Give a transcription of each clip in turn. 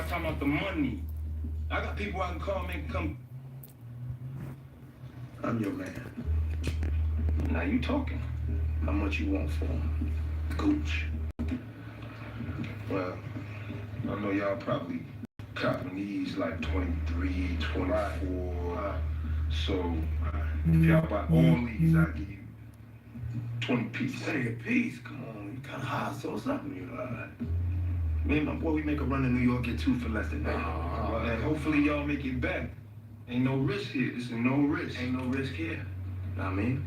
Everybody's talking about the money. I got people I can call, make come. I'm your man. Now you talking. How much you want for him? Gooch. Well, I know y'all probably copping these like 23, 24. So if y'all buy all these, I'll give you 20 pieces. Hey, a piece? Come on, you kind of high, so something. Me and my boy, we make a run in New York, get two for less than that. And hopefully y'all make it back. Ain't no risk here. This is no risk. Ain't no risk here. Know what I mean?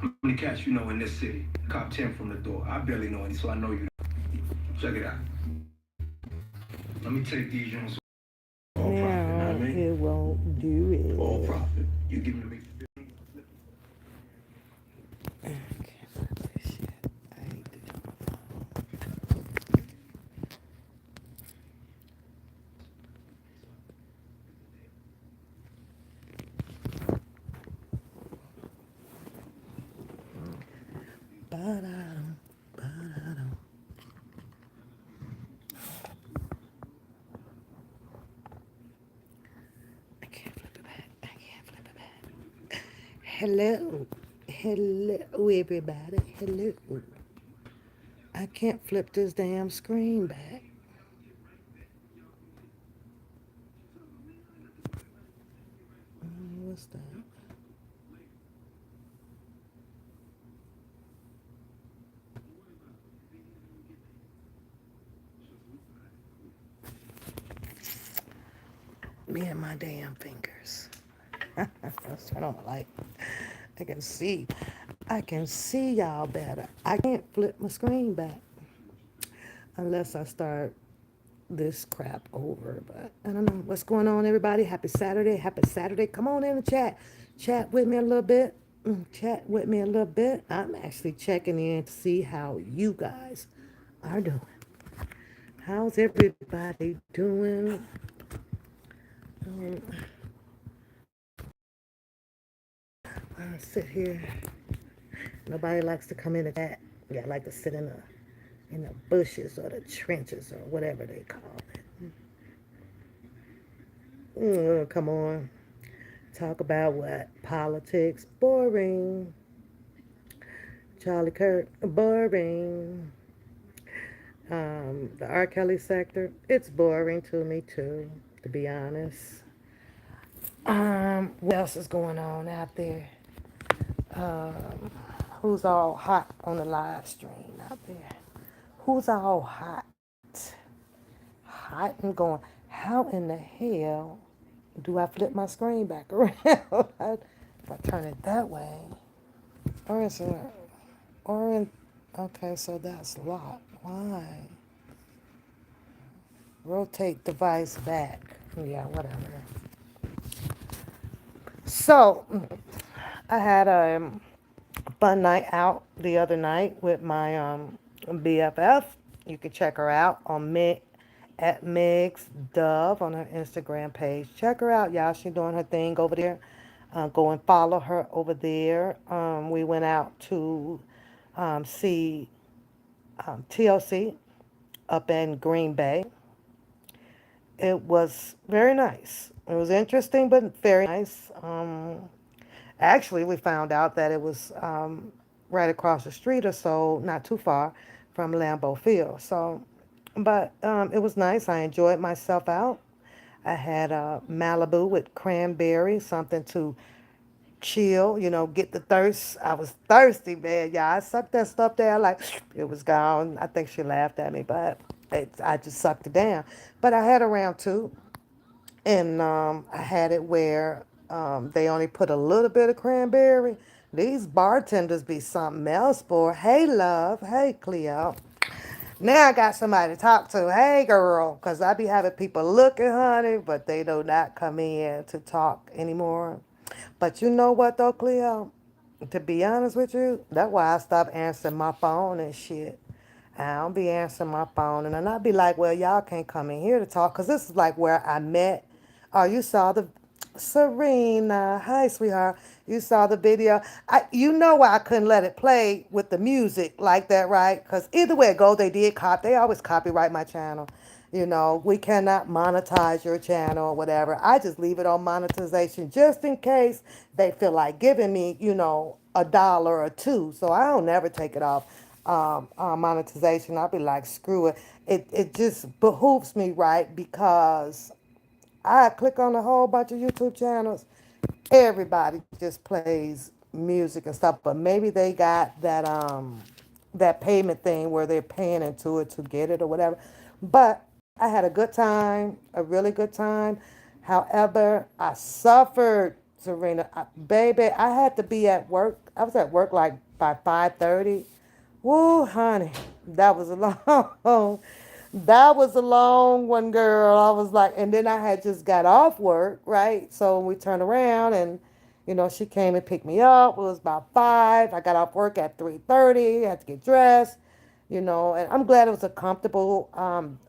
How many cats you know in this city? Cop 10 from the door. I barely know any, so I know you. Check it out. Let me take these joints. All profit, know what I mean? It won't do it. All profit. You give me the I can't flip this shit. I hate this. Ba-da-dum, ba-da-dum. I can't flip it back. I can't flip it back. Hello. Hello, everybody. Hello. I can't flip this damn screen back. What's that? Me and my damn fingers. Let's turn on the light. I can see. I can see y'all better. I can't flip my screen back unless I start this crap over. But I don't know what's going on, everybody. Happy Saturday. Happy Saturday. Come on in the chat. Chat with me a little bit. Chat with me a little bit. I'm actually checking in to see how you guys are doing. How's everybody doing? Um, I sit here. Nobody likes to come in the chat. Yeah, I like to sit in the bushes or the trenches or whatever they call it. Come on. Talk about what? Politics. Boring. Charlie Kirk. Boring. The R. Kelly sector. It's boring to me too, to be honest. What else is going on out there? Um, who's all hot on the live stream out there? Who's all hot? Hot and going. How in the hell do I flip my screen back around? If I turn it that way. Or is it, or in, okay, so that's locked. Why? Rotate device back. Yeah, whatever. So, I had a fun night out the other night with my BFF. You can check her out on at Meg's Dove on her Instagram page. Check her out, y'all. She's doing her thing over there. Go and follow her over there. We went out to see TLC up in Green Bay. It was very nice. It was interesting, but very nice. Actually, we found out that it was right across the street or so, not too far from Lambeau Field. So, but it was nice. I enjoyed myself out. I had a Malibu with cranberry, something to chill, get the thirst. I was thirsty, man. Yeah, I sucked that stuff down like it was gone. I think she laughed at me, but I just sucked it down. But I had around two, and I had it where they only put a little bit of cranberry. These bartenders be something else for. Hey, love. Hey, Cleo. Now I got somebody to talk to. Hey, girl. Because I be having people looking, honey, but they do not come in to talk anymore. But you know what, though, Cleo? To be honest with you, that's why I stopped answering my phone and shit. I don't be answering my phone. And then I be like, well, y'all can't come in here to talk. Because this is like where I met. Oh, you saw the Serena. Hi, sweetheart. You saw the video. You know why I couldn't let it play with the music like that, right? Because either way it goes, they always copyright my channel. We cannot monetize your channel or whatever. I just leave it on monetization just in case they feel like giving me, a dollar or two. So I don't never take it off monetization. I'll be like, screw it. It just behooves me, right? Because I click on a whole bunch of YouTube channels. Everybody just plays music and stuff, but maybe they got that payment thing where they're paying into it to get it or whatever. But I had a good time, a really good time. However, I suffered, Serena. Baby, I had to be at work. I was at work like by 5:30. Woo, honey, that was a long, that was a long one, girl. I was like, and then I had just got off work, right? So we turned around and, she came and picked me up. It was about 5. I got off work at 3:30. Had to get dressed, and I'm glad it was a comfortable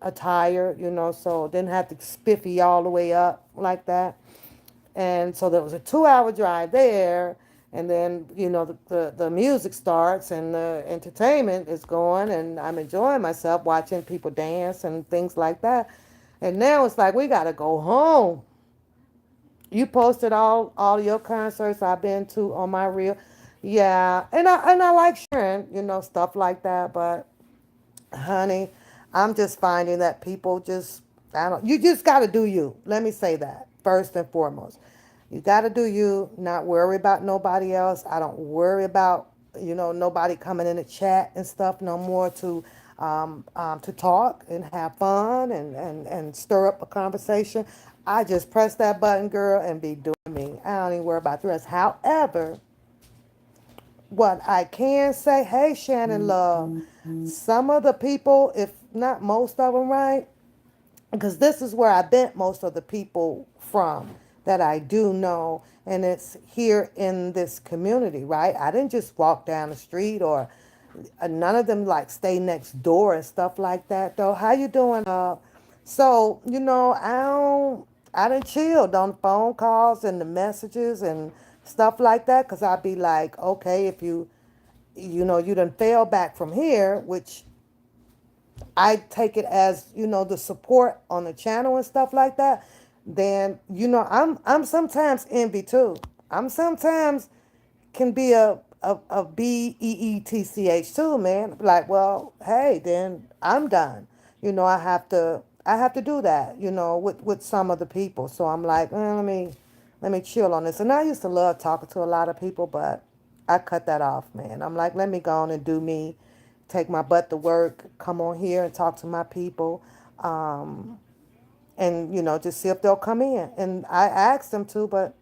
attire, so didn't have to spiffy all the way up like that. And so there was a 2-hour drive there. And then, the music starts and the entertainment is going, and I'm enjoying myself watching people dance and things like that. And now it's like, we got to go home. You posted all your concerts I've been to on my reel. Yeah. And I like sharing, stuff like that. But honey, I'm just finding that people just, I don't, you just got to do you. Let me say that first and foremost. You got to do you, not worry about nobody else. I don't worry about, nobody coming in the chat and stuff no more to talk and have fun and stir up a conversation. I just press that button, girl, and be doing me. I don't even worry about the rest. However, what I can say, hey, Shannon Love, some of the people, if not most of them, right? Because this is where I bent most of the people from that I do know, and it's here in this community, right? I didn't just walk down the street, or none of them like stay next door and stuff like that. Though, how you doing? So I didn't chill on phone calls and the messages and stuff like that, because I'd be like, okay, if you done fell back from here, which I take it as, the support on the channel and stuff like that, then, I'm sometimes envy too. I'm sometimes can be a BEETCH too, man. Like, well, hey, then I'm done. I have to do that, with some of the people. So I'm like, let me chill on this. And I used to love talking to a lot of people, but I cut that off, man. I'm like, let me go on and do me, take my butt to work, come on here and talk to my people, and just see if they'll come in. And I asked them to, but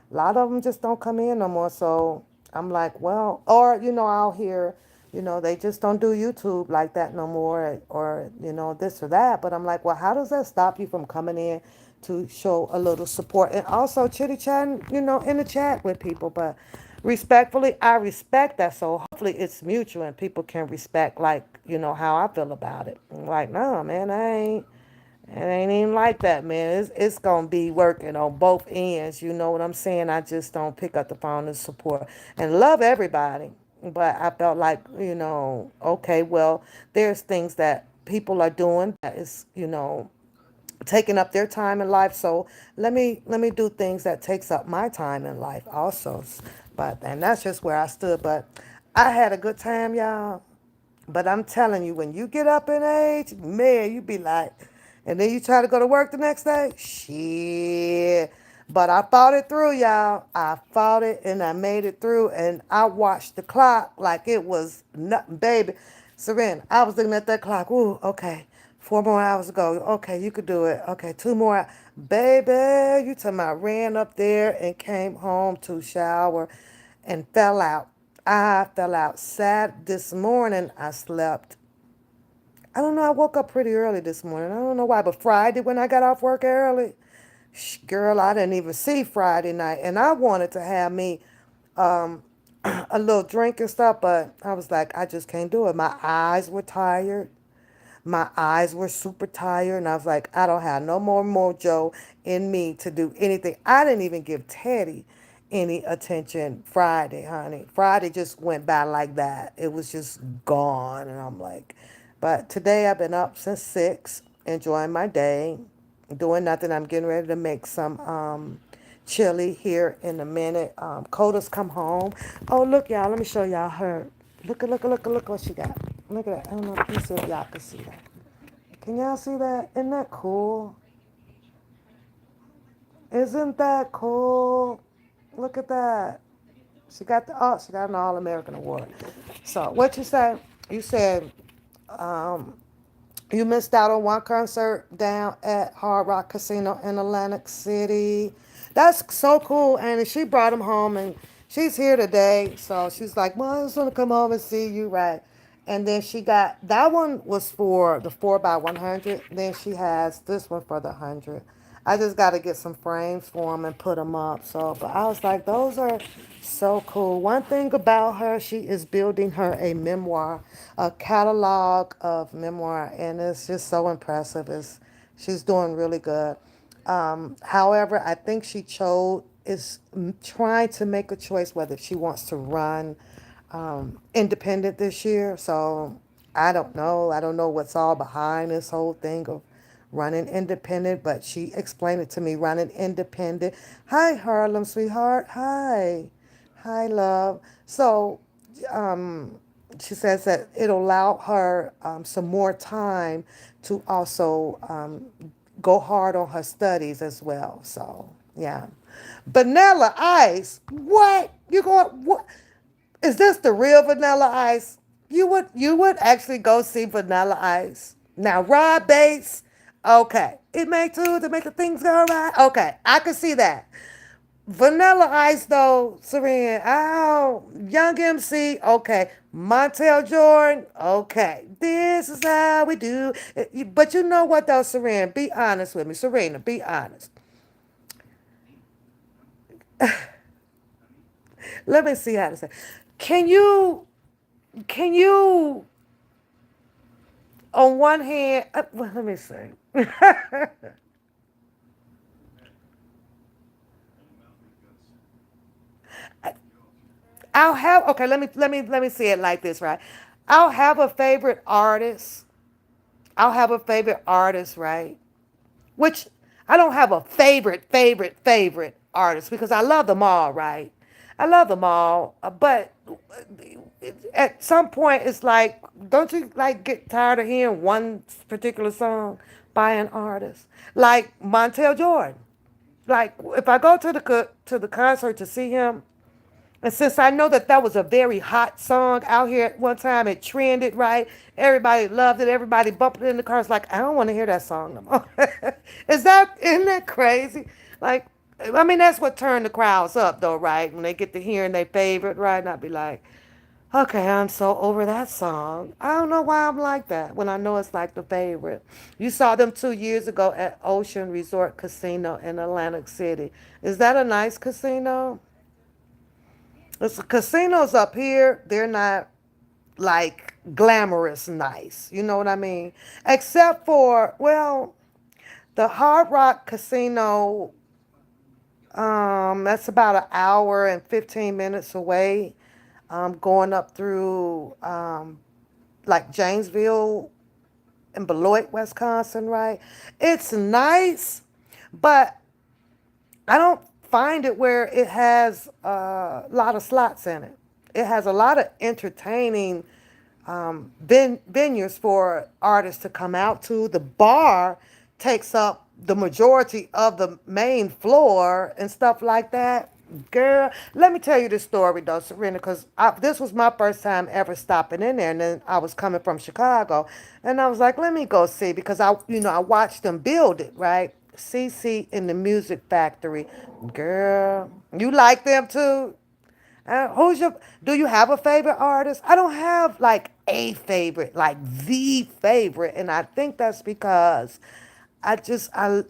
a lot of them just don't come in no more. So I'm like, well, or, I'll hear, they just don't do YouTube like that no more, or, this or that. But I'm like, well, how does that stop you from coming in to show a little support and also chitty chatting, in the chat with people? But respectfully, I respect that. So hopefully it's mutual and people can respect, like, how I feel about it. I'm like, no, man, it ain't even like that, man. It's gonna be working on both ends. You know what I'm saying? I just don't pick up the phone and support and love everybody. But I felt like, okay, well, there's things that people are doing that is, taking up their time in life. So let me do things that takes up my time in life also. But and that's just where I stood. But I had a good time, y'all. But I'm telling you, when you get up in age, man, you be like, and then you try to go to work the next day, shit. But I fought it through, y'all. I fought it and I made it through, and I watched the clock like it was nothing, baby. Serena, I was looking at that clock. Ooh, okay, 4 more hours ago. Okay, you could do it. Okay, 2 more. Baby, you talking about ran up there and came home to shower and fell out. I fell out. Sad this morning. I slept. I don't know. I woke up pretty early this morning. I don't know why, but Friday when I got off work early, girl, I didn't even see Friday night, and I wanted to have me um, a little drink and stuff, but I was like, I just can't do it. My eyes were tired. My eyes were super tired, and I was like, I don't have no more mojo in me to do anything. I didn't even give Teddy any attention Friday, honey. Friday just went by like that. It was just gone, and I'm like, but today I've been up since 6. enjoying my day, doing nothing. I'm getting ready to make some chili here in a minute. Coda's come home. Oh, look, y'all. Let me show y'all her. Look what she got. Look at that. I don't know. Let me see if y'all can see that. Can y'all see that? Isn't that cool? Isn't that cool? Look at that. She got an All American award. So what you say? You said um, you missed out on one concert down at Hard Rock Casino in Atlantic City. That's so cool. And she brought him home, and she's here today. So she's like, well, I just want to come home and see you, right? And then she got that one was for the 4x100. Then she has this one for the 100. I just got to get some frames for them and put them up. So, but I was like, those are so cool. One thing about her, she is building her a memoir, a catalog of memoir, and it's just so impressive. She's doing really good. However, I think she chose is trying to make a choice whether she wants to run independent this year. So I don't know. I don't know what's all behind this whole thing of running independent, but she explained it to me running independent. Hi, Harlem, sweetheart. Hi. Hi, love. So she says that it'll allow her some more time to also go hard on her studies as well. So, yeah. Vanilla Ice. What? You going? What? Is this the real Vanilla Ice? You would actually go see Vanilla Ice. Now Rob Bates, okay. It may too to make the things go right. Okay, I can see that. Vanilla Ice though, Serene, oh, Young MC, okay. Montel Jordan, okay. This is how we do. But you know what though, Serene? Be honest with me, Serena. Be honest. Let me see how to say. Can you can you on one hand, well, let me see. I'll have okay. Let me see it like this, right? I'll have a favorite artist. I'll have a favorite artist, right? Which I don't have a favorite artist because I love them all, right? I love them all, but at some point it's like, don't you like get tired of hearing one particular song by an artist like Montel Jordan? Like if I go to the concert to see him, and since I know that that was a very hot song out here at one time, it trended, right? Everybody loved it. Everybody bumped it in the car. It's like, I don't want to hear that song no more. Isn't that crazy? Like, I mean, that's what turned the crowds up, though, right? When they get to hearing their favorite, right? And I'd be like, okay, I'm so over that song. I don't know why I'm like that when I know it's like the favorite. You saw them 2 years ago at Ocean Resort Casino in Atlantic City. Is that a nice casino? It's casinos up here, they're not like glamorous nice. You know what I mean? Except for, well, the Hard Rock Casino, that's about an hour and 15 minutes away. Going up through like Janesville and Beloit, Wisconsin, right? It's nice, but I don't find it where it has a lot of slots in it. It has a lot of entertaining venues for artists to come out to. The bar takes up the majority of the main floor and stuff like that. Girl, let me tell you this story though, Serena, because this was my first time ever stopping in there, and then I was coming from Chicago, and I was like, let me go see because I watched them build it, right? CC in the Music Factory, girl, you like them too? Who's your? Do you have a favorite artist? I don't have like a favorite, like the favorite, and I think that's because I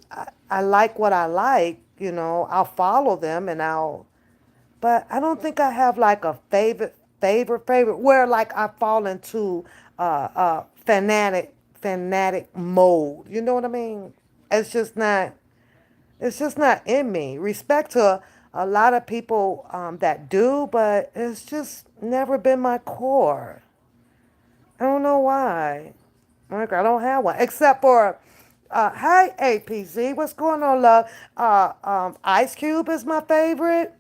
like what I like. I'll follow them and but I don't think I have like a favorite where like I fall into fanatic mode. You know what I mean? It's just not. It's just not in me. Respect to a lot of people that do, but it's just never been my core. I don't know why. Like I don't have one, except for Hey, APZ, what's going on, love? Ice Cube is my favorite.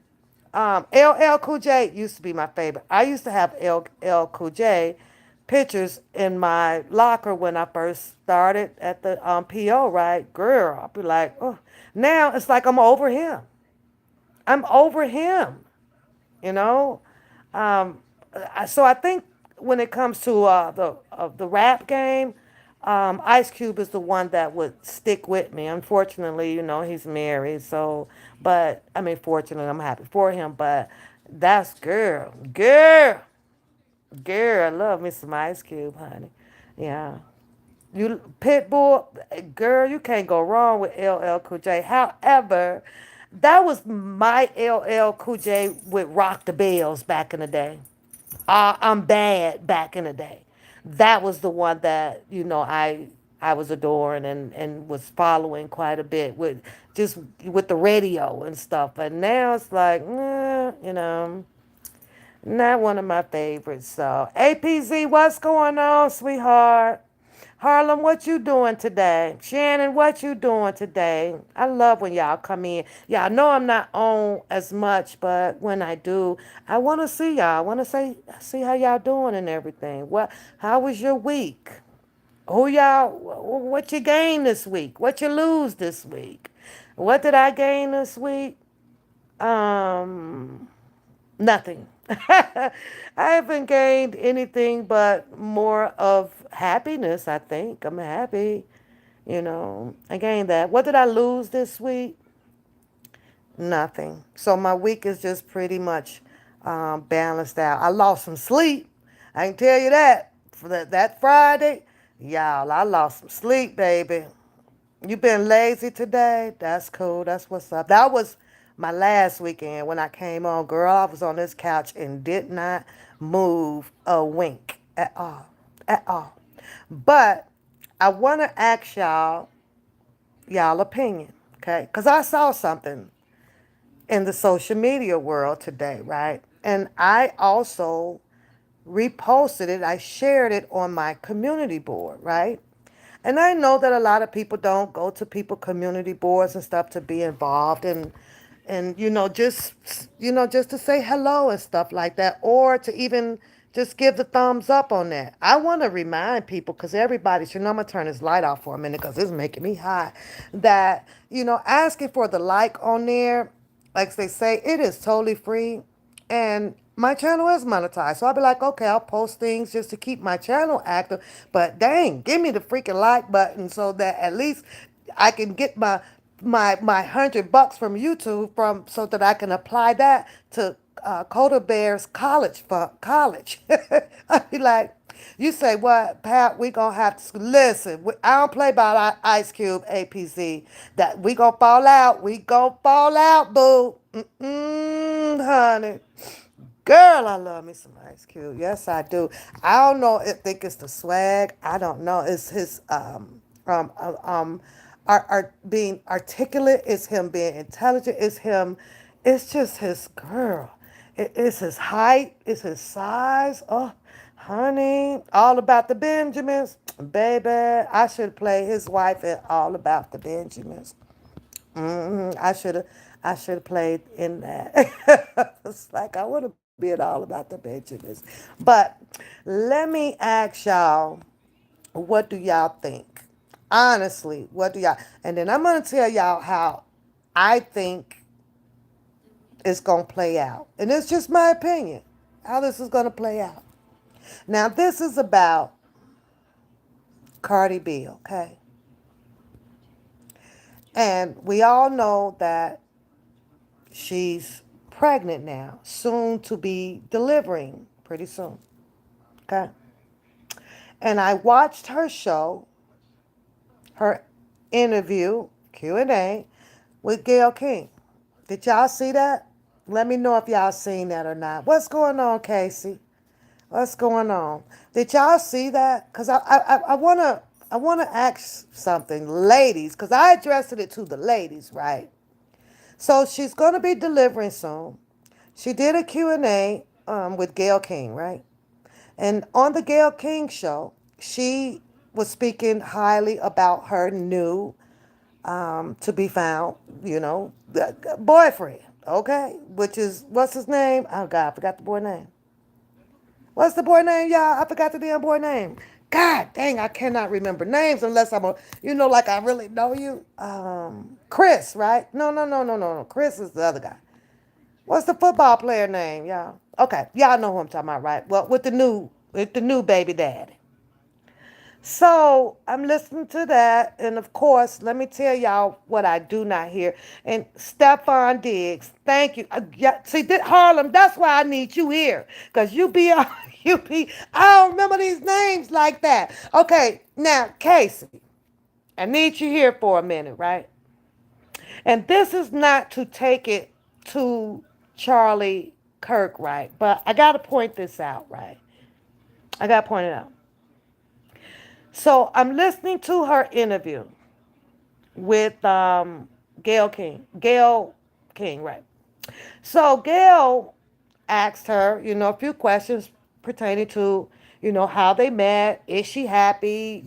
LL Cool J used to be my favorite. I used to have LL Cool J pictures in my locker when I first started at the PO, right? Girl, I'll be like, oh. Now it's like I'm over him. I'm over him, you know? Um, so I think when it comes to the rap game, Ice Cube is the one that would stick with me. Unfortunately, he's married, so but I mean, fortunately, I'm happy for him. But that's girl. I love me some Ice Cube, honey. Yeah, you Pitbull, girl, you can't go wrong with LL Cool J. However, that was my LL Cool J with Rock the Bells back in the day. I'm bad back in the day. That was the one that I was adoring and was following quite a bit with just with the radio and stuff. But now it's like, not one of my favorites. So APZ, what's going on, sweetheart? Harlem, what you doing today? Shannon, what you doing today? I love when y'all come in. Y'all know I'm not on as much, but when I do, I want to see y'all. I want to see how y'all doing and everything. How was your week? What you gain this week? What you lose this week? What did I gain this week? Um, Nothing. I haven't gained anything but more of happiness, I think. I'm happy. I gained that. What did I lose this week? Nothing. So my week is just pretty much balanced out. I lost some sleep. I can tell you that. For that Friday, y'all, I lost some sleep, baby. You been lazy today? That's cool. That's what's up. That was my last weekend when I came on. Girl, I was on this couch and did not move a wink at all. At all. But I want to ask y'all opinion, okay? Because I saw something in the social media world today, right? And I also reposted it. I shared it on my community board, right? And I know that a lot of people don't go to people community boards and stuff to be involved and just to say hello and stuff like that, or to even just give the thumbs up on that. I want to remind people, because everybody should know, I'm going to turn this light off for a minute because it's making me hot, that asking for the like on there, like they say, it is totally free. And my channel is monetized. So I'll be like, okay, I'll post things just to keep my channel active. But dang, give me the freaking like button so that at least I can get my $100 from YouTube from so that I can apply that to Coda Bear's college. I'd be like, you say what, Pat? We gonna have to listen. I don't play about Ice Cube, APZ. That we gonna fall out. We gonna fall out, boo. Honey. Girl, I love me some Ice Cube. Yes, I do. I don't know. I think it's the swag. I don't know. It's his being articulate. It's him being intelligent. It's him. It's just his girl. It's his height. It's his size. Oh, honey, all about the Benjamins, baby. I should play his wife in All About the Benjamins. I should have played in that. It's like I want to be in All About the Benjamins. But let me ask y'all, what do y'all think? Honestly, what do y'all? And then I'm gonna tell y'all how I think it's gonna play out, and it's just my opinion how this is gonna play out. Now, this is about Cardi B, okay? And we all know that she's pregnant now, soon to be delivering pretty soon. Okay. And I watched her show, her interview, Q&A with Gayle King. Did y'all see that? Let me know if y'all seen that or not. What's going on, Casey? What's going on? Did y'all see that? Because I wanna ask something, ladies, because I addressed it to the ladies, right? So she's going to be delivering soon. She did a Q&A with Gayle King, right? And on the Gayle King show, she was speaking highly about her new to be found, boyfriend, okay? Which is, what's his name? Oh, God, I forgot the boy name. What's the boy name, y'all? I forgot the damn boy name. God dang, I cannot remember names unless like I really know you. Chris, right? No, no, no, no, no, no. Chris is the other guy. What's the football player name, y'all? Okay, y'all know who I'm talking about, right? Well, with the new baby daddy. So I'm listening to that, and of course, let me tell y'all what I do not hear. And Stefan Diggs, thank you. Yeah, see, Harlem, that's why I need you here, cause you be you be. I don't remember these names like that. Okay, now Casey, I need you here for a minute, right? And this is not to take it to Charlie Kirk, right? But I got to point this out, right? I got to point it out. So I'm listening to her interview with Gail King, right? So Gail asked her, a few questions pertaining to, how they met, is she happy,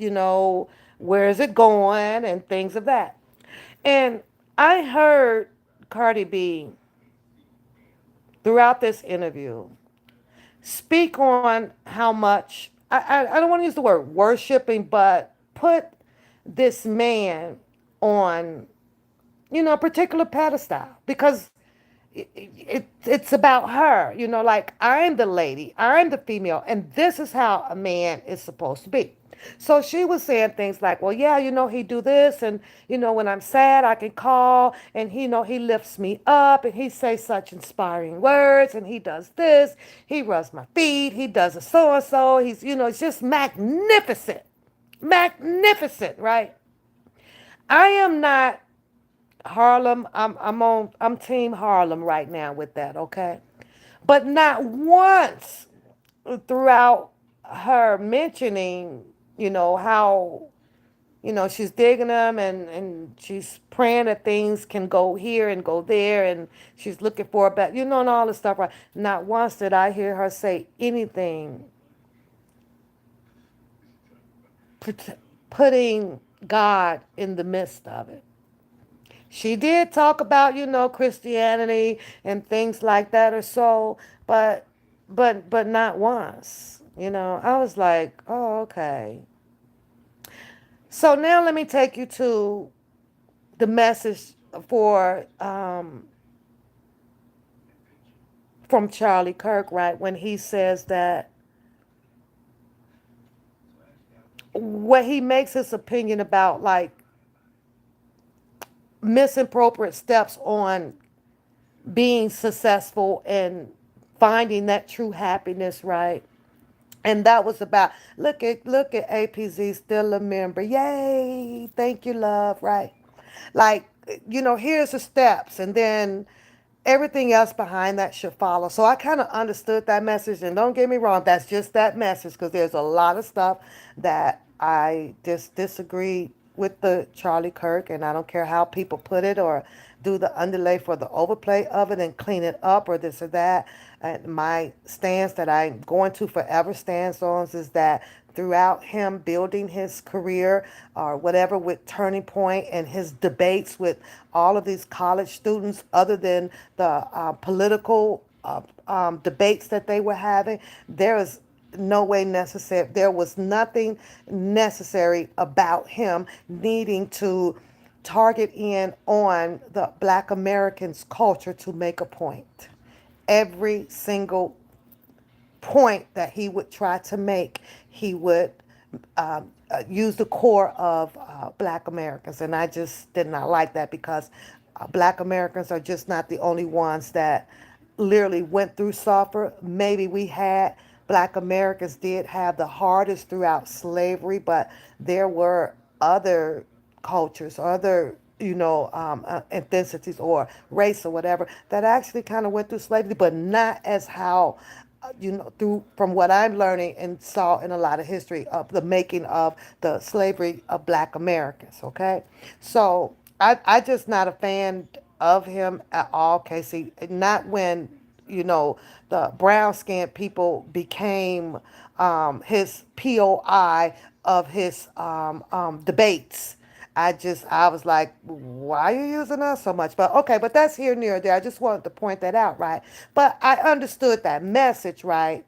where is it going, and things of that. And I heard Cardi B throughout this interview speak on how much I don't want to use the word worshiping, but put this man on a particular pedestal because it's about her, like I'm the lady, I'm the female, and this is how a man is supposed to be. So she was saying things like, well, yeah, he do this, and when I'm sad, I can call, and he lifts me up, and he says such inspiring words, and he does this, he rubs my feet, he does a so and so, he's it's just magnificent, magnificent, right? I am not Harlem. I'm team Harlem right now with that, okay? But not once throughout her mentioning, how she's digging them and she's praying that things can go here and go there and she's looking for a better, and all this stuff, right? Not once did I hear her say anything put, putting God in the midst of it. She did talk about, Christianity and things like that or so, but but not once. I was like, oh, okay. So now let me take you to the message for from Charlie Kirk, right? When he says that what he makes his opinion about like misappropriate steps on being successful and finding that true happiness, right? And that was about look at APZ still a member. Yay! Thank you, love. Right? Like here's the steps, and then everything else behind that should follow. So I kind of understood that message, and don't get me wrong, that's just that message because there's a lot of stuff that I just disagree with the Charlie Kirk, and I don't care how people put it or do the underlay for the overplay of it and clean it up or this or that. And my stance that I'm going to forever stands on is that throughout him building his career or whatever with Turning Point and his debates with all of these college students, other than the political debates that they were having, there is no way necessary. There was nothing necessary about him needing to target in on the Black Americans' culture to make a point. Every single point that he would try to make, he would use the core of Black Americans. And I just did not like that because Black Americans are just not the only ones that literally went through suffer. Maybe we had Black Americans did have the hardest throughout slavery, but there were other cultures, other ethnicities or race or whatever that actually kind of went through slavery, but not as how through from what I'm learning and saw in a lot of history of the making of the slavery of Black Americans. Okay, so I just not a fan of him at all, Casey. Not when the brown skinned people became his POI of his debates. I was like, why are you using us so much? But okay, but that's here near there. I just wanted to point that out, right? But I understood that message, right?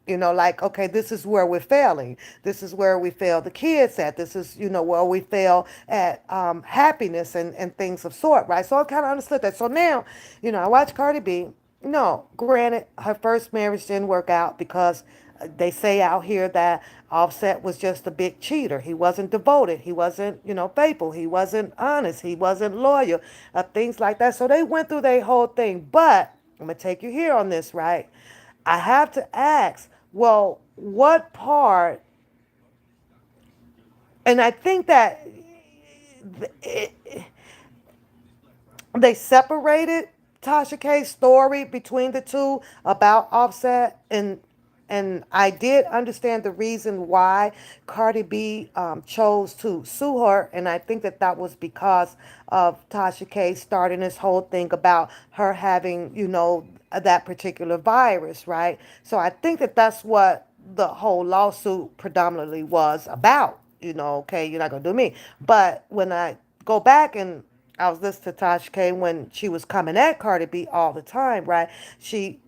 Like, okay, this is where we're failing. This is where we fail the kids at. This is, where we fail at happiness and things of sort, right? So I kind of understood that. So now, I watch Cardi B. No, granted, her first marriage didn't work out because they say out here that Offset was just a big cheater. He wasn't devoted. He wasn't, faithful. He wasn't honest. He wasn't loyal. Things like that. So they went through their whole thing. But I'm going to take you here on this, right? I have to ask, well, what part, and I think that it, they separated Tasha K's story between the two about Offset, and I did understand the reason why Cardi B chose to sue her, and I think that that was because of Tasha K starting this whole thing about her having, that particular virus, right? So I think that that's what the whole lawsuit predominantly was about. Okay, you're not gonna do me, but when I go back and I was listening to Tasha K when she was coming at Cardi B all the time, right?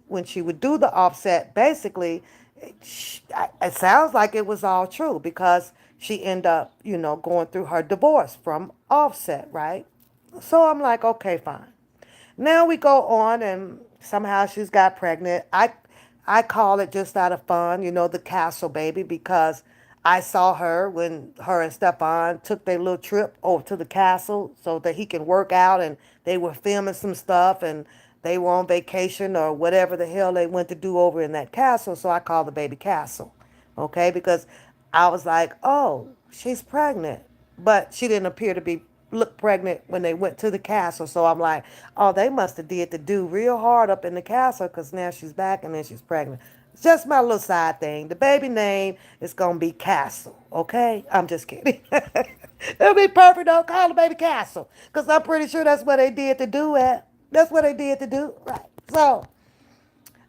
When she would do the offset, basically, it sounds like it was all true because she ended up, going through her divorce from Offset, right? So I'm like, okay, fine. Now we go on, and somehow she's got pregnant. I call it just out of fun, the castle baby, because I saw her when her and Stefan took their little trip over to the castle so that he can work out, and they were filming some stuff, and they were on vacation or whatever the hell they went to do over in that castle. So I call the baby Castle, okay? Because I was like, oh, she's pregnant, but she didn't appear to be look pregnant when they went to the castle. So I'm like, oh, they must have did the do real hard up in the castle because now she's back and then she's pregnant. It's just my little side thing. The baby name is gonna be Castle. Okay, I'm just kidding. It'll be perfect. Don't call the baby Castle because I'm pretty sure that's what they did to do it. That's what they did to do. Right. So,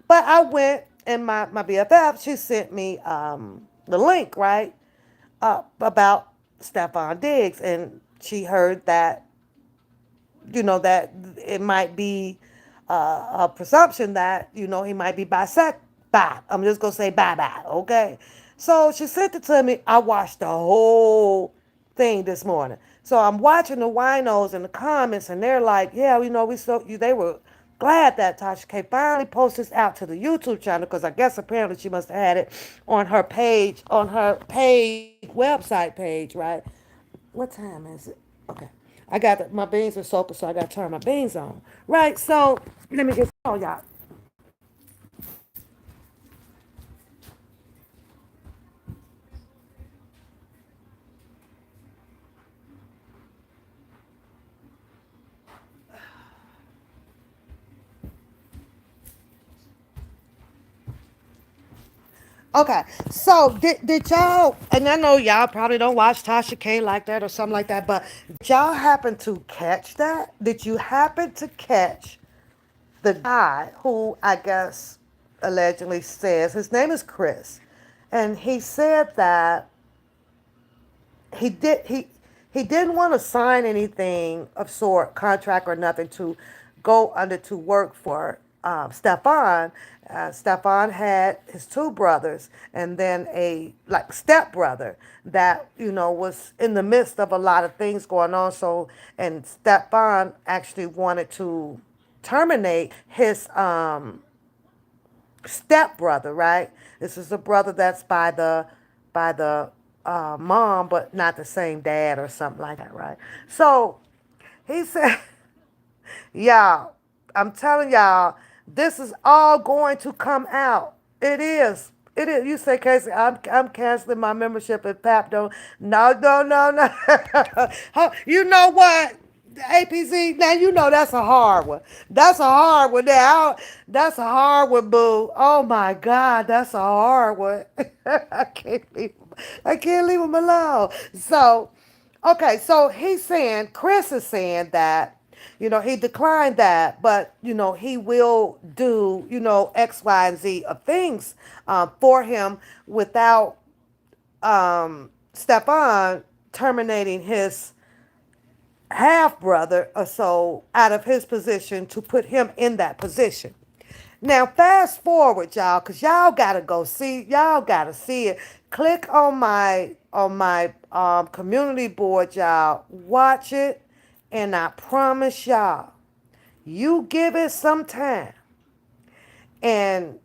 but I went and my BFF, she sent me the link, right? About Stephon Diggs. And she heard that, that it might be a presumption that, he might be bisexual. Bye. I'm just going to say bye bye. Okay. So she sent it to me. I watched the whole thing this morning. So I'm watching the winos in the comments, and they're like, yeah, they were glad that Tasha K finally posted this out to the YouTube channel because I guess apparently she must have had it on her page, website page, right? What time is it? Okay. My beans are soaking, so I got to turn my beans on. Right. So let me get, oh, y'all. Okay, so did y'all, and I know y'all probably don't watch Tasha K like that or something like that, but did y'all happen to catch that? Did you happen to catch the guy who I guess allegedly says his name is Chris, and he said that he did he didn't want to sign anything of sort contract or nothing to go under to work for Stefan. Stefan had his two brothers and then a like step brother that was in the midst of a lot of things going on. So and Stefan actually wanted to terminate his stepbrother, right? This is a brother that's by the mom, but not the same dad or something like that, right? So he said, y'all, I'm telling y'all, this is all going to come out. It is. It is. You say, Casey, I'm canceling my membership at PAP. Don't. No, no, no, no. You know what? APC, now you know that's a hard one. That's a hard one now. That's a hard one, boo. Oh my God, that's a hard one. I can't leave him alone. So, okay, so Chris is saying that, he declined that, but, he will do, X, Y, and Z of things for him without Stefan terminating his half brother or so out of his position to put him in that position. Now, fast forward, y'all, cause y'all gotta go see. Y'all gotta see it. Click on my community board, y'all. Watch it, and I promise y'all, you give it some time, and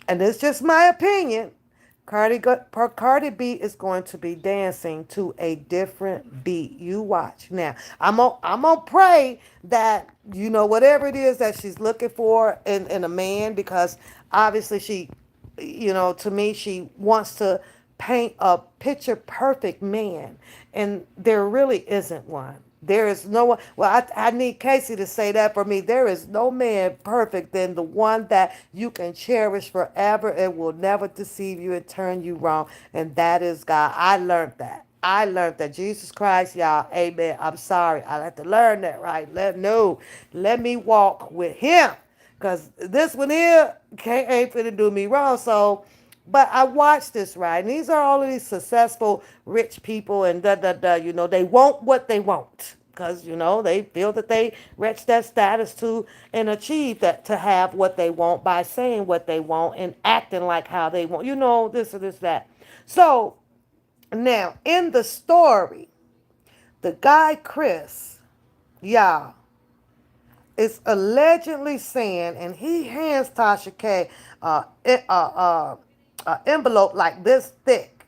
it's just my opinion. Cardi B is going to be dancing to a different beat. You watch. Now, I'm gonna pray that whatever it is that she's looking for in a man, because obviously she, to me she wants to paint a picture perfect man, and there really isn't one. There is no one. Well, I need Casey to say that for me. There is no man perfect than the one that you can cherish forever and will never deceive you and turn you wrong. And that is God. I learned that. I learned that. Jesus Christ, y'all. Amen. I'm sorry. I had to learn that, right? Let me walk with him. Because this one here ain't finna do me wrong. So, but I watched this, right? And these are all of these successful, rich people, and they want what they want. Because, they feel that they reach that status to and achieve that, to have what they want by saying what they want and acting like how they want. This or this, that. So, now, in the story, the guy, Chris, y'all, is allegedly saying, and he hands Tasha K envelope like this thick.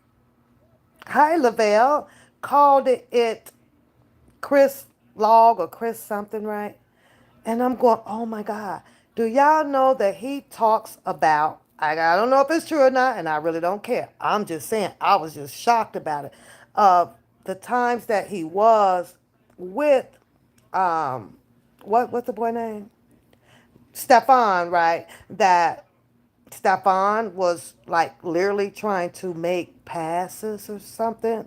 Hi, Lavelle. Called it Chris Log or Chris something, right? And I'm going, oh my God. Do y'all know that he talks about, I don't know if it's true or not, and I really don't care. I'm just saying, I was just shocked about it. The times that he was with, um, what's the boy name? Stefan, right? That Stefan was like literally trying to make passes or something.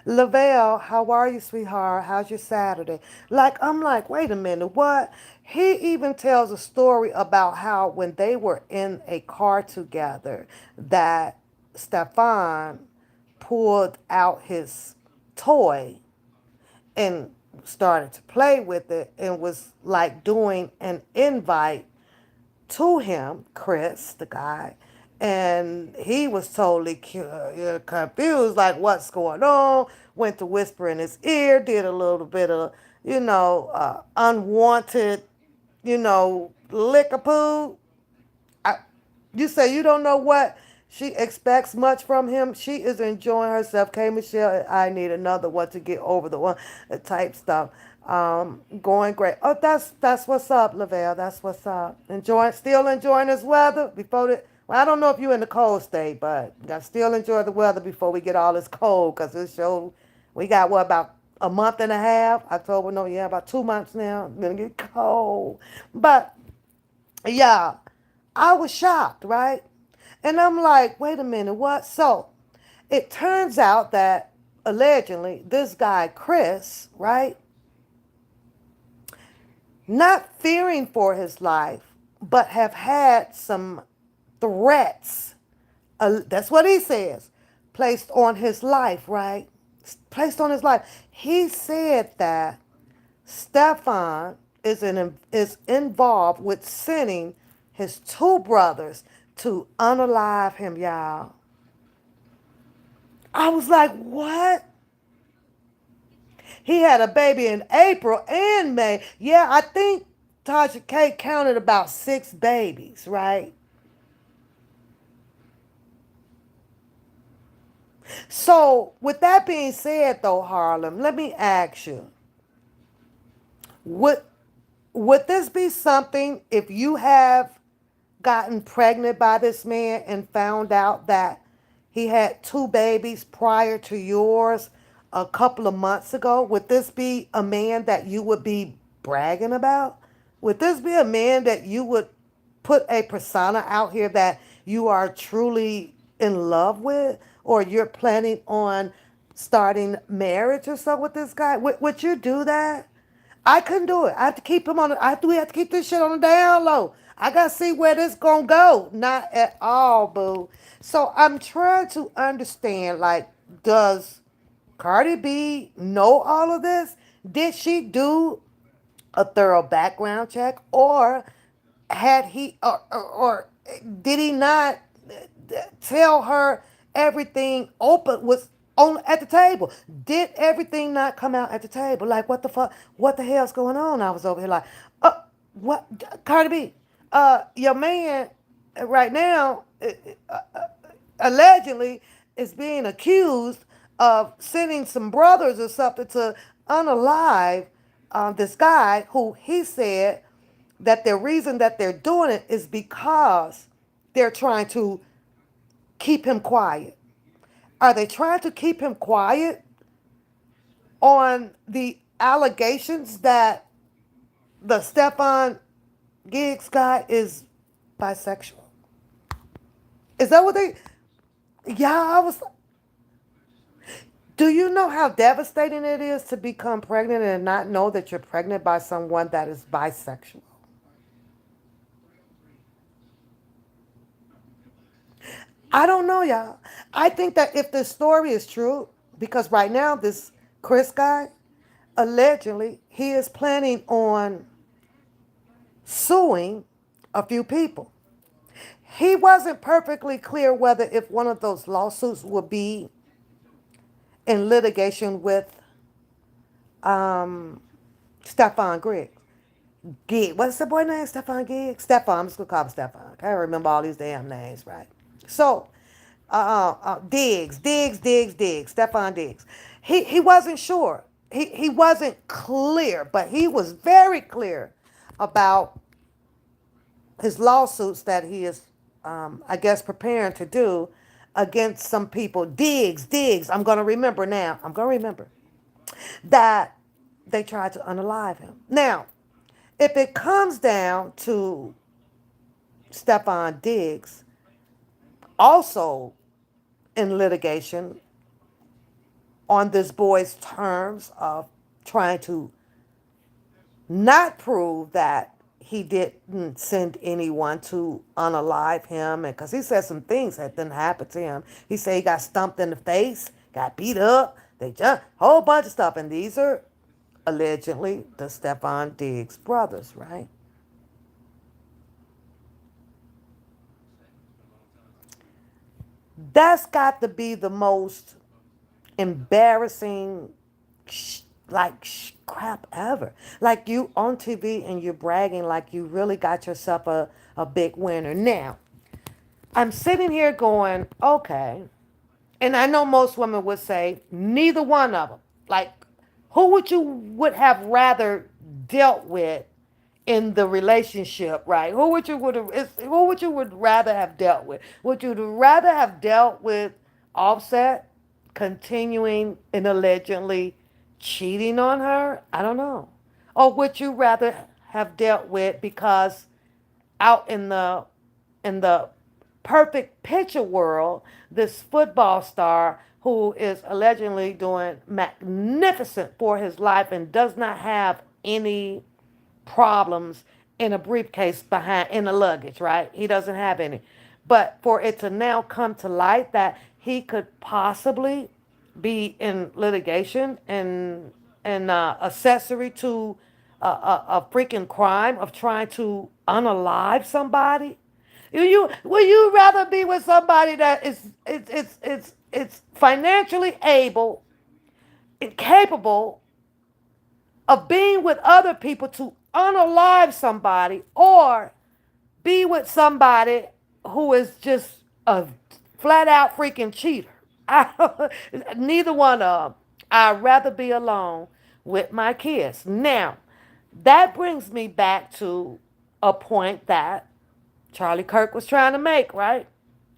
Lavelle, how are you, sweetheart? How's your Saturday? Like, I'm like, wait a minute, what? He even tells a story about how when they were in a car together, that Stefan pulled out his toy and started to play with it and was like doing an invite to him, Chris, the guy, and he was totally confused, like what's going on. Went to whisper in his ear, did a little bit of, unwanted, lickapoo. I, you say you don't know what she expects much from him. She is enjoying herself. K. Michelle, I need another one to get over the one type stuff. Going great. Oh, that's what's up, Lavelle. That's what's up. Still enjoying this weather before the. Well, I don't know if you're in the cold state, but I still enjoy the weather before we get all this cold, because this show, we got what, about a month and a half. October, no, yeah, about 2 months now. It's gonna get cold, but yeah, I was shocked, right? And I'm like, wait a minute, what? So it turns out that allegedly this guy, Chris, right, not fearing for his life, but have had some threats. That's what he says, placed on his life, right? Placed on his life. He said that Stefan is involved with sending his two brothers to unalive him, y'all. I was like, what? He had a baby in April and May. Yeah, I think Tasha K counted about 6 babies, right? So, with that being said, though, Harlem, let me ask you, would would this be something if you have gotten pregnant by this man and found out that he had 2 babies prior to yours a couple of months ago? Would this be a man that you would be bragging about? Would this be a man that you would put a persona out here that you are truly in love with, or you're planning on starting marriage or so with this guy? Would you do that? I couldn't do it. I have to keep him on. We have to keep this shit on the down low. I gotta see where this gonna go. Not at all, boo. So I'm trying to understand, like, Does Cardi B know all of this? Did she do a thorough background check, or had he, or did he not tell her everything open was on at the table? Did everything not come out at the table? Like what the fuck? What the hell's going on? I was over here like, what, Cardi B? Your man right now allegedly is being accused of sending some brothers or something to unalive this guy who he said that the reason that they're doing it is because they're trying to keep him quiet. Are they trying to keep him quiet on the allegations that the Stefan Giggs guy is bisexual? Is that what they? Yeah, I was. Do you know how devastating it is to become pregnant and not know that you're pregnant by someone that is bisexual? I don't know, y'all. I think that if this story is true, because right now this Chris guy, allegedly, he is planning on suing a few people. He wasn't perfectly clear whether if one of those lawsuits would be in litigation with um, Stefan Griggs. What's the boy name? Stefan Giggs? Stefan. I'm just gonna call him Stefan. I can't remember all these damn names, right? So, Diggs. Stefan Diggs. He wasn't sure. He wasn't clear, but he was very clear about his lawsuits that he is, I guess, preparing to do against some people. Diggs. I'm gonna remember now. I'm gonna remember that they tried to unalive him. Now, if it comes down to Stefan Diggs also in litigation on this boy's terms of trying to not prove that he didn't send anyone to unalive him, and because he said some things that didn't happen to him. He said he got stumped in the face, got beat up, they just whole bunch of stuff, and these are allegedly the Stefan Diggs brothers, right? That's got to be the most embarrassing crap ever. Like you on TV and you're bragging like you really got yourself a big winner. Now, I'm sitting here going, okay. And I know most women would say neither one of them. Like, who would you would have rather dealt with in the relationship, right? Who would you would rather have dealt with? Would you rather have dealt with Offset continuing and allegedly cheating on her? I don't know. Or would you rather have dealt with because out in the perfect picture world, this football star who is allegedly doing magnificent for his life and does not have any problems in a briefcase behind in the luggage, right? He doesn't have any. But for it to now come to light that he could possibly be in litigation and accessory to a freaking crime of trying to unalive somebody. Will you rather be with somebody that is it's financially able and capable of being with other people to unalive somebody, or be with somebody who is just a flat out freaking cheater? Neither one of them. I'd rather be alone with my kids. Now, that brings me back to a point that Charlie Kirk was trying to make, right?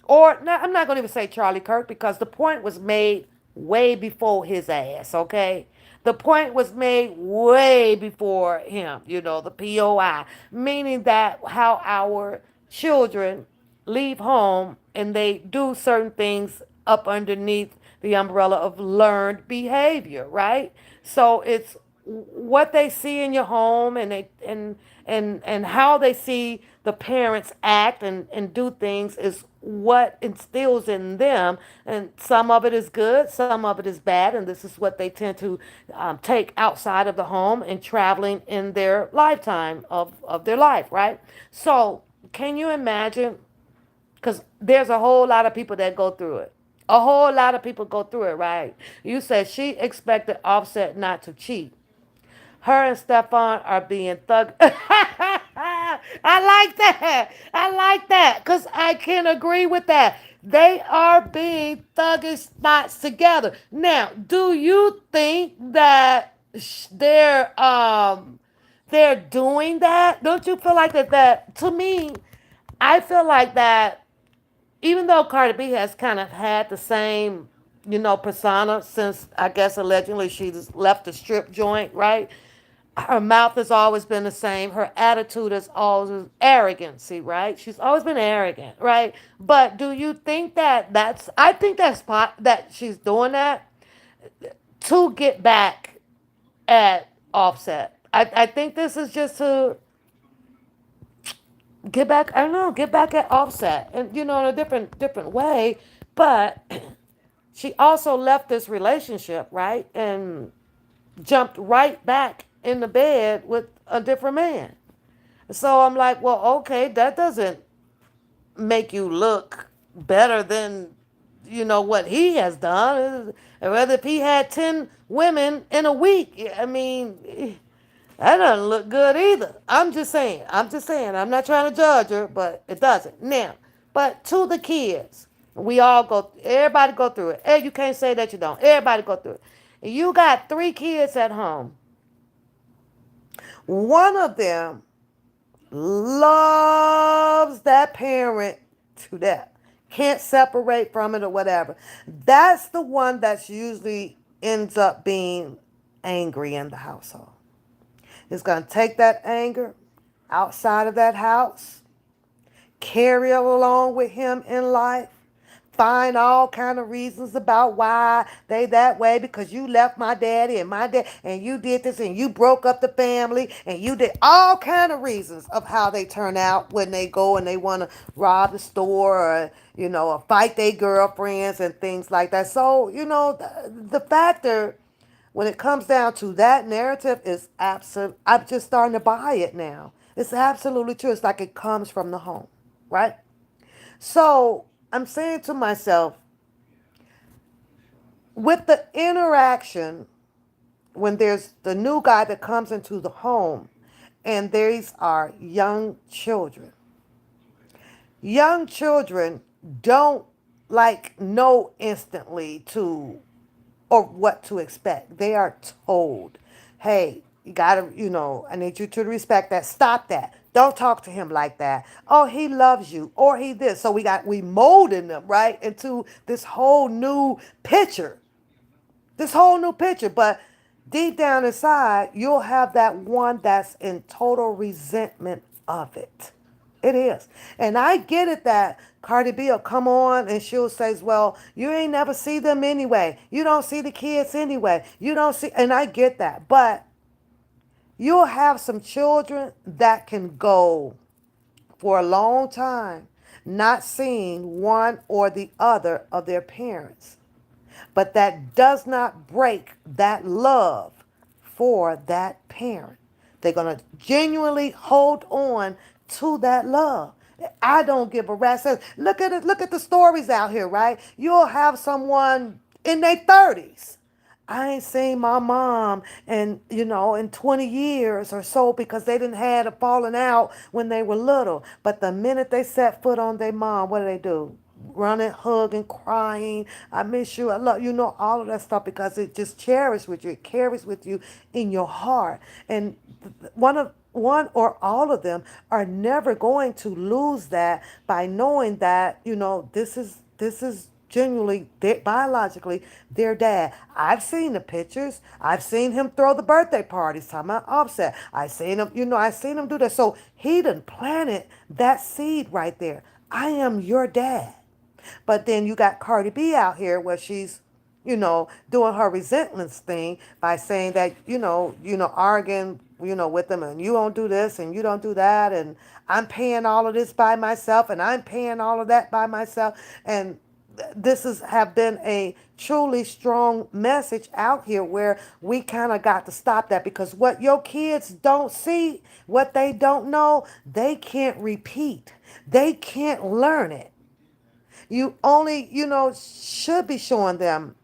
Or no, I'm not going to even say Charlie Kirk because the point was made way before his ass, okay? The point was made way before him, the POI, meaning that how our children leave home and they do certain things up underneath the umbrella of learned behavior, right? So it's what they see in your home, and how they see the parents act and do things is what instills in them, and some of it is good, some of it is bad, and this is what they tend to take outside of the home and traveling in their lifetime of their life, right? So, can you imagine? Because there's a whole lot of people that go through it. A whole lot of people go through it, right? You said she expected Offset not to cheat. Her and Stefan are being thug. I like that. I like that because I can agree with that. They are being thuggish spots together. Now, do you think that they're doing that? Don't you feel like that to me, I feel like that even though Cardi B has kind of had the same, persona since I guess allegedly she just left the strip joint, right? Her mouth has always been the same. Her attitude is always arrogancy, right? She's always been arrogant, right? But do you think I think that she's doing that to get back at Offset. I think this is just to get back, I don't know, get back at Offset and, in a different way. But she also left this relationship, right? And jumped right back in the bed with a different man. So I'm like, well, okay, that doesn't make you look better than, what he has done. Whether if he had 10 women in a week, I mean, that doesn't look good either. I'm just saying. I'm just saying. I'm not trying to judge her, but it doesn't. Now, but to the kids, everybody go through it. Hey, you can't say that you don't. Everybody go through it. You got 3 kids at home. One of them loves that parent to death. Can't separate from it or whatever. That's the one that's usually ends up being angry in the household. Is going to take that anger outside of that house, carry it along with him in life, find all kind of reasons about why they that way because you left my daddy and my dad and you did this and you broke up the family and you did all kind of reasons of how they turn out when they go and they want to rob the store or or fight their girlfriends and things like that. So the factor when it comes down to that narrative is absolute. I'm just starting to buy it now. It's absolutely true. It's like it comes from the home, right? So I'm saying to myself, with the interaction, when there's the new guy that comes into the home, and these are young children. Young children don't like know instantly to or what to expect. They are told, hey, you gotta, I need you to respect that. Stop that. Don't talk to him like that. Oh, he loves you, or he this. So we molding them right into this whole new picture, But deep down inside, you'll have that one that's in total resentment of it. It is. And I get it that Cardi B will come on and she'll say, well, you ain't never see them anyway. You don't see the kids anyway. You don't see, and I get that. But you'll have some children that can go for a long time not seeing one or the other of their parents. But that does not break that love for that parent. They're going to genuinely hold on to that love. I don't give a rat's ass. Look at it. Look at the stories out here, right? You'll have someone in their 30s. I ain't seen my mom in 20 years or so because they didn't had a falling out when they were little. But the minute they set foot on their mom, what do? Running, hugging, crying. I miss you. I love all of that stuff because it just cherishes with you. It carries with you in your heart. And one or all of them are never going to lose that by knowing that this is genuinely biologically their dad. I've seen the pictures. I've seen him throw the birthday parties. Talking about Offset. I seen him do that. So he done planted that seed right there. I am your dad. But then you got Cardi B out here where she's doing her resentments thing by saying that, arguing, with them, and you don't do this and you don't do that, and I'm paying all of this by myself and I'm paying all of that by myself. And this is have been a truly strong message out here where we kind of got to stop that, because what your kids don't see, what they don't know, they can't repeat. They can't learn it. You only, should be showing them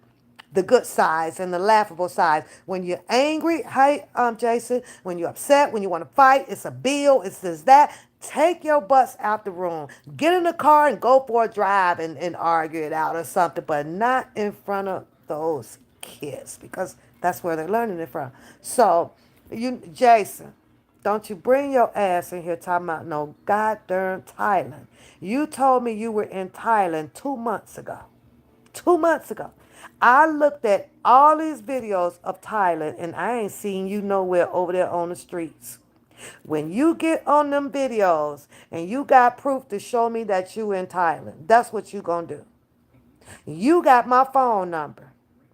the good sides and the laughable sides. When you're angry, hey, Jason, when you're upset, when you want to fight, it's a bill, it's this, that. Take your butts out the room. Get in the car and go for a drive and argue it out or something, but not in front of those kids, because that's where they're learning it from. So, Jason, don't you bring your ass in here talking about no goddamn Thailand. You told me you were in Thailand 2 months ago. 2 months ago. I looked at all these videos of Thailand and I ain't seen you nowhere over there on the streets. When you get on them videos and you got proof to show me that you in Thailand, that's what you gonna do. You got my phone number.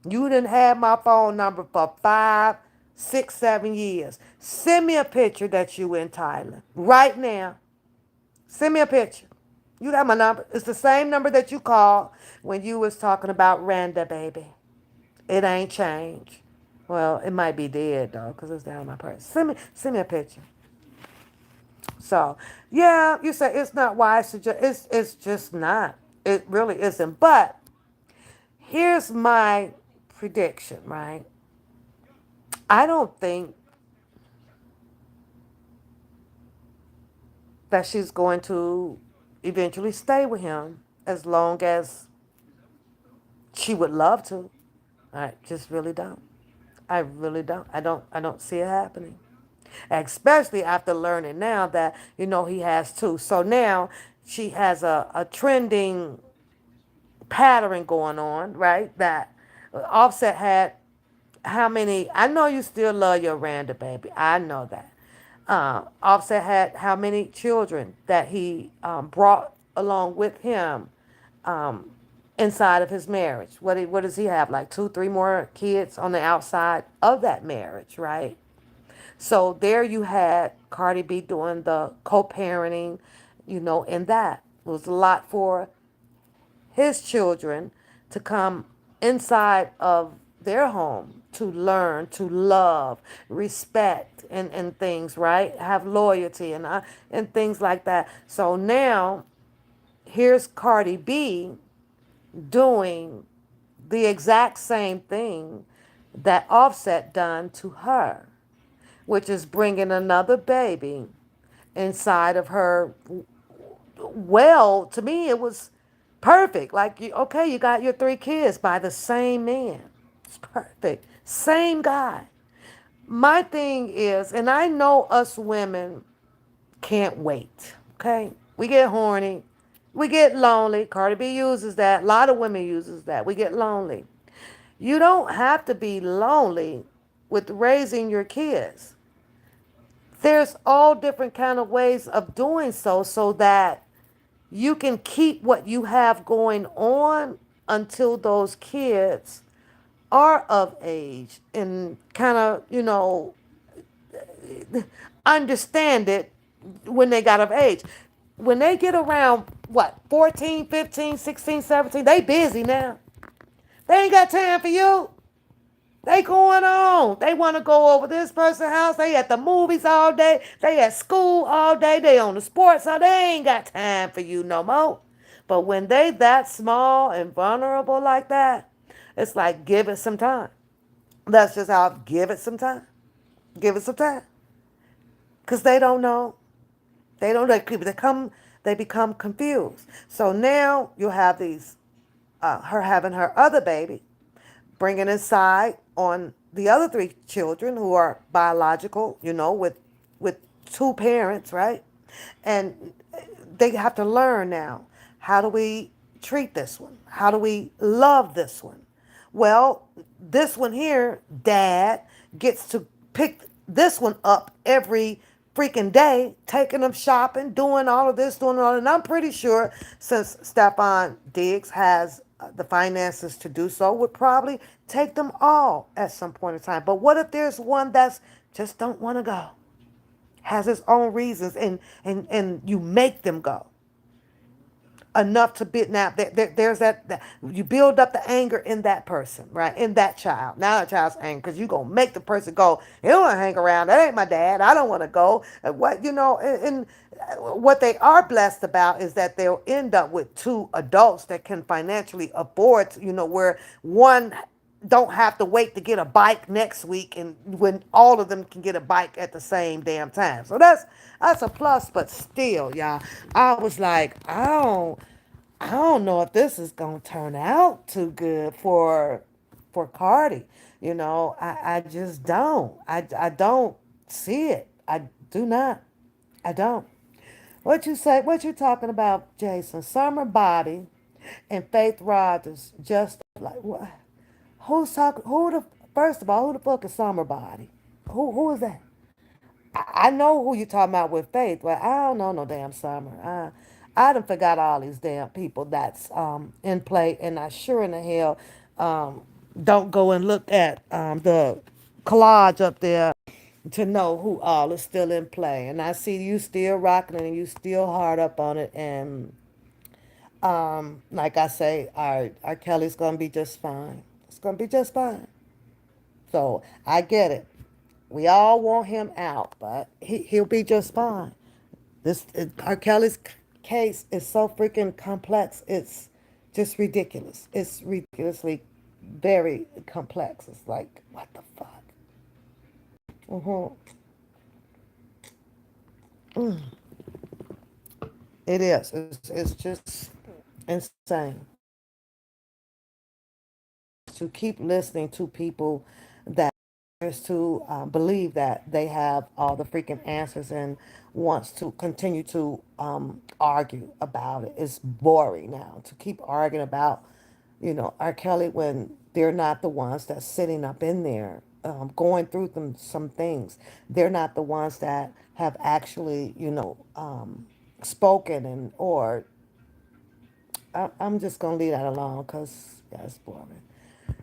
You didn't have my phone number for 5, 6, 7 years. Send me a picture that you in Thailand right now. Send me a picture. You got my number. It's the same number that you called when you was talking about Randa, baby. It ain't changed. Well, it might be dead though, cause it's down in my purse. Send me a picture. So, yeah, you say it's not wise to just. It's just not. It really isn't. But here's my prediction, right? I don't think that she's going to eventually stay with him as long as she would love to. I just really don't. I really don't. I don't see it happening. Especially after learning now that, he has two. So now she has a trending pattern going on, right? That Offset had how many? I know you still love your Randa, baby. I know that. Offset had how many children that he brought along with him um, inside of his marriage? What does he have? Like two, three more kids on the outside of that marriage, right? So there you had Cardi B doing the co-parenting, in that. It was a lot for his children to come inside of their home to learn, to love, respect, and things, right? Have loyalty and things like that. So now here's Cardi B doing the exact same thing that Offset done to her, which is bringing another baby inside of her. Well, to me, it was perfect. Like, okay, you got your three kids by the same man. It's perfect. Same guy. My thing is, and I know us women can't wait. Okay, we get horny, we get lonely. Cardi B uses that. A lot of women uses that. We get lonely. You don't have to be lonely with raising your kids. There's all different kind of ways of doing so that you can keep what you have going on until those kids are of age and kind of, understand it when they got of age. When they get around, what, 14, 15, 16, 17, they busy now. They ain't got time for you. They going on. They want to go over this person's house. They at the movies all day. They at school all day. They on the sports all day. They ain't got time for you no more. But when they that small and vulnerable like that, it's like give it some time. That's just how give it some time. Give it some time. Because they don't know. They don't they become confused. So now you have these her having her other baby, bringing inside on the other three children who are biological, with two parents, right? And they have to learn now, how do we treat this one? How do we love this one? Well, this one here, dad, gets to pick this one up every freaking day, taking them shopping, doing all of this, doing all. And I'm pretty sure since Stephon Diggs has the finances to do so, would probably take them all at some point in time. But what if there's one that's just don't want to go, has its own reasons, and you make them go enough to be now there's you build up the anger in that person, right, in that child. Now that child's angry because you're gonna make the person go, you don't want to hang around, that ain't my dad, I don't want to go. What, and what they are blessed about is that they'll end up with two adults that can financially afford, where one don't have to wait to get a bike next week, and when all of them can get a bike at the same damn time. So that's a plus. But still, y'all, I was like, I don't know if this is gonna turn out too good for Cardi. I just don't. I don't see it. I do not. I don't. What you say? What you talking about, Jason? Summer Body and Faith Rogers. Just like what? Who's talking? Who the First of all, who the fuck is Summer Body? Who is that? I know who you talking about with Faith, but I don't know no damn Summer. I done forgot all these damn people that's in play, and I sure in the hell don't go and look at the collage up there to know who all is still in play. And I see you still rocking it, and you still hard up on it, and like I say, our Kelly's gonna be just fine. It's gonna be just fine. So I get it. We all want him out, but he'll be just fine. R. Kelly's case is so freaking complex. It's just ridiculous. It's ridiculously very complex. It's like, what the fuck? Mm-hmm. It is. It's just insane to keep listening to people that is to believe that they have all the freaking answers and wants to continue to argue about it. It's boring now to keep arguing about, R. Kelly, when they're not the ones that's sitting up in there going through some things. They're not the ones that have actually, spoken or I'm just gonna leave that alone because yeah, it's boring.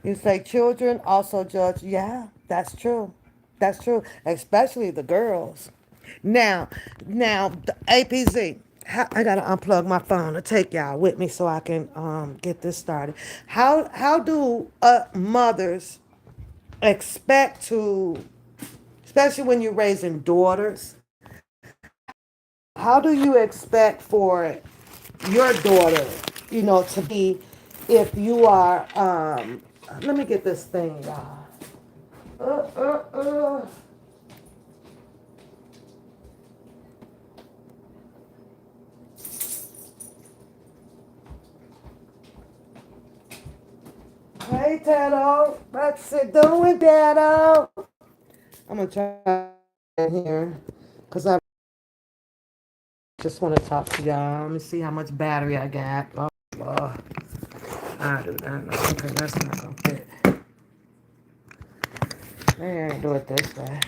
You say children also judge. Yeah, that's true. That's true. Especially the girls. Now, the APZ. I gotta unplug my phone to take y'all with me so I can get this started. How do mothers expect to, especially when you're raising daughters, how do you expect for your daughter, to be if you are let me get this thing, y'all. Uh, uh, uh. Hey, Tato. What's it doing, Tato? I'm going to try in here because I just want to talk to y'all. Let me see how much battery I got. Oh, I do not know. Okay, that's not going to fit. Maybe I can do it this way.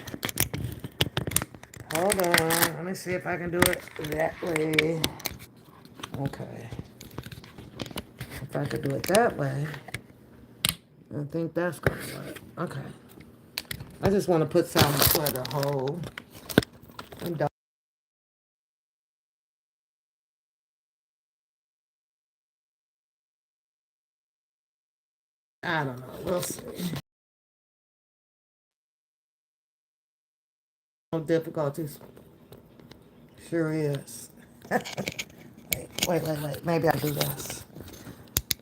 Hold on. Let me see if I can do it that way. Okay. If I could do it that way, I think that's going to work. Okay. I just want to put something for the whole. I don't know. We'll see. No difficulties. Sure is. Wait. Maybe I'll do this.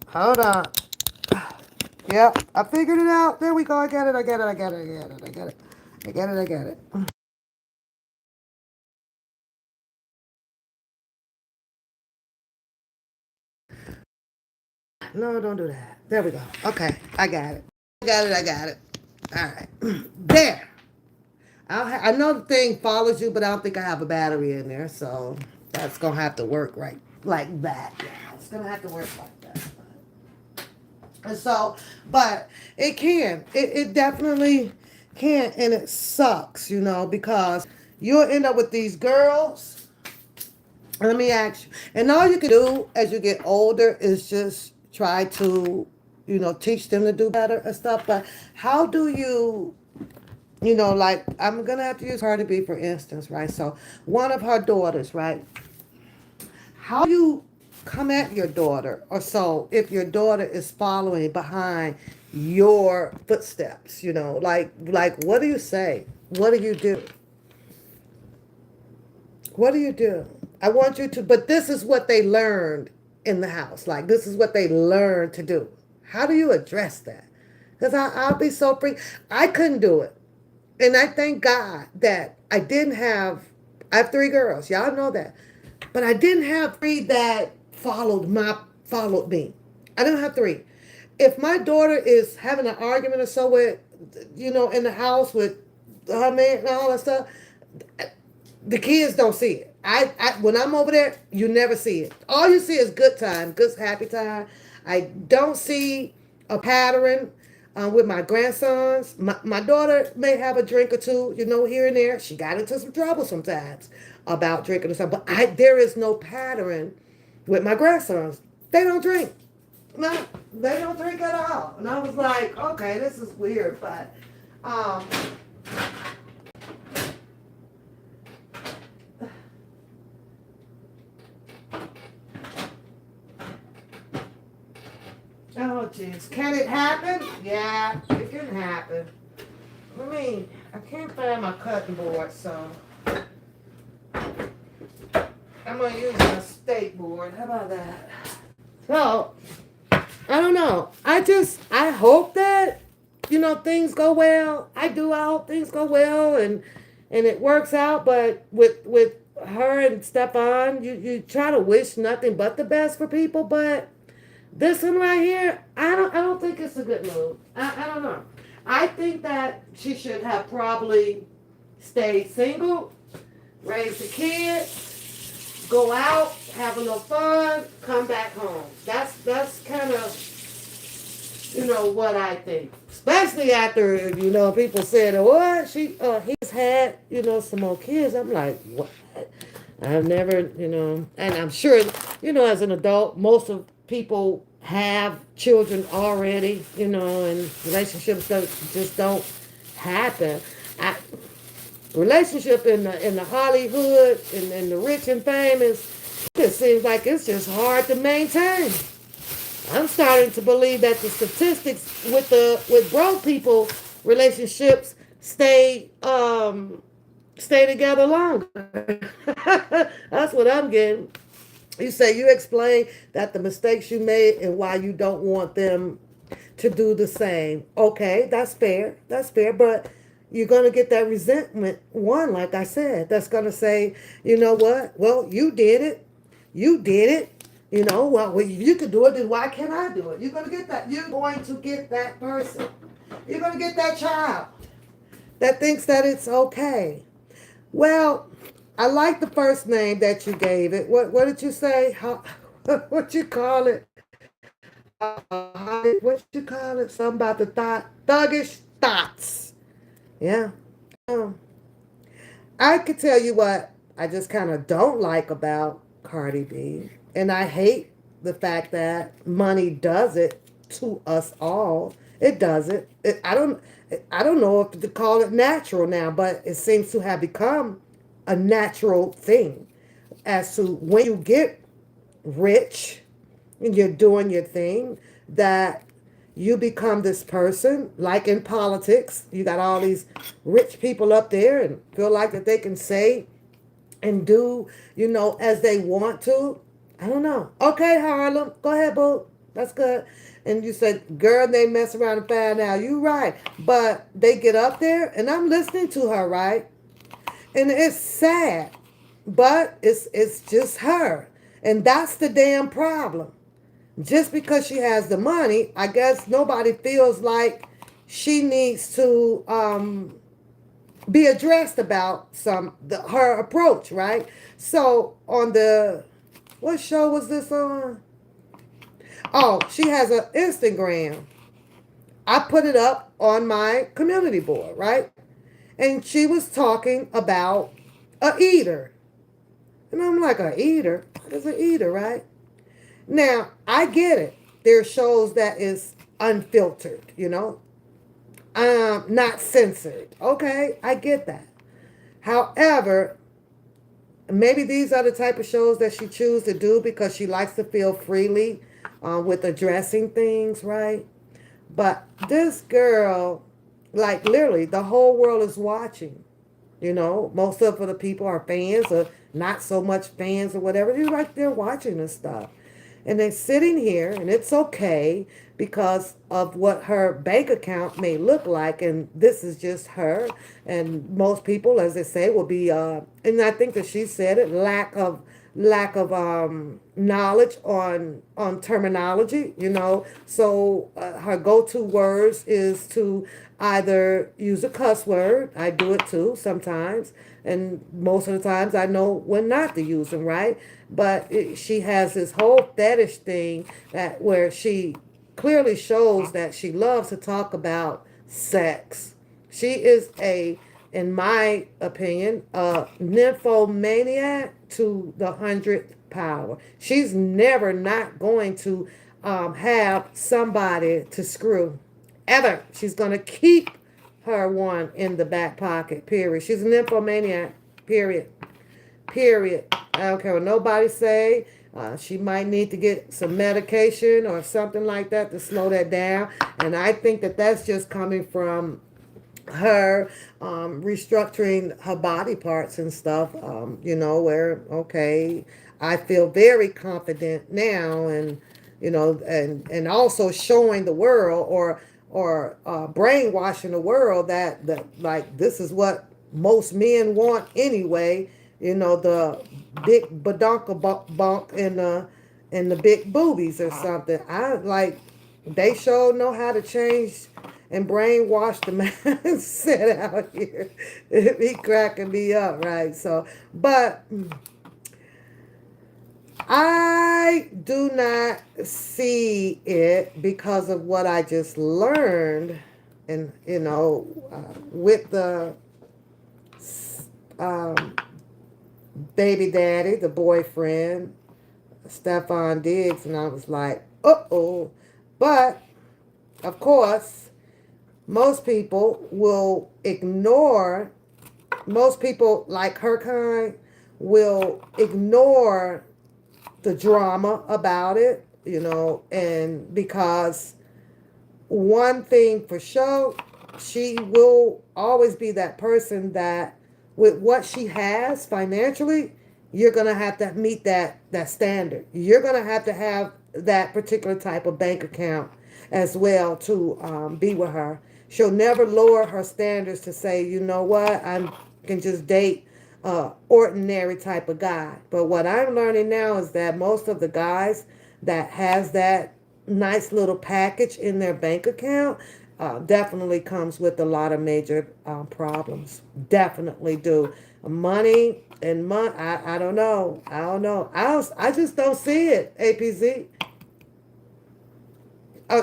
Hold on. Yep, I figured it out. There we go. I get it. I get it. I get it. I get it. I get it. I get it. I get it. No, don't do that. There we go. Okay, I got it. I got it. I got it. All right. There. I know the thing follows you, but I don't think I have a battery in there, so that's gonna have to work right like that. Yeah, it's gonna have to work like that. And so, but it can. It definitely can, and it sucks, because you'll end up with these girls. Let me ask you, and all you can do as you get older is just try to, teach them to do better and stuff. But how do you, like, I'm going to have to use Cardi B for instance, right? So one of her daughters, right? How do you come at your daughter or so if your daughter is following behind your footsteps, like what do you say? What do you do? What do you do? I want you to, but this is what they learned in the house. Like, this is what they learned to do. How do you address that? Because I'll be so free. I couldn't do it. And I thank God that I have three girls. Y'all know that. But I didn't have three that followed me. I didn't have three. If my daughter is having an argument or so with, in the house with her man and all that stuff, the kids don't see it. I when I'm over there, you never see it. All you see is good time, good happy time. I don't see a pattern with my grandsons. My daughter may have a drink or two, here and there. She got into some trouble sometimes about drinking or something. But there is no pattern with my grandsons. They don't drink. No, they don't drink at all. And I was like, okay, this is weird, but um, oh, jeez. Can it happen? Yeah, it can happen. I can't find my cutting board, so I'm going to use my steak board. How about that? So, I don't know. I hope that, things go well. I do. I hope things go well and it works out. But with her and Stefan, you try to wish nothing but the best for people, but this one right here, I don't think it's a good move. I don't know. I think that she should have probably stayed single, raised a kid, go out, have a little fun, come back home. That's kind of what I think. Especially after people said, "What he's had some more kids." I'm like, what? I've never and I'm sure as an adult, most of people have children already, and relationships just don't happen. I, relationship in the Hollywood and the rich and famous, it seems like it's just hard to maintain. I'm starting to believe that the statistics with broke people relationships stay together longer. That's what I'm getting. You say you explain that the mistakes you made and why you don't want them to do the same. Okay, that's fair. That's fair. But you're going to get that resentment one, like I said, that's going to say, you know what? Well, you did it. You did it. Well, if you could do it, then why can't I do it? You're going to get that. You're going to get that person. You're going to get that child that thinks that it's okay. Well, I like the first name that you gave it. What did you say? How, what you call it? What you call it? Something about the thuggish thoughts. Yeah. Um, I could tell you what I just kind of don't like about Cardi B, and I hate the fact that money does it to us all. It does it. I don't know if to call it natural now, but it seems to have become a natural thing as to when you get rich and you're doing your thing that you become this person like in politics. You got all these rich people up there and feel like that they can say and do as they want to. I don't know. Okay, Harlem, go ahead, boo. That's good. And you said, girl, they mess around and find out. You right. But they get up there and I'm listening to her, right? And it's sad. But it's just her. And that's the damn problem. Just because she has the money, I guess nobody feels like she needs to be addressed about her approach, right? So on what show was this on? Oh, she has an Instagram. I put it up on my community board, right? And she was talking about a eater. And I'm like, a eater? What is an eater, right? Now, I get it. there are shows that is unfiltered, not censored. Okay, I get that. However, maybe these are the type of shows that she chooses to do because she likes to feel freely with addressing things, right? But this girl, like literally, the whole world is watching. Most of the people are fans or not so much fans or whatever. They're right there watching this stuff. And they're sitting here, and it's okay because of what her bank account may look like. And this is just her. And most people, as they say, will be, and I think that she said it, lack of knowledge on terminology. So her go-to words is to either use a cuss word. I do it too sometimes, and most of the times I know when not to use them, right? But she has this whole fetish thing that where she clearly shows that she loves to talk about sex. She is in my opinion, a nymphomaniac to the 100th power. She's never not going to have somebody to screw. Ever. She's going to keep her one in the back pocket, period. She's a nymphomaniac, period. Period. I don't care what nobody say. She might need to get some medication or something like that to slow that down. And I think that that's just coming from her restructuring her body parts and stuff, where, okay, I feel very confident now, and, and also showing the world or brainwashing the world that like this is what most men want anyway, the big badonka bump and the big boobies or something. I like they sure know how to change and brainwash the mindset out here. It be cracking me up, right? So, but I do not see it because of what I just learned, and with the um, baby daddy, the boyfriend, Stefan Diggs, and I was like, uh-oh. But, of course, most people will ignore, most people like her kind will ignore the drama about it, and because one thing for sure, she will always be that person that with what she has financially, you're going to have to meet that standard. You're going to have that particular type of bank account as well to be with her. She'll never lower her standards to say, you know what, I can just date ordinary type of guy. But what I'm learning now is that most of the guys that has that nice little package in their bank account definitely comes with a lot of major problems. Definitely do. Money and money. I don't know. I just don't see it. APZ.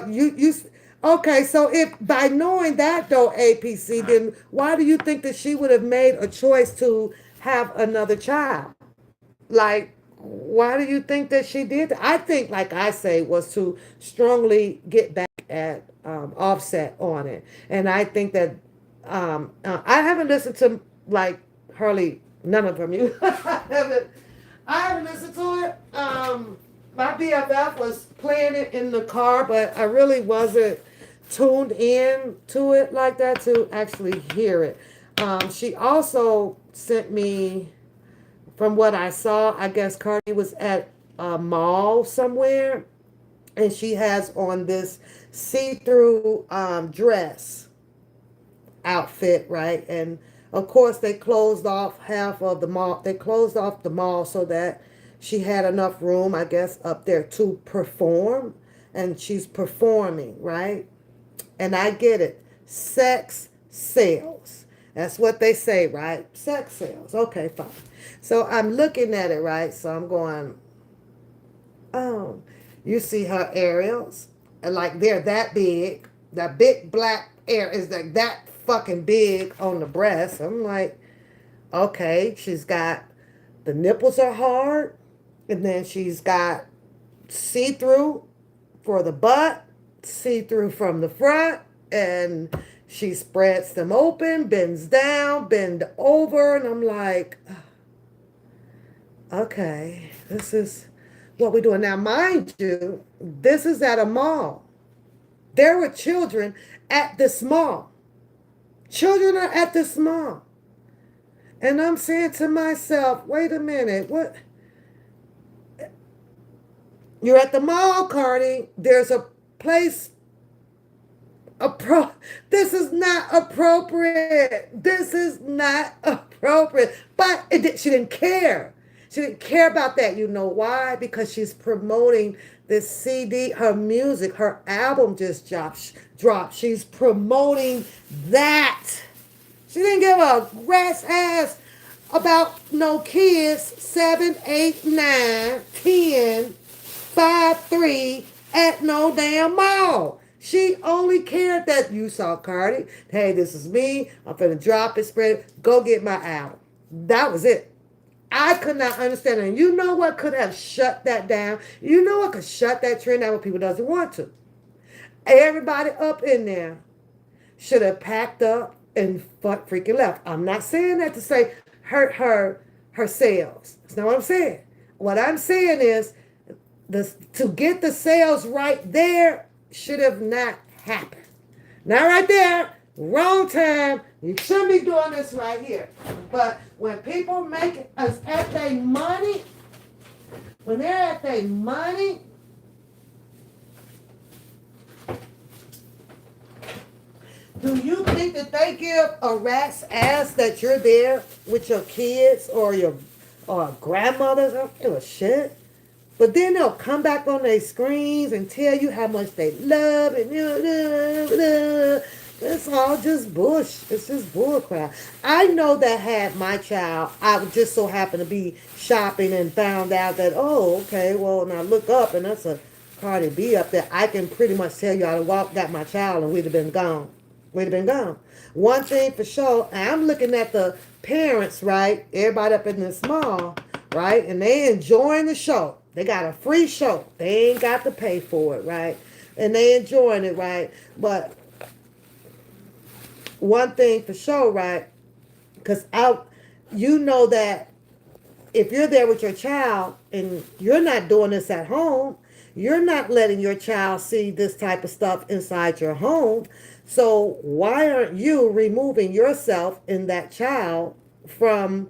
You. Okay, so if by knowing that though, APC, then why do you think that she would have made a choice to have another child? Like, why do you think that she did that? I think, like I say, was to strongly get back at Offset on it. And I think that I haven't listened to, like, Hurley, none of them. I haven't listened to it. My BFF was playing it in the car, but I really wasn't tuned in to it like that to actually hear it. She also sent me, from what I saw, I guess Cardi was at a mall somewhere, and she has on this see-through dress outfit, right? And of course, they closed off half of the mall. They closed off the mall so that she had enough room, I guess, up there to perform. And she's performing, right? And I get it. Sex sells. That's what they say, right? Sex sells. Okay, fine. So I'm looking at it, right? So I'm going, oh, you see her aerials? And like they're that big. That big black air is like that fucking big on the breast. I'm like, okay, she's got the nipples are hard, and then she's got see-through for the butt, see through from the front, and she spreads them open, bends down, bend over, and I'm like, okay, this is what we're doing. Now, mind you, this is at a mall. There were children at this mall. Children are at this mall. And I'm saying to myself, wait a minute, what? You're at the mall, Cardi. There's a place. This is not appropriate. This is not appropriate. But she didn't care. She didn't care about that. You know why? Because she's promoting this CD, her music, her album just dropped. She's promoting that. She didn't give a rat's ass about no kids 7, 8, 9, 10, 5, 3 at no damn mall. She only cared that you saw Cardi. Hey, this is me. I'm finna drop it, spread it. Go get my album. That was it. I could not understand it. And you know what could have shut that down? You know what could shut that trend down when people doesn't want to? Everybody up in there should have packed up and freaking left. I'm not saying that to say hurt her sales. That's not what I'm saying. What I'm saying is to get the sales right there should have not happened. Not right there. Wrong time. You shouldn't be doing this right here. But when people make us at their money, when they're at their money, do you think that they give a rat's ass that you're there with your kids or your grandmothers? I don't give a shit. But then they'll come back on their screens and tell you how much they love and it's all just bush. It's just bullcrap. I know that had my child, I would just so happen to be shopping and found out that, oh, okay, well, and I look up and that's a Cardi B up there. I can pretty much tell you I'd have walked out my child and we'd have been gone. We'd have been gone. One thing for sure, I'm looking at the parents, right? Everybody up in this mall, right? And they enjoying the show. They got a free show. They ain't got to pay for it, right? And they enjoying it, right? But one thing for sure, right? Because you know that if you're there with your child and you're not doing this at home, you're not letting your child see this type of stuff inside your home. So why aren't you removing yourself and that child from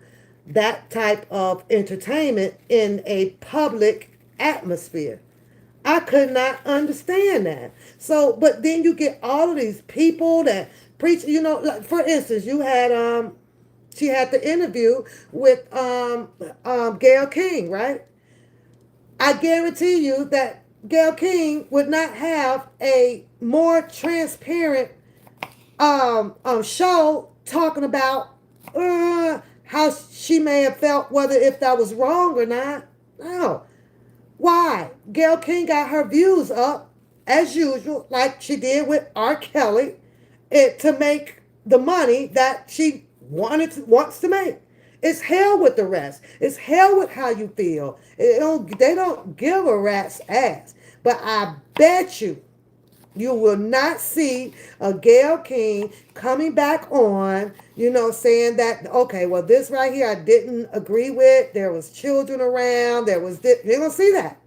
that type of entertainment in a public atmosphere? I could not understand that. So, but then you get all of these people that preach, like for instance, you had she had the interview with Gayle King, right? I guarantee you that Gayle King would not have a more transparent show talking about how she may have felt, whether if that was wrong or not. No. Why? Gayle King got her views up as usual, like she did with R. Kelly, to make the money that she wants to make. It's hell with the rest. It's hell with how you feel. They don't give a rat's ass. But I bet you will not see a Gayle King coming back on, saying that, okay, well, this right here I didn't agree with. There was children around. You're going to see that.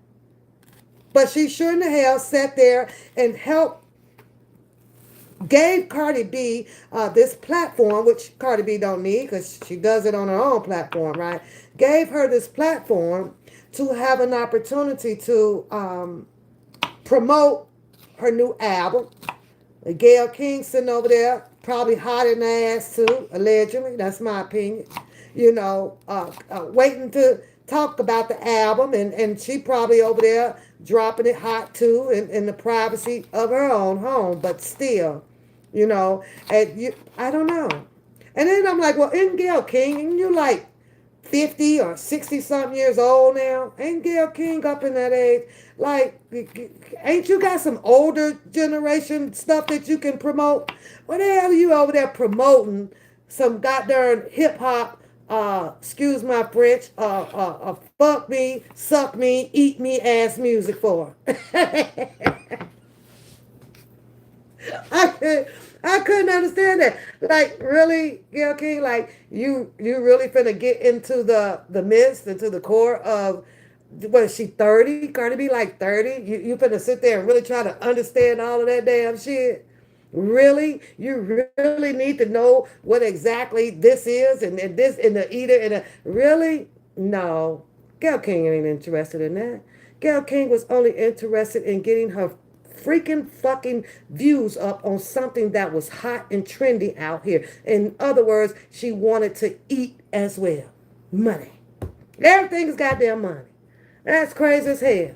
But she sure in the hell sat there and gave Cardi B this platform, which Cardi B don't need because she does it on her own platform, right? Gave her this platform to have an opportunity to promote her new album. Gayle King sitting over there, probably hot in the ass too, allegedly. That's my opinion. Waiting to talk about the album, and she probably over there dropping it hot too in the privacy of her own home, but still, I don't know. And then I'm like, well, isn't Gayle King, and you like 50 or 60 something years old now? Ain't Gayle King up in that age? Like, ain't you got some older generation stuff that you can promote? What the hell are you over there promoting some goddamn hip hop excuse my French, fuck me, suck me, eat me ass music for. I could I couldn't understand that. Like really, Gail King, like you really finna get into the midst, into the core of what is she 30? Cardi B like 30? You finna sit there and really try to understand all of that damn shit? Really? You really need to know what exactly this is and this and the eater and the really? No. Gail King ain't interested in that. Gail King was only interested in getting her freaking fucking views up on something that was hot and trendy out here. In other words, she wanted to eat as well. Money. Everything is goddamn money. That's crazy as hell.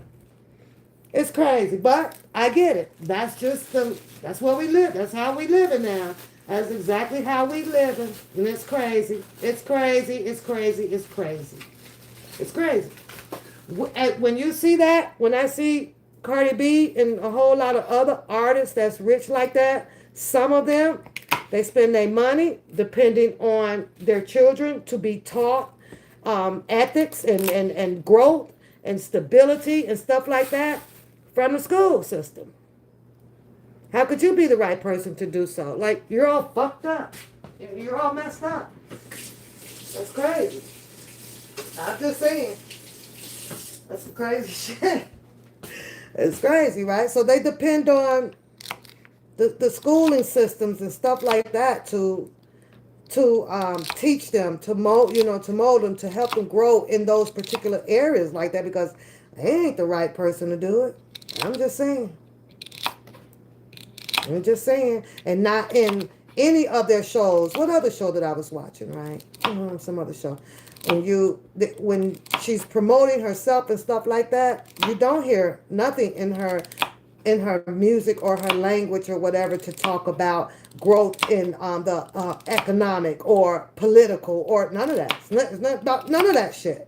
It's crazy, but I get it. That's what we live. That's how we living now. That's exactly how we living. And it's crazy. It's crazy. It's crazy. It's crazy. It's crazy. When you see that, when I see Cardi B and a whole lot of other artists that's rich like that, some of them, they spend their money depending on their children to be taught ethics and growth and stability and stuff like that from the school system. How could you be the right person to do so? Like, you're all fucked up. You're all messed up. That's crazy. I'm just saying. That's some crazy shit. It's crazy, right? So they depend on the schooling systems and stuff like that to teach them, to mold, to mold them, to help them grow in those particular areas like that because they ain't the right person to do it. I'm just saying. I'm just saying. And not in any of their shows. What other show that I was watching, right? Some other show. When she's promoting herself and stuff like that, you don't hear nothing in her music or her language or whatever to talk about growth in the economic or political or none of that. It's not about none of that shit.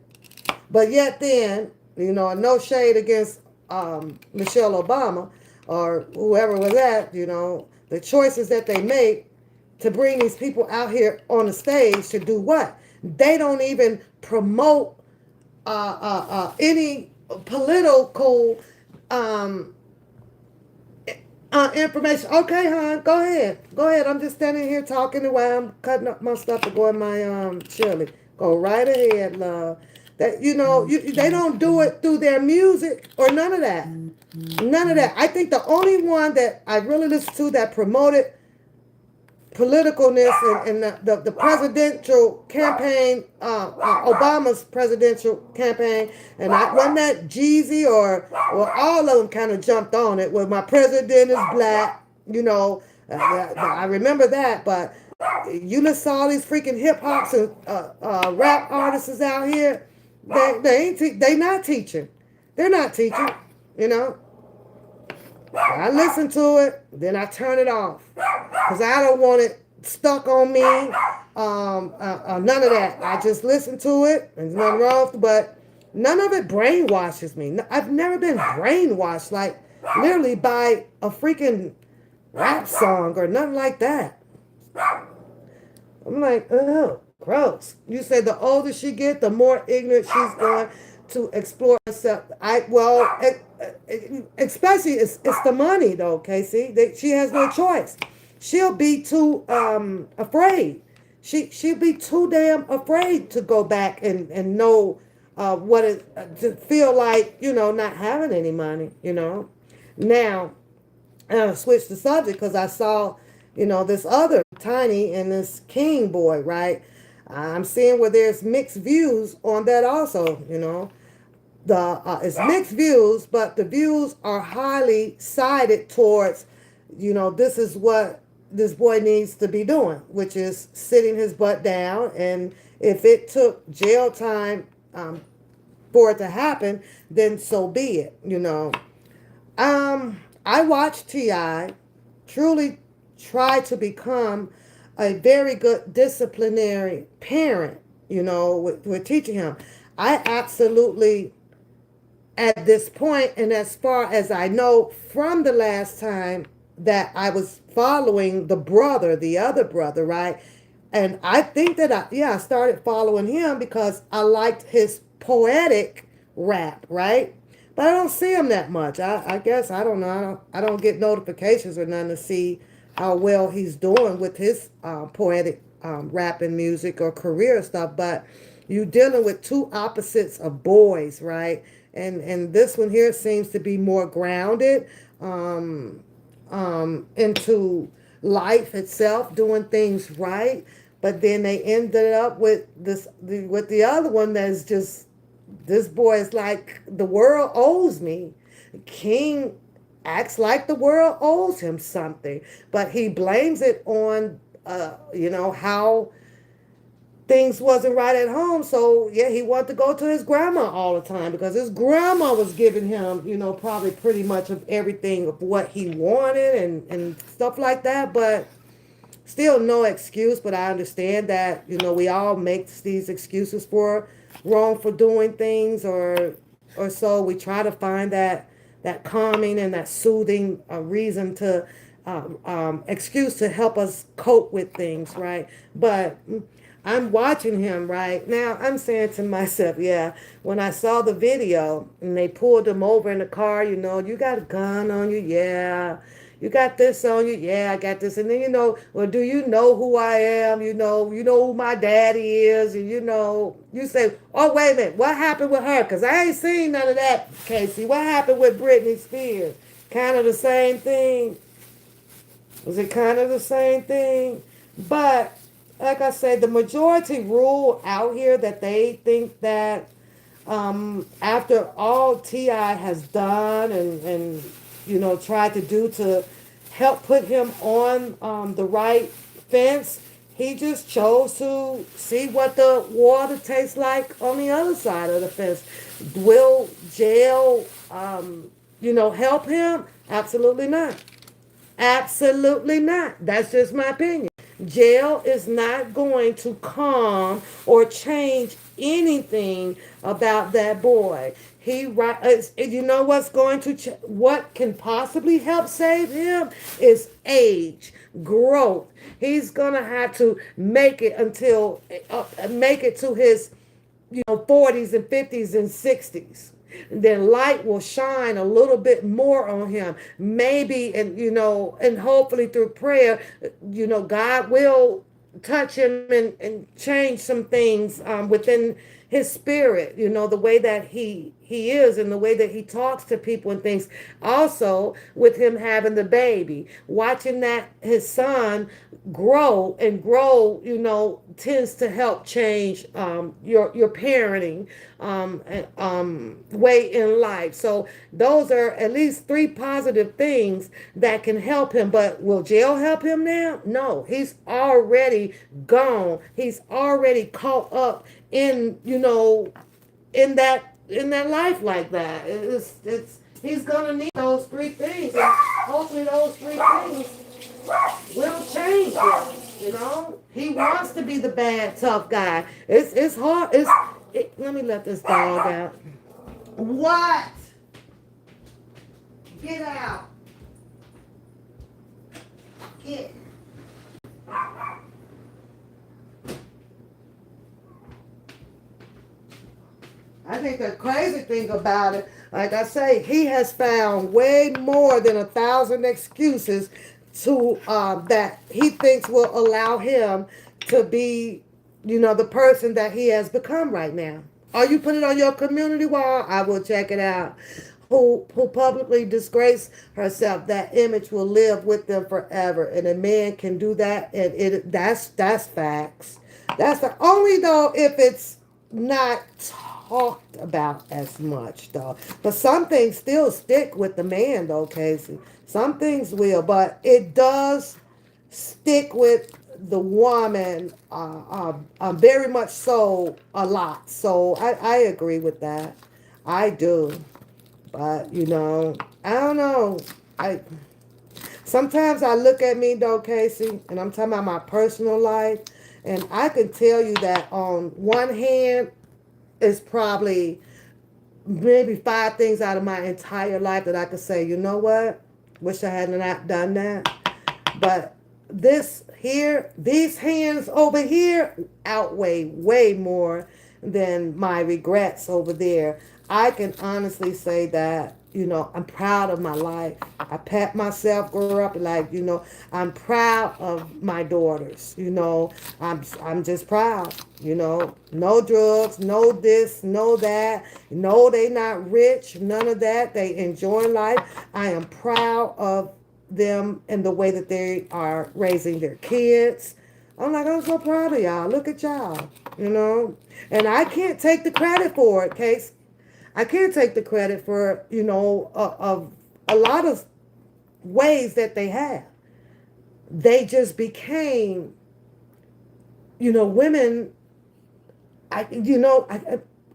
But yet then, no shade against Michelle Obama or whoever was that, the choices that they make to bring these people out here on the stage to do what? They don't even promote any political information. Okay, hon, go ahead. Go ahead. I'm just standing here talking while I'm cutting up my stuff to go in my chili. Go right ahead, love. That they don't do it through their music or none of that. None of that. I think the only one that I really listened to that promoted politicalness and the presidential campaign, Obama's presidential campaign, and I wasn't that Jeezy or all of them kind of jumped on it. Well, my president is black, I remember that, but you listen to all these freaking hip hops and rap artists out here, they not teaching. They're not teaching, I listen to it, then I turn it off. Because I don't want it stuck on me. None of that. I just listen to it. There's nothing wrong with it, but none of it brainwashes me. I've never been brainwashed, like, literally by a freaking rap song or nothing like that. I'm like, oh, gross. You say the older she get, the more ignorant she's going to explore herself. Especially it's the money though, Casey. She has no choice. She'll be too afraid. She'll be too damn afraid to go back and know what it to feel like, not having any money, Now, I switched the subject because I saw, this other Tiny and this King boy, right? I'm seeing where there's mixed views on that also, it's mixed views, but the views are highly sided towards, this is what this boy needs to be doing, which is sitting his butt down. And if it took jail time for it to happen, then so be it, I watched T.I. truly try to become a very good disciplinary parent, with teaching him. I absolutely, at this point, and as far as I know from the last time that I was following the other brother, right? And I think that I started following him because I liked his poetic rap, right? But I don't see him that much. I guess I don't know. I don't get notifications or nothing to see how well he's doing with his poetic rapping music or career stuff. But you dealing with two opposites of boys, right? And this one here seems to be more grounded into life itself, doing things right. But then they ended up with with the other one that's just, this boy is like, the world owes me. King acts like the world owes him something, but he blames it on how things wasn't right at home. So yeah, he wanted to go to his grandma all the time because his grandma was giving him, probably pretty much of everything of what he wanted and stuff like that. But still no excuse. But I understand that, we all make these excuses for wrong for doing things, or so we try to find that calming and that soothing reason to excuse to help us cope with things, right? But I'm watching him right now. I'm saying to myself, yeah, when I saw the video and they pulled him over in the car, you got a gun on you, yeah. You got this on you, yeah, I got this. And then, well, do you know who I am? You know who my daddy is. And, you say, oh, wait a minute, what happened with her? Because I ain't seen none of that, Casey. What happened with Britney Spears? Kind of the same thing. Was it kind of the same thing? But like I said, the majority rule out here that they think that after all T.I. has done and tried to do to help put him on the right fence, he just chose to see what the water tastes like on the other side of the fence. Will jail, help him? Absolutely not. Absolutely not. That's just my opinion. Jail is not going to calm or change anything about that boy. You know what's going to what can possibly help save him is age, growth. He's gonna have to make it to his 40s and 50s and 60s. Then light will shine a little bit more on him. Maybe, and hopefully through prayer, God will touch him and change some things within his spirit, the way that he is and the way that he talks to people and things. Also, with him having the baby, watching that his son grow and grow, tends to help change your parenting way in life. So those are at least three positive things that can help him. But will jail help him now? No, he's already gone. He's already caught up in in that life like that. It's he's gonna need those three things, and hopefully those three things will change him. He wants to be the bad tough guy. It's hard. Let me let this dog out. What? Get out. Get. I think the crazy thing about it, like I say, he has found way more than 1,000 excuses to that he thinks will allow him to be, the person that he has become right now. Or you put it on your community wall, I will check it out. Who publicly disgrace herself, that image will live with them forever. And a man can do that, and that's facts. That's the only though if it's not talked about as much though. But some things still stick with the man though, Casey. Some things will, but it does stick with the woman very much so a lot. So I agree with that. I do. But I don't know. I sometimes I look at me though, Casey, and I'm talking about my personal life, and I can tell you that on one hand, it's probably maybe 5 things out of my entire life that I could say, you know what? Wish I had not done that. But this here, these hands over here outweigh way more than my regrets over there. I can honestly say that, I'm proud of my life. I pat myself, grow up like, I'm proud of my daughters. I'm just proud. No drugs, no this, no that. No, they not rich, none of that. They enjoy life. I am proud of them and the way that they are raising their kids. I'm like, I'm so proud of y'all. Look at y'all. And I can't take the credit for it, Case. I can't take the credit for, of a lot of ways that they have. They just became, women,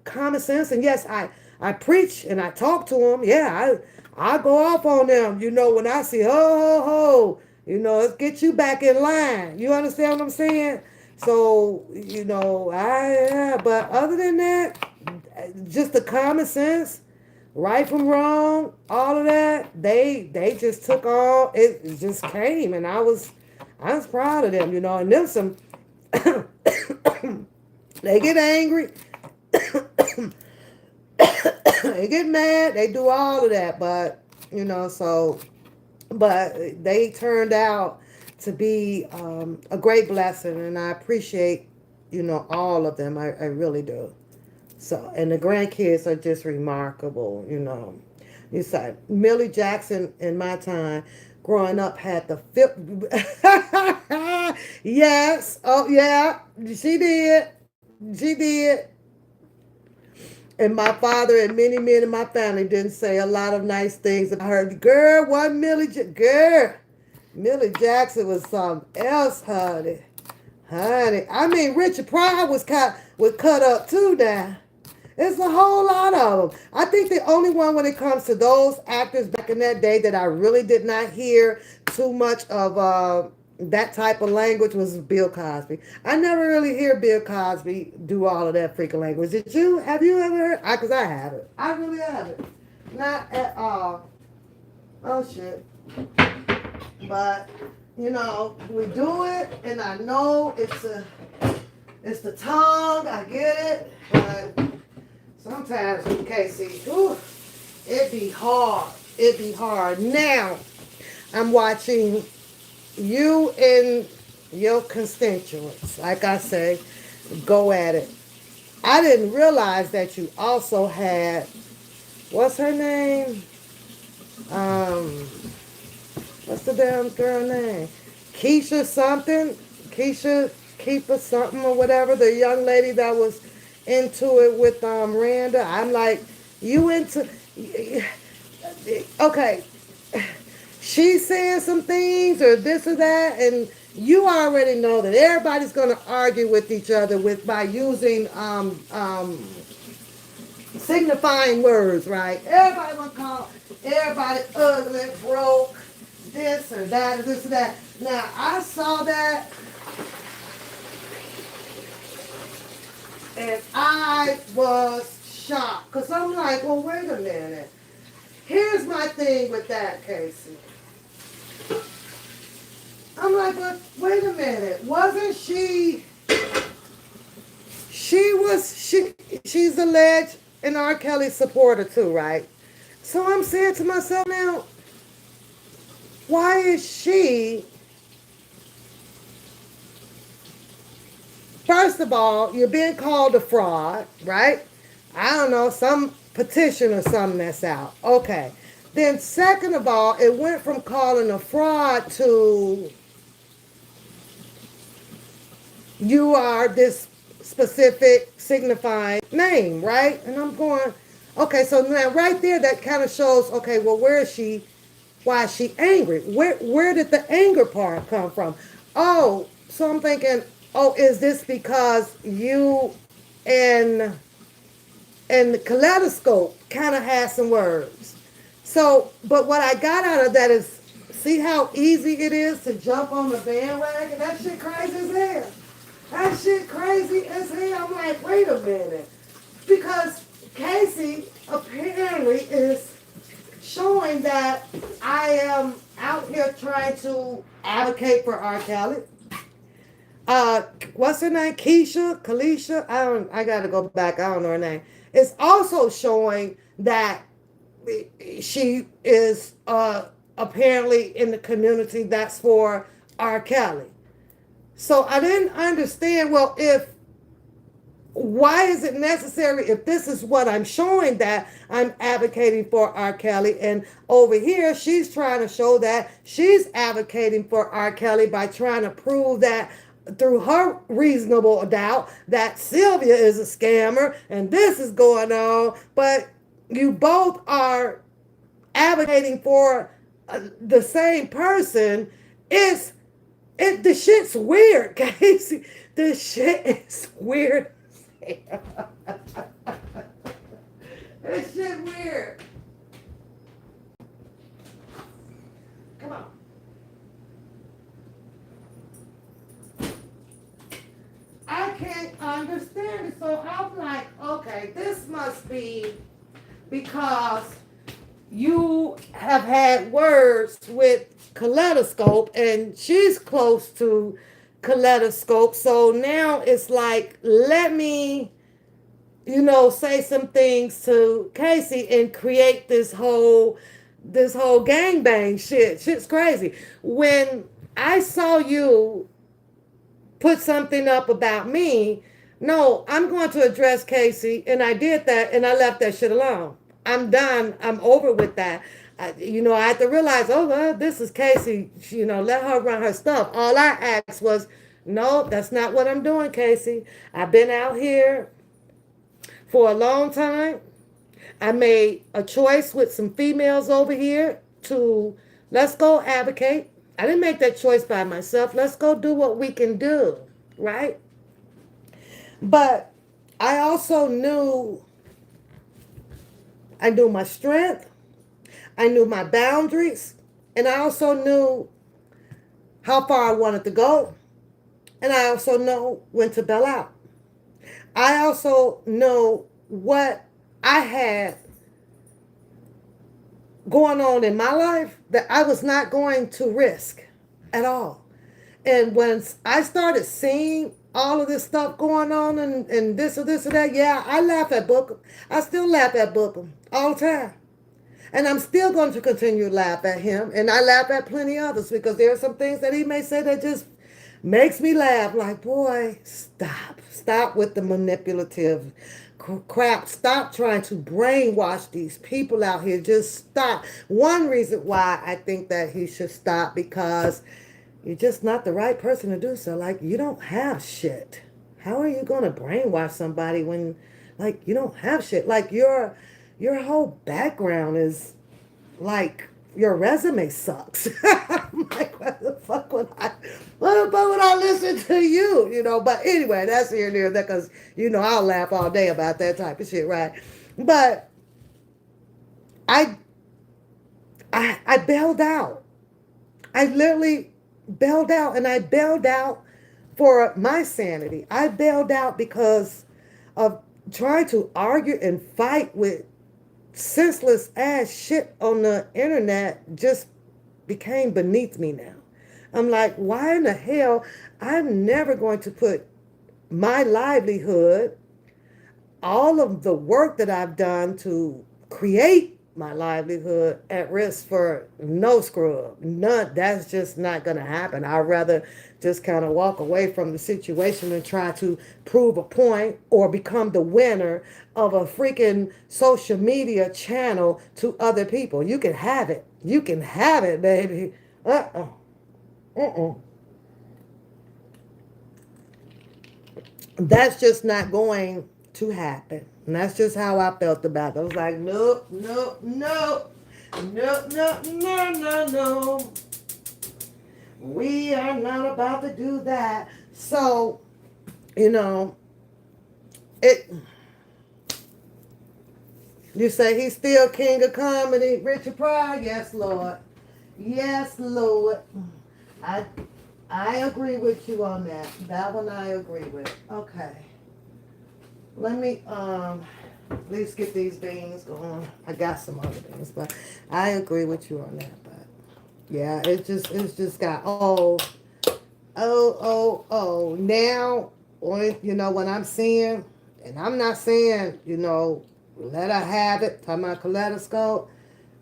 common sense. And yes, I preach and I talk to them. Yeah, I go off on them, when I see, ho, ho, ho, let's get you back in line. You understand what I'm saying? So, but other than that, just the common sense, right from wrong, all of that, they just took all, it just came, and I was proud of them, and them some, they get angry, they get mad, they do all of that, but, but they turned out to be a great blessing, and I appreciate, all of them, I really do. So, and the grandkids are just remarkable. You said Millie Jackson in my time growing up had the fifth. Yes. Oh, yeah. She did. She did. And my father and many men in my family didn't say a lot of nice things about her. Girl, what girl. Millie Jackson was something else, honey. Honey. I mean, Richard Pryor was cut up too now. It's a whole lot of them. I think the only one when it comes to those actors back in that day that I really did not hear too much of that type of language was Bill Cosby. I never really hear Bill Cosby do all of that freaking language. Did you? Have you ever heard? Because I haven't. I really haven't. Not at all. Oh, shit. But, we do it, and I know it's the tongue. I get it. But sometimes, Casey, it be hard. It be hard. Now, I'm watching you and your constituents, like I say, go at it. I didn't realize that you also had, what's her name? What's the damn girl name? Keisha something? Keepa something or whatever, the young lady that was into it with Randa. I'm like, you into, okay, she's saying some things or this or that, and you already know that everybody's going to argue with each other by using signifying words, right? Everybody going to call everybody ugly, broke, this or that, or this or that. Now, I saw that, and I was shocked. Because I'm like, well, wait a minute. Here's my thing with that, Casey. I'm like, but wait a minute. Wasn't she... She's alleged an R. Kelly supporter too, right? So I'm saying to myself now, why is she... First of all, you're being called a fraud, right? I don't know, some petition or something that's out. Okay. Then second of all, it went from calling a fraud to you are this specific signifying name, right? And I'm going, okay, so now right there that kind of shows, okay, well, where is she? Why is she angry? Where did the anger part come from? Oh, so I'm thinking, oh, is this because you and the kaleidoscope kind of had some words? So, but what I got out of that is, see how easy it is to jump on the bandwagon? That shit crazy as hell. That shit crazy as hell. I'm like, wait a minute. Because Casey apparently is showing that I am out here trying to advocate for R. Kelly. What's her name? Kalisha. I gotta go back. I don't know her name. It's also showing that she is apparently in the community that's for R. Kelly. So I didn't understand. Well, if why is it necessary if this is what I'm showing that I'm advocating for R. Kelly, and over here she's trying to show that she's advocating for R. Kelly by trying to prove that through her reasonable doubt that Sylvia is a scammer and this is going on, but you both are advocating for the same person. The shit's weird, Casey. The shit is weird. This shit weird. Come on. I can't understand it. So I'm like, okay, this must be because you have had words with Kaleidoscope and she's close to Kaleidoscope. So now it's like, let me, say some things to Casey and create this whole gangbang shit. Shit's crazy. When I saw you put something up about me, no, I'm going to address Casey, and I did that, and I left that shit alone. I'm done. I'm over with that. I had to realize, oh, well, this is Casey. Let her run her stuff. All I asked was, no, that's not what I'm doing, Casey. I've been out here for a long time. I made a choice with some females over here to let's go advocate. I didn't make that choice by myself. Let's go do what we can do, right? But I also knew my strength. I knew my boundaries. And I also knew how far I wanted to go. And I also know when to bail out. I also know what I had going on in my life that I was not going to risk at all. And when I started seeing all of this stuff going on and this or this or that, yeah, I laugh at Booker. I still laugh at Booker all the time. And I'm still going to continue to laugh at him. And I laugh at plenty others because there are some things that he may say that just makes me laugh. Like, boy, stop. Stop with the manipulative crap. Stop trying to brainwash these people out here. Just stop. One reason why I think that he should stop, because you're just not the right person to do so. Like, you don't have shit. How are you going to brainwash somebody when, like, you don't have shit? Like, your whole background is, like, your resume sucks. I'm like, what the fuck would I listen to you? But anyway, that's here and there, because, I'll laugh all day about that type of shit, right? But I bailed out. I literally bailed out, and I bailed out for my sanity. I bailed out because of trying to argue and fight with senseless ass shit on the internet. Just became beneath me now. I'm like, why in the hell? I'm never going to put my livelihood, all of the work that I've done to create my livelihood, at risk for no scrub. None. That's just not going to happen. I'd rather just kind of walk away from the situation and try to prove a point or become the winner of a freaking social media channel to other people. You can have it. You can have it, baby. That's just not going to happen. And that's just how I felt about it. I was like, no, no, no, no, no, no, no, no. We are not about to do that. So, it. You say he's still king of comedy, Richard Pryor? Yes, Lord. Yes, Lord. I agree with you on that. That one I agree with. Okay. Let me at least get these beans going. I got some other beans, but I agree with you on that. But yeah, it's just got all Now, when I'm seeing, and I'm not saying, let her have it, talking about kaleidoscope.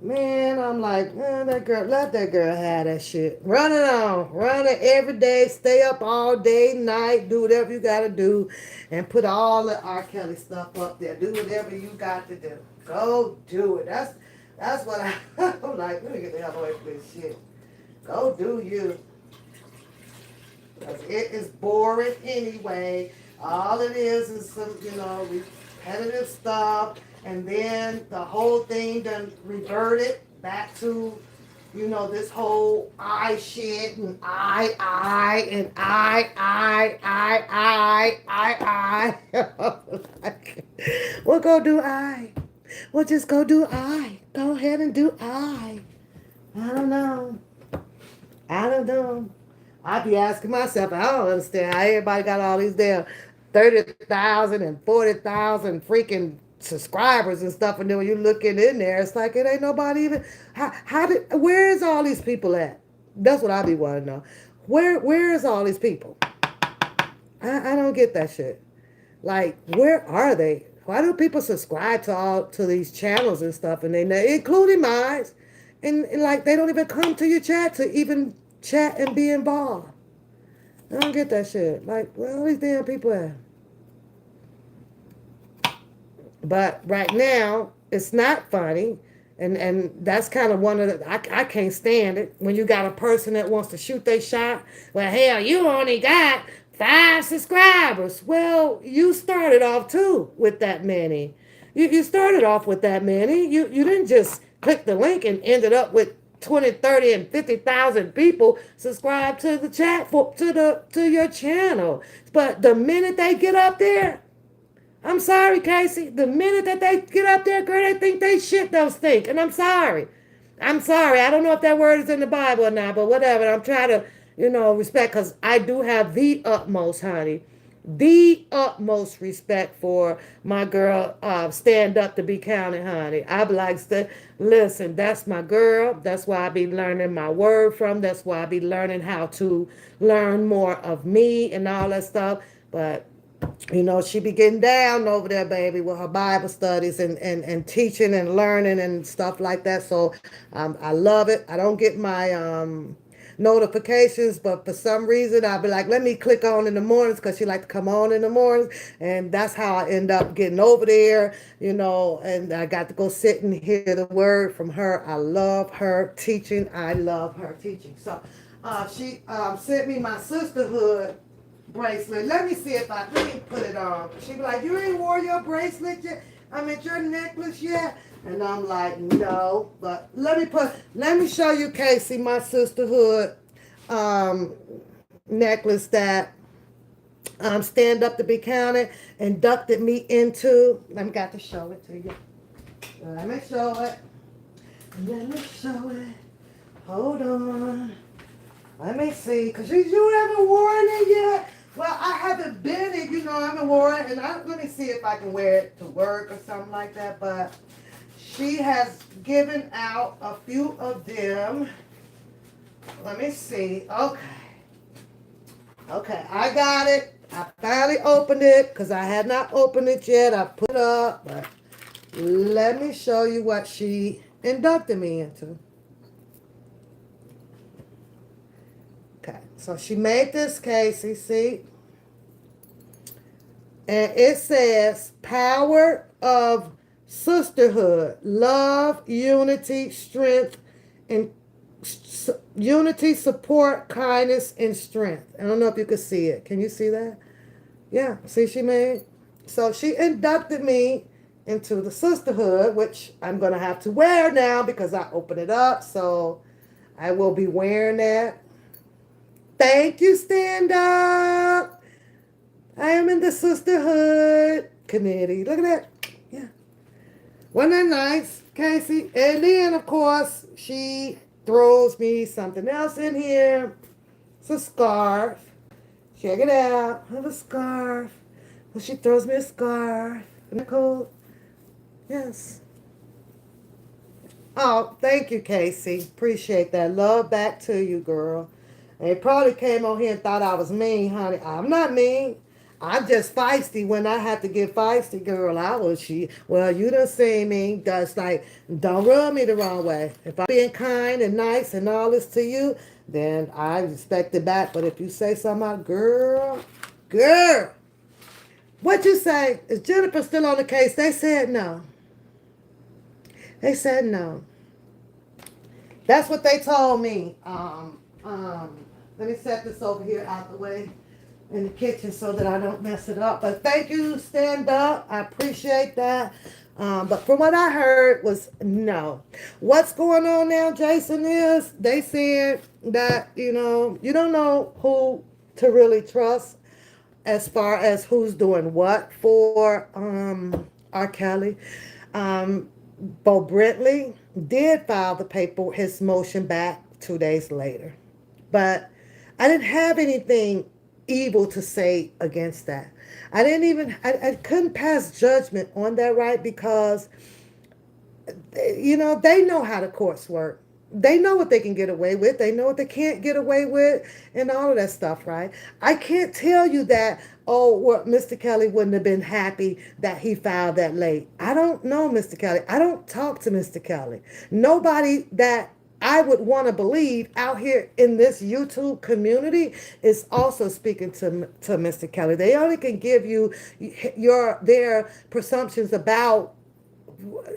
Man, I'm like, that girl, let that girl have that shit. Run it on. Run it every day. Stay up all day, night. Do whatever you got to do. And put all the R. Kelly stuff up there. Do whatever you got to do. Go do it. That's what I'm like, let me get the hell away from this shit. Go do you. Because it is boring anyway. All it is some, repetitive stuff. And then the whole thing done reverted back to, this whole I shit and and I. We'll go do I. We'll just go do I. Go ahead and do I. I don't know. I don't know. I be asking myself, I don't understand how everybody got all these damn 30,000 and 40,000 freaking subscribers and stuff, and then when you looking in there, it's like it ain't nobody even. Where is all these people at? That's what I be wanting to know. Where is all these people? I don't get that shit. Like, where are they? Why do people subscribe to these channels and stuff, and including mine, and like they don't even come to your chat to even chat and be involved? I don't get that shit. Like, where all these damn people at? But right now, it's not funny. And that's kind of one of the, I can't stand it when you got a person that wants to shoot their shot. Well, hell, you only got 5 subscribers. Well, you started off too with that many. You started off with that many. You didn't just click the link and ended up with 20, 30, and 50,000 people subscribe to the chat to your channel. But the minute they get up there, I'm sorry, Casey. The minute that they get up there, girl, they think they shit don't stink. And I'm sorry. I'm sorry. I don't know if that word is in the Bible or not, but whatever. I'm trying to, respect, because I do have the utmost, honey, the utmost respect for my girl, stand up to be counted, honey. I be like, listen, that's my girl. That's why I be learning my word from. That's why I be learning how to learn more of me and all that stuff. But she be getting down over there, baby, with her Bible studies and teaching and learning and stuff like that. So I love it. I don't get my notifications, but for some reason I'll be like, let me click on in the mornings, because she like to come on in the mornings. And that's how I end up getting over there, and I got to go sit and hear the word from her. I love her teaching. I love her teaching. So she sent me my sisterhood bracelet. Let me see if let me put it on. She be like, you ain't wore your bracelet yet? I mean, your necklace yet? And I'm like, no. But let me show you, Casey, my sisterhood um, necklace that Stand Up to Be Counted inducted me into. Let me got to show it to you. Let me show it. Let me show it. Hold on. Let me see, because you haven't worn it yet. Well, I haven't been it, I haven't worn it. And let me see if I can wear it to work or something like that. But she has given out a few of them. Let me see. Okay. Okay, I got it. I finally opened it because I had not opened it yet. I put it up. But let me show you what she inducted me into. Okay, so she made this, Casey, see? And it says, power of sisterhood, love, unity, strength, and unity, support, kindness, and strength. I don't know if you can see it. Can you see that? Yeah, see she made? So she inducted me into the sisterhood, which I'm going to have to wear now because I opened it up. So I will be wearing that. Thank you, Stand Up. I am in the sisterhood committee. Look at that. Yeah. Wasn't that nice, Casey? And then, of course, she throws me something else in here. It's a scarf. Check it out. I have a scarf. Well, she throws me a scarf. Isn't that cool? Yes. Oh, thank you, Casey. Appreciate that. Love back to you, girl. They probably came on here and thought I was mean, honey. I'm not mean. I'm just feisty when I have to get feisty, girl. I was she. Well, you done seen me. That's like, don't rub me the wrong way. If I'm being kind and nice and all this to you, then I respect it back. But if you say something about girl, what you say? Is Jennifer still on the case? They said no. They said no. That's what they told me. Let me set this over here out the way in the kitchen so that I don't mess it up. But thank you, stand up. I appreciate that. But from what I heard was no. What's going on now, Jason, is they said that, you don't know who to really trust as far as who's doing what for R. Kelly. Um, Bo Brentley did file the paper, his motion back 2 days later. But I didn't have anything evil to say against that. I couldn't pass judgment on that, right? Because they know how the courts work. They know what they can get away with. They know what they can't get away with, and all of that stuff, right? I can't tell you that, oh, well, Mr. Kelly wouldn't have been happy that he filed that late. I don't know Mr. Kelly. I don't talk to Mr. Kelly. Nobody that I would want to believe out here in this YouTube community is also speaking to Mr. Kelly. They only can give you their presumptions about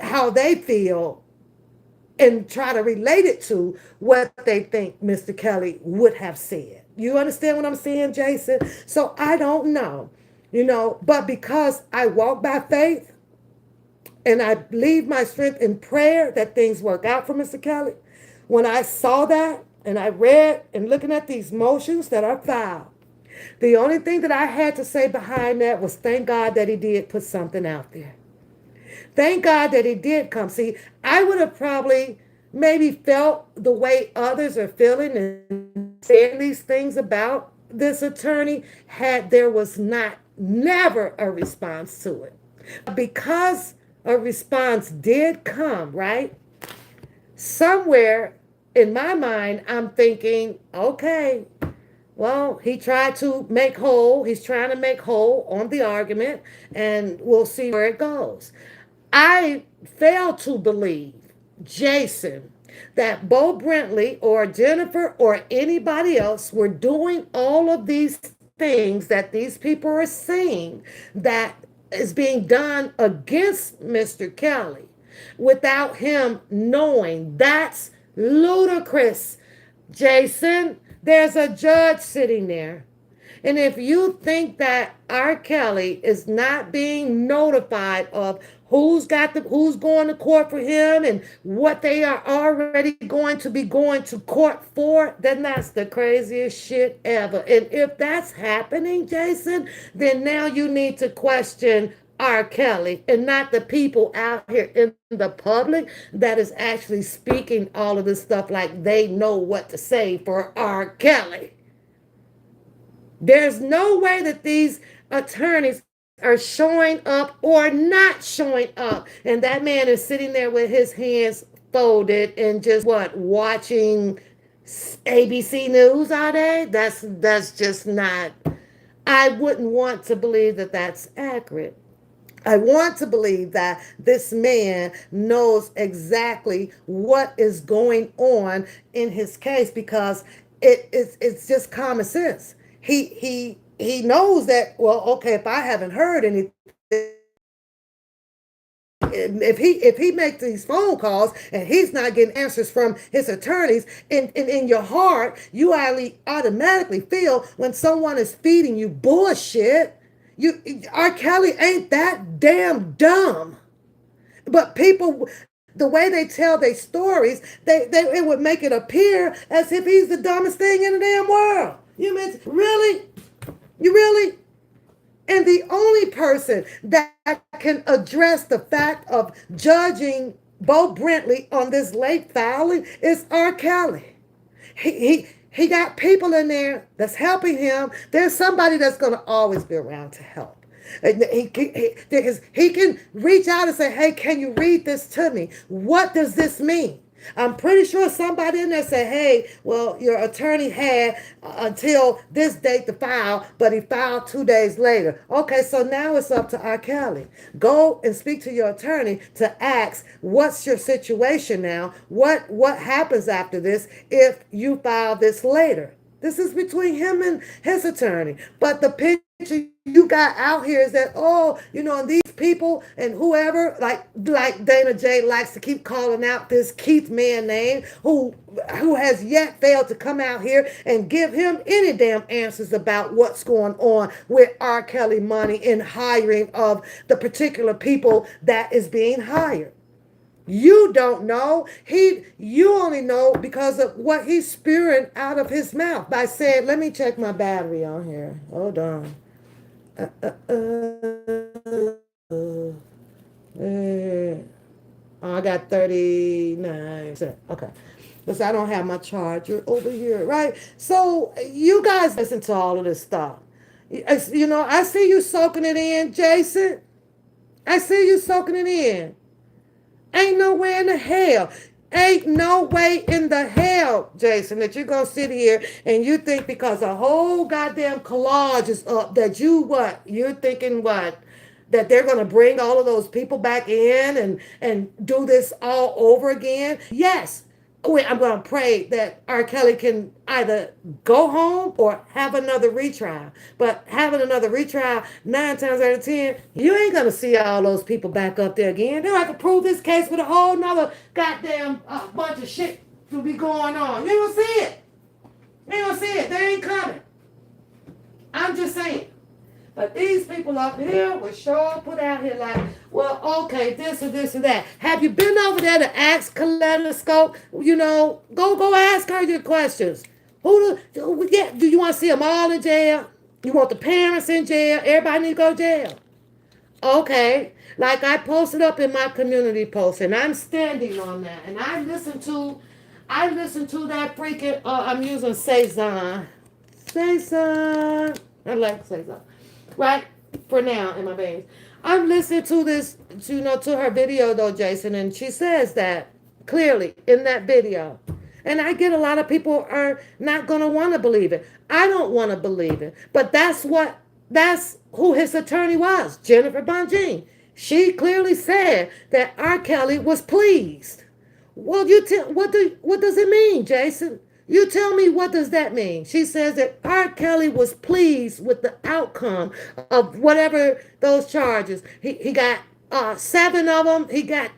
how they feel and try to relate it to what they think Mr. Kelly would have said. You understand what I'm saying, Jason? So I don't know, but because I walk by faith and I leave my strength in prayer that things work out for Mr. Kelly, when I saw that and I read and looking at these motions that are filed, the only thing that I had to say behind that was thank God that he did put something out there. Thank God that he did come. See, I would have probably maybe felt the way others are feeling and saying these things about this attorney had there was not never a response to it. Because a response did come, right? Somewhere in my mind, I'm thinking, okay, well, he tried to make whole. He's trying to make whole on the argument, and we'll see where it goes. I fail to believe, Jason, that Bo Brentley or Jennifer or anybody else were doing all of these things that these people are saying that is being done against Mr. Kelly without him knowing. That's ludicrous, Jason. There's a judge sitting there. And if you think that R. Kelly is not being notified of who's going to court for him and what they are already going to be going to court for, then that's the craziest shit ever. And if that's happening, Jason, then now you need to question R. Kelly and not the people out here in the public that is actually speaking all of this stuff like they know what to say for R. Kelly. There's no way that these attorneys are showing up or not showing up. And that man is sitting there with his hands folded and just what, watching ABC News all day? That's just not, I wouldn't want to believe that that's accurate. I want to believe that this man knows exactly what is going on in his case because it's just common sense. He knows that, well, okay, if I haven't heard anything, if he makes these phone calls and he's not getting answers from his attorneys, in your heart you automatically feel when someone is feeding you bullshit. You R. Kelly ain't that damn dumb. But people, the way they tell their stories, it would make it appear as if he's the dumbest thing in the damn world. You mean really? You really? And the only person that can address the fact of judging Bo Brentley on this late filing is R. Kelly. He got people in there that's helping him. There's somebody that's going to always be around to help. He can reach out and say, hey, can you read this to me? What does this mean? I'm pretty sure somebody in there said, hey, well, your attorney had until this date to file, but he filed 2 days later. Okay, so now it's up to R. Kelly. Go and speak to your attorney to ask, what's your situation now? What happens after this if you file this later? This is between him and his attorney. But the picture you got out here is that, oh, and these people and whoever, like Dana J likes to keep calling out this Keith man name, who has yet failed to come out here and give him any damn answers about what's going on with R. Kelly money and hiring of the particular people that is being hired. You don't know. You only know because of what he's spewing out of his mouth by saying, let me check my battery on here. Hold on. I got 39%. Okay. Because I don't have my charger over here, right? So you guys listen to all of this stuff. I see you soaking it in, Jason. I see you soaking it in. Ain't no way in the hell. Ain't no way in the hell, Jason, that you're going to sit here and you think because a whole goddamn collage is up that you what? You're thinking what? That they're going to bring all of those people back in and do this all over again? Yes. Wait, I'm going to pray that R. Kelly can either go home or have another retrial. But having another retrial, 9 times out of 10, you ain't going to see all those people back up there again. They'll have to prove this case with a whole nother goddamn bunch of shit to be going on. You ain't going to see it. You ain't going to see it. They ain't coming. I'm just saying. But these people up here were sure put out here like, well, okay, this or this or that. Have you been over there to ask Kaleidoscope? Go ask her your questions. Do you want to see them all in jail? You want the parents in jail? Everybody need to go to jail. Okay. Like I posted up in my community post, and I'm standing on that. And I listened to that freaking, I'm using Cezanne. Cezanne. I like Cezanne. Right? For now, in my veins. I'm listening to this, to her video though, Jason, and she says that clearly in that video. And I get a lot of people are not going to want to believe it. I don't want to believe it. But that's who his attorney was, Jennifer Bonjean. She clearly said that R. Kelly was pleased. Well, what does it mean, Jason? You tell me, what does that mean? She says that R. Kelly was pleased with the outcome of whatever those charges. He got 7 of them. He got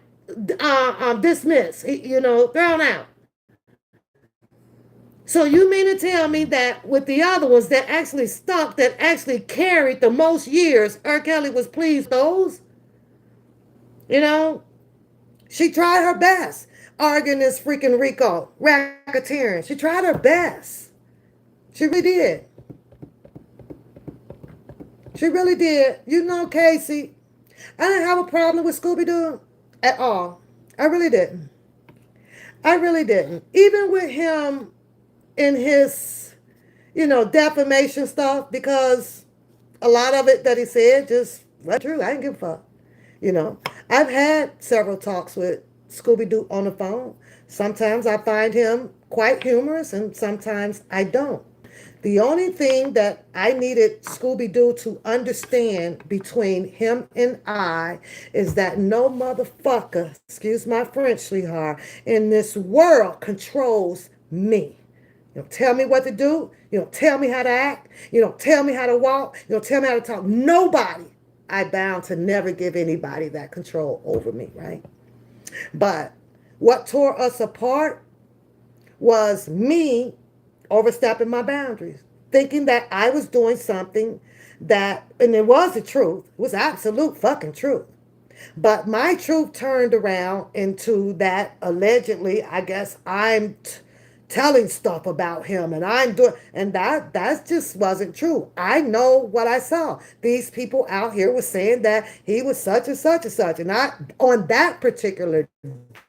dismissed. Thrown out. So you mean to tell me that with the other ones that actually stuck, that actually carried the most years, R. Kelly was pleased with those? She tried her best arguing this freaking RICO racketeering. She tried her best. She really did. She really did. Casey, I didn't have a problem with Scooby-Doo at all. I really didn't. I really didn't. Even with him in his, defamation stuff, because a lot of it that he said just wasn't true. I didn't give a fuck. I've had several talks with Scooby-Doo on the phone. Sometimes I find him quite humorous and sometimes I don't. The only thing that I needed Scooby-Doo to understand between him and I is that no motherfucker, excuse my French, sweetheart, in this world controls me. You don't tell me what to do. You don't tell me how to act. You don't tell me how to walk. You don't tell me how to talk. Nobody. I bound to never give anybody that control over me, right? But what tore us apart was me overstepping my boundaries, thinking that I was doing something and it was the truth, it was absolute fucking truth. But my truth turned around into that allegedly, I guess I'm telling stuff about him and I'm doing, and that just wasn't true. I know what I saw. These people out here were saying that he was such and such and such, and I on that particular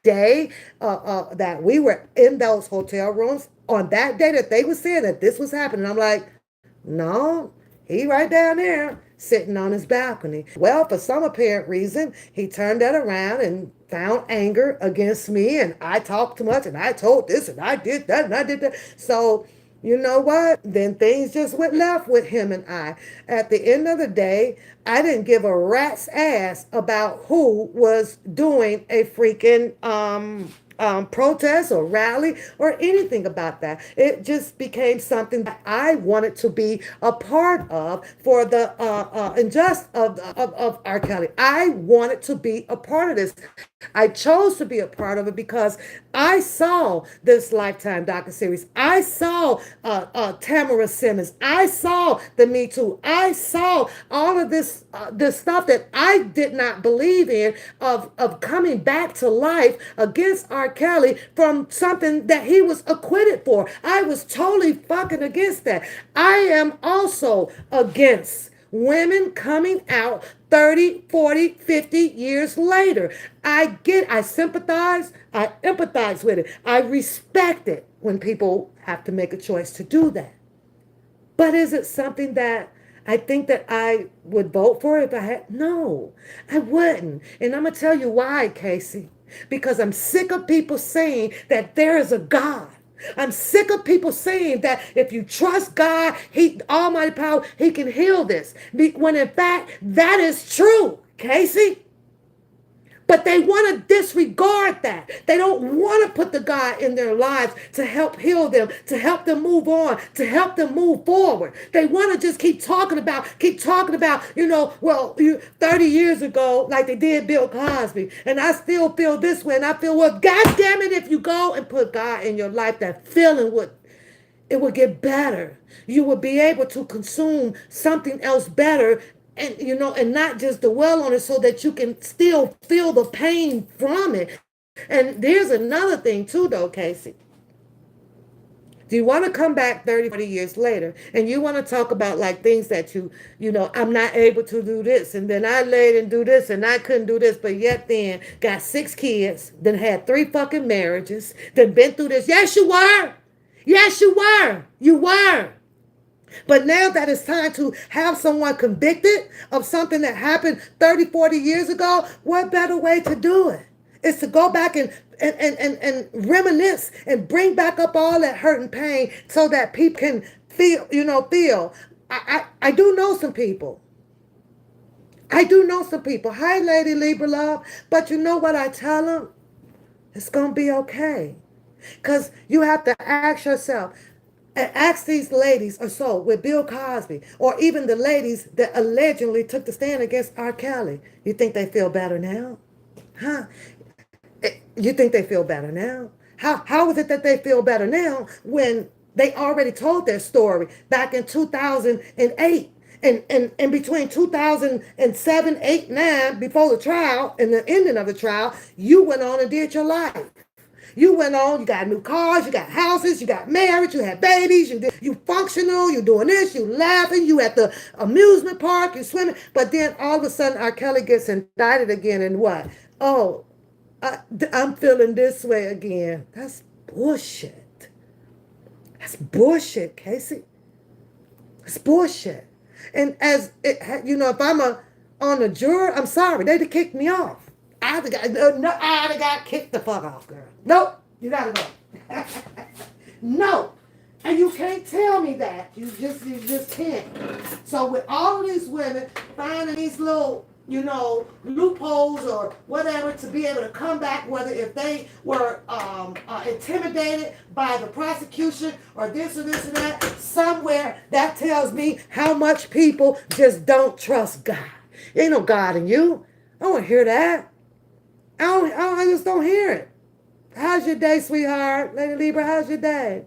day that we were in those hotel rooms, on that day that they were saying that this was happening, I'm like, no, He right down there sitting on his balcony. Well, for some apparent reason, he turned that around and found anger against me, and I talked too much, and I told this, and I did that, and I did that. So, you know what? Then things just went left with him and I. At the end of the day, I didn't give a rat's ass about who was doing a freaking protest or rally or anything about that. It just became something that I wanted to be a part of for the injustice of R. Kelly. I wanted to be a part of this. I chose to be a part of it because I saw this Lifetime docuseries. I saw Tamara Simmons. I saw the Me Too. I saw all of this stuff that I did not believe in of coming back to life against R. Kelly from something that he was acquitted for. I was totally fucking against that. I am also against women coming out 30, 40, 50 years later. I sympathize, I empathize with it. I respect it when people have to make a choice to do that. But is it something that I think that I would vote for if I had? No, I wouldn't. And I'm going to tell you why, Casey. Because I'm sick of people saying that there is a God. I'm sick of people saying that if you trust God, He, Almighty Power, He can heal this. When in fact, that is true, Casey. But they want to disregard that. They don't want to put the God in their lives to help heal them, to help them move on, to help them move forward. They want to just keep talking about, well, 30 years ago, like they did Bill Cosby. And I still feel this way. And I feel, well, God damn it, if you go and put God in your life, that feeling would get better. You would be able to consume something else better, and not just dwell on it, so that you can still feel the pain from it. And there's another thing too, though, Casey. Do you want to come back 30, 40 years later and you want to talk about like things that I'm not able to do this, and then I laid and do this and I couldn't do this, but yet then got 6 kids, then had 3 fucking marriages, then been through this. Yes, you were. Yes, you were. You were. But now that it's time to have someone convicted of something that happened 30, 40 years ago, what better way to do it? It's to go back and reminisce and bring back up all that hurt and pain so that people can feel. I do know some people. I do know some people. Hi, Lady Libra Love. But you know what I tell them? It's going to be okay. Because you have to ask yourself, and ask these ladies or so with Bill Cosby, or even the ladies that allegedly took the stand against R. Kelly. You think they feel better now? Huh? You think they feel better now? How is it that they feel better now when they already told their story back in 2008? And between 2007, 8, 9, before the trial and the ending of the trial, you went on and did your life. You went on, you got new cars, you got houses, you got married, you had babies, you functional, you doing this, you laughing, you at the amusement park, you swimming. But then all of a sudden R. Kelly gets indicted again, and what? Oh, I'm feeling this way again. That's bullshit. That's bullshit, Casey. It's bullshit. And if I'm on the juror, I'm sorry, they'd have kicked me off. I'd have got kicked the fuck off, girl. Nope, you gotta go. No, and you can't tell me that. You just can't. So with all of these women finding these little, loopholes or whatever to be able to come back, whether if they were intimidated by the prosecution or this or this and that, somewhere that tells me how much people just don't trust God. Ain't no God in you. I don't want to hear that. I just don't hear it. How's your day, sweetheart? Lady Libra, how's your day?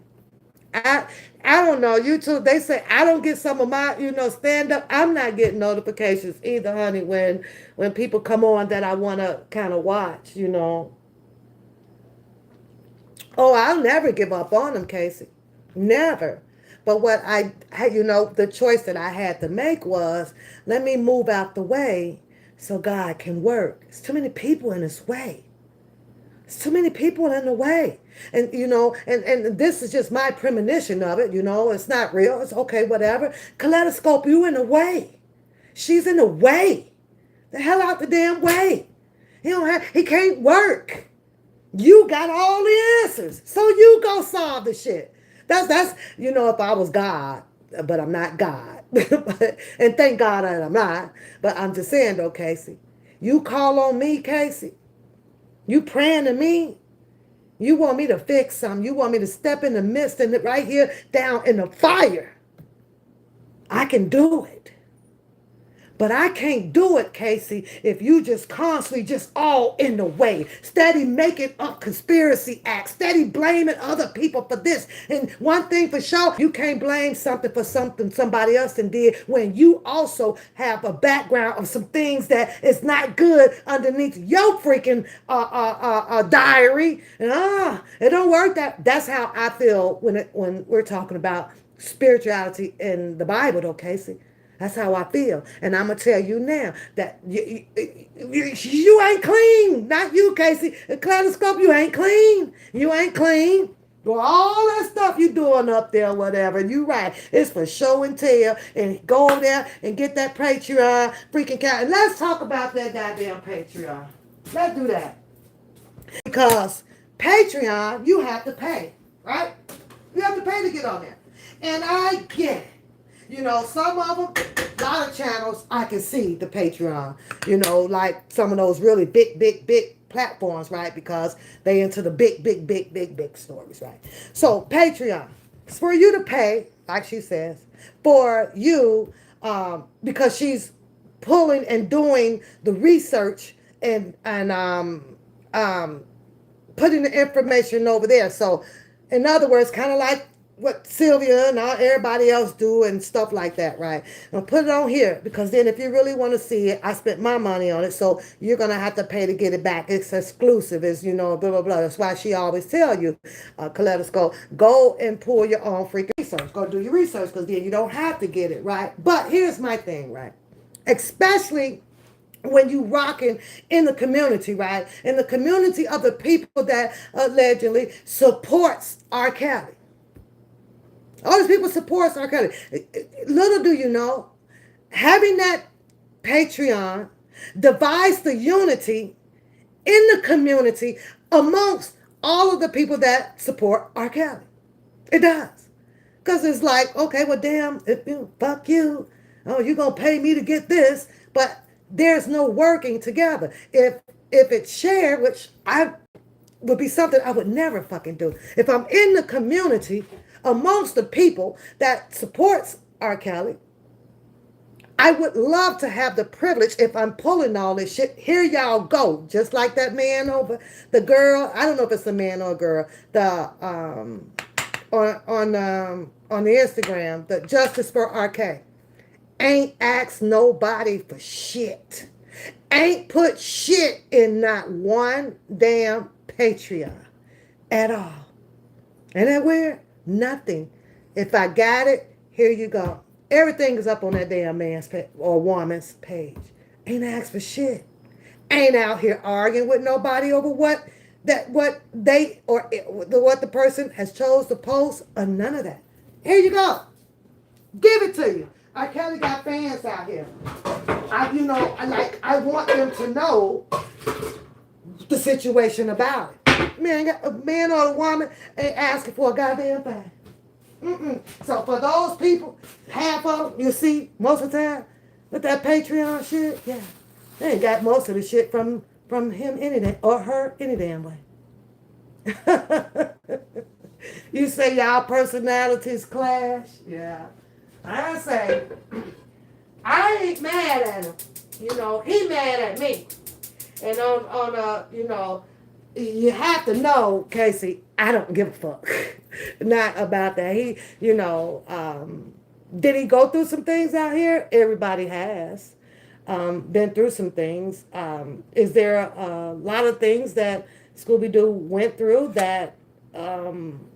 I don't know. YouTube, they say I don't get some of my, stand up. I'm not getting notifications either, honey, when people come on that I want to kind of watch, Oh, I'll never give up on them, Casey. Never. But what the choice that I had to make was, let me move out the way so God can work. There's too many people in His way. There's too many people in the way. And and this is just my premonition of it, it's not real. It's okay, whatever. Kaleidoscope, you in the way. She's in the way. The hell out the damn way. He can't work. You got all the answers. So you go solve the shit. That's if I was God, but I'm not God. And thank God that I'm not. But I'm just saying though, Casey. You call on me, Casey. You praying to me. You want me to fix something. You want me to step in the midst and right here down in the fire. I can do it. But I can't do it, Casey, if you just constantly just all in the way. Steady making up conspiracy acts. Steady blaming other people for this. And one thing for sure, you can't blame something for something somebody else did when you also have a background of some things that is not good underneath your freaking diary. And it don't work that's how I feel when we're talking about spirituality in the Bible, though, Casey. That's how I feel. And I'm going to tell you now that you ain't clean. Not you, Casey. The kaleidoscope, you ain't clean. You ain't clean. Well, all that stuff you doing up there, whatever, you right. It's for show and tell. And go over there and get that Patreon freaking count. And let's talk about that goddamn Patreon. Let's do that. Because Patreon, you have to pay, right? You have to pay to get on there. And I get it. Some of them, a lot of channels, I can see the Patreon. Like some of those really big platforms, right? Because they into the big stories, right? So Patreon, it's for you to pay, like she says, for you, because she's pulling and doing the research and putting the information over there. So, in other words, kind of like what Sylvia and everybody else do and stuff like that, right? I'll put it on here because then if you really want to see it, I spent my money on it, so you're going to have to pay to get it back. It's exclusive, it's, blah, blah, blah. That's why she always tell you, Kaleidoscope, go and pull your own freaking research. Go do your research because then you don't have to get it, right? But here's my thing, right? Especially when you rocking in the community, right? In the community of the people that allegedly supports R. Kelly. All these people support R. Kelly. Little do you know, having that Patreon divides the unity in the community amongst all of the people that support R. Kelly. It does. Because it's like, okay, well, damn, fuck you. Oh, you're going to pay me to get this. But there's no working together. If it's shared, which I would be something I would never fucking do. If I'm in the community amongst the people that supports R. Kelly, I would love to have the privilege, if I'm pulling all this shit, here y'all go. Just like that man over, the girl, I don't know if it's a man or a girl, the on the Instagram, the Justice for RK. Ain't asked nobody for shit. Ain't put shit in not one damn Patreon at all. Ain't that weird? Nothing. If I got it, here you go. Everything is up on that damn man's or woman's page. Ain't asked for shit. Ain't out here arguing with nobody over what the person has chose to post or none of that. Here you go. Give it to you. R. Kelly got fans out here. I want them to know the situation about it. A man or a woman ain't asking for a goddamn thing. So for those people, half of them, you see, most of the time, with that Patreon shit, yeah, they ain't got most of the shit from him any day, or her any damn way. You say y'all personalities clash? Yeah. I say, I ain't mad at him. He mad at me. And you have to know, Casey, I don't give a fuck. Not about that. Did he go through some things out here? Everybody has. Been through some things. Is there a lot of things that Scooby-Doo went through that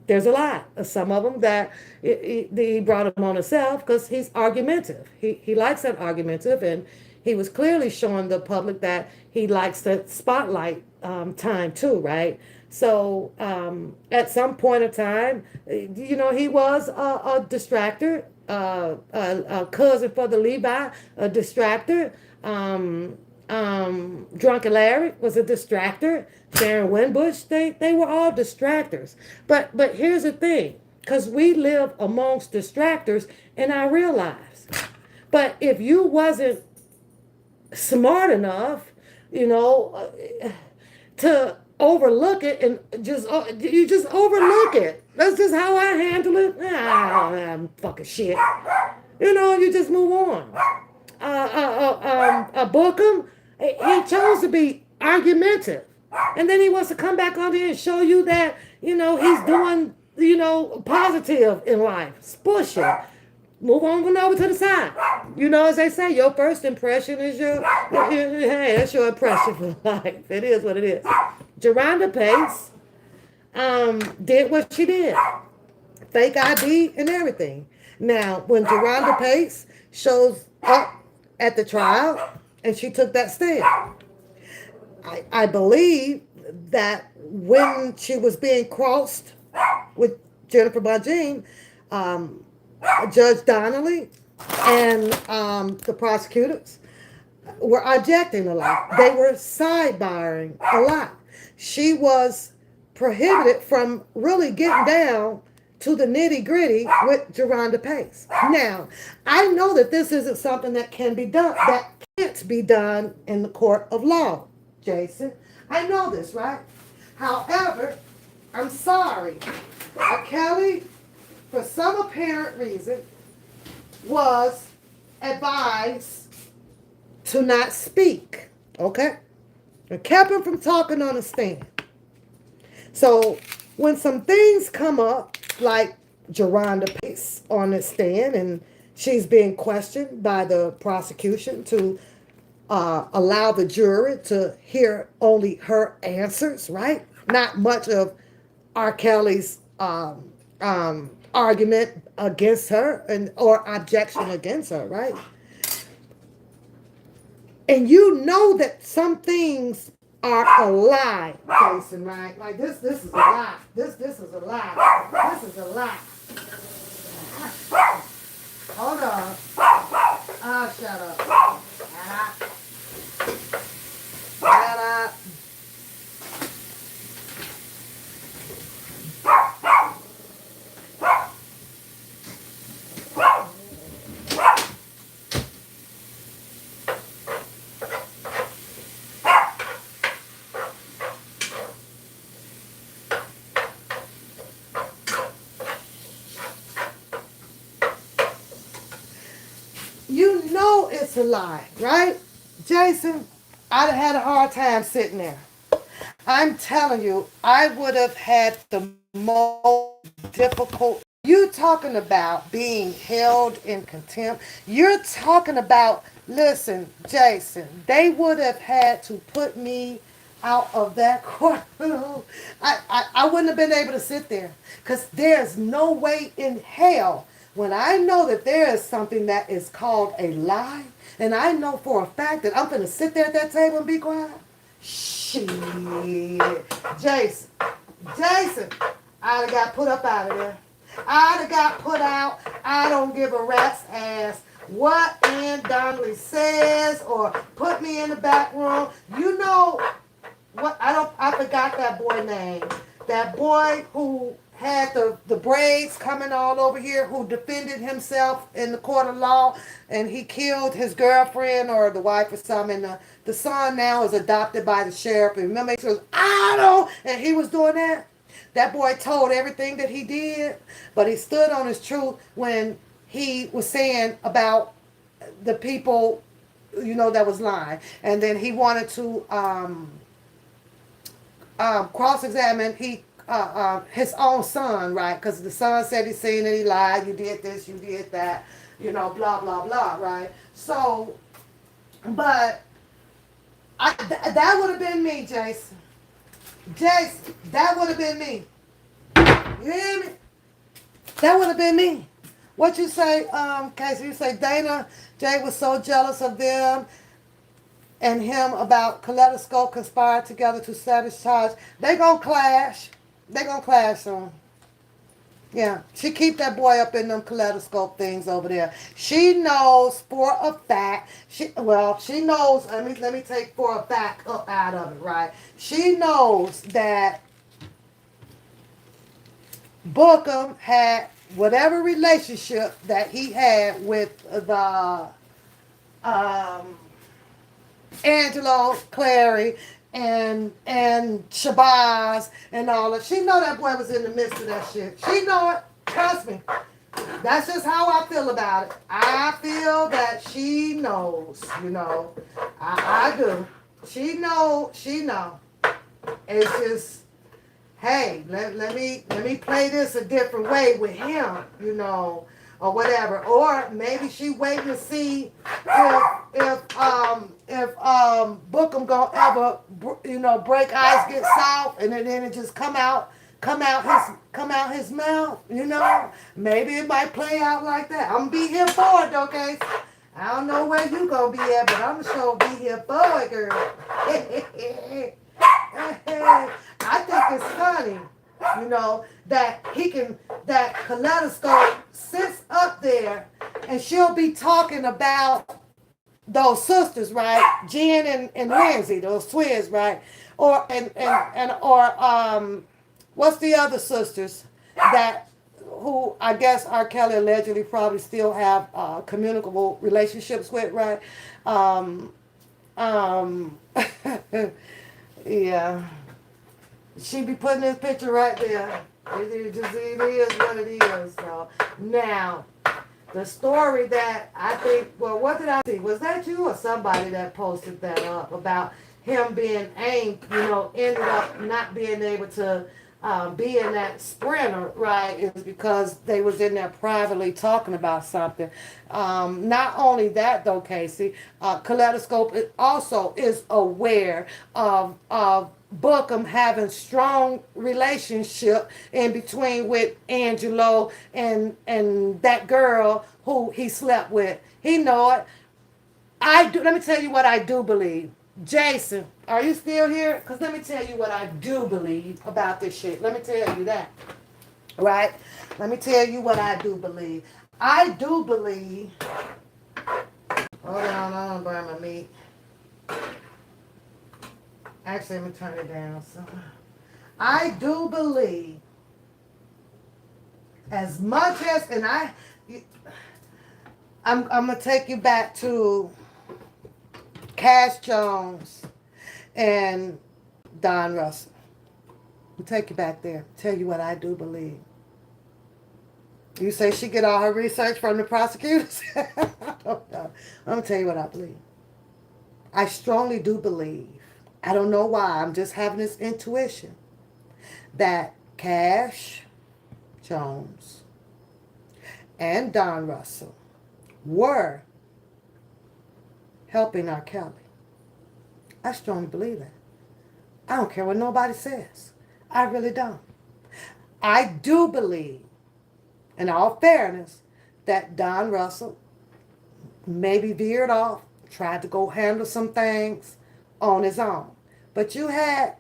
there's a lot. Some of them that he brought him on himself because he's argumentative. He likes that argumentative, and he was clearly showing the public that he likes the spotlight time too, right? So at some point of time, he was a distractor, a cousin for the Levi, a distractor. Drunken Larry was a distractor. Sharon Winbush, they were all distractors. But here's the thing, because we live amongst distractors in our real lives. But if you wasn't smart enough, you know, to overlook it and you just overlook it. That's just how I handle it. I'm fucking shit. You just move on. Bookham, he chose to be argumentative. And then he wants to come back on here and show you that, he's doing, positive in life. It's bullshit. Move on over to the side. As they say, your first impression is hey, that's your impression for life. It is what it is. Geronda Pace did what she did. Fake ID and everything. Now, when Geronda Pace shows up at the trial and she took that stand, I believe that when she was being crossed with Jennifer Bajin, Judge Donnelly and the prosecutors were objecting a lot. They were sidebarring a lot. She was prohibited from really getting down to the nitty gritty with Geronda Pace. Now, I know that this isn't something that can be done, that can't be done in the court of law, Jason. I know this, right? However, I'm sorry. Kelly, for some apparent reason, was advised to not speak. Okay? It kept him from talking on the stand. So when some things come up, like Geronda Pace on the stand, and she's being questioned by the prosecution to allow the jury to hear only her answers, right? Not much of R. Kelly's argument against her or objection against her, right? And you know that some things are a lie, Jason, right? Like this is a lie. This is a lie. This is a lie. Hold on. Oh, shut up. Shut up. Shut up. You know it's a lie, right? Jason, I'd have had a hard time sitting there. I'm telling you, I would have had the most difficult. You talking about being held in contempt. You're talking about, listen, Jason, they would have had to put me out of that courtroom. I wouldn't have been able to sit there because there's no way in hell when I know that there is something that is called a lie, and I know for a fact that I'm going to sit there at that table and be quiet. Shit. Jason, I'd have got put up out of there. I'd have got put out. I don't give a rat's ass what Ann Donnelly says or put me in the back room. You know what? I forgot that boy name. That boy who had the braids coming all over here, who defended himself in the court of law, and he killed his girlfriend or the wife or something. And the son now is adopted by the sheriff. And remember, he was, I don't, and he was doing that. That boy told everything that he did, but he stood on his truth when he was saying about the people, that was lying. And then he wanted to cross-examine his own son, right? Because the son said he seen it, he lied, you did this, you did that, blah, blah, blah, right? So, but that would have been me, Jason. Jason, that would have been me. You hear me? That would have been me. What you say, Casey? You say Dana Jay was so jealous of them and him about Kaleidoscope conspired together to sabotage. They gonna clash. They gonna clash soon. Yeah, she keep that boy up in them kaleidoscope things over there. She knows for a fact. She knows. Let me take for a fact up out of it. Right. She knows that Bookham had whatever relationship that he had with the um, Angelo, Clary, and Shabazz and all that. She know that boy was in the midst of that shit. She know it. Trust me. That's just how I feel about it. I feel that she knows, I do. She know. It's just, hey, let me play this a different way with him, or whatever. Or maybe she waiting to see if Bookham gonna ever break ice, get soft, and then it just come out his mouth. Maybe it might play out like that. I'm gonna be here for it, though, Case. I don't know where you gonna be at, but I'm sure be here for it, girl. I think it's funny, that Kaleidoscope sits up there and she'll be talking about those sisters, right? Jen and Lindsay, those twins, right? Or what's the other sisters that who I guess R. Kelly allegedly probably still have communicable relationships with, right? Um, um, yeah. She be putting this picture right there. It is what it is. So now, the story that I think, well, what did I see? Was that you or somebody that posted that up about him being aimed, ended up not being able to be in that sprinter, right? Is because they was in there privately talking about something. Not only that, though, Casey, Kaleidoscope also is aware of Bookham having strong relationship in between with Angelo and that girl who he slept with. He know it. I do. Let me tell you what I do believe. Jason, are you still here? Because let me tell you what I do believe about this shit. Let me tell you that. Right? Let me tell you what I do believe. I do believe. Hold on, I don't burn my meat. Actually, let me turn it down. So, I do believe, as much as, and I'm gonna take you back to Cash Jones and Don Russell. I'll take you back there. Tell you what I do believe. You say she get all her research from the prosecutors? I don't know. I'm gonna tell you what I believe. I strongly do believe. I don't know why. I'm just having this intuition that Cash Jones and Don Russell were helping R. Kelly. I strongly believe that. I don't care what nobody says. I really don't. I do believe, in all fairness, that Don Russell maybe veered off, tried to go handle some things on his own. But you had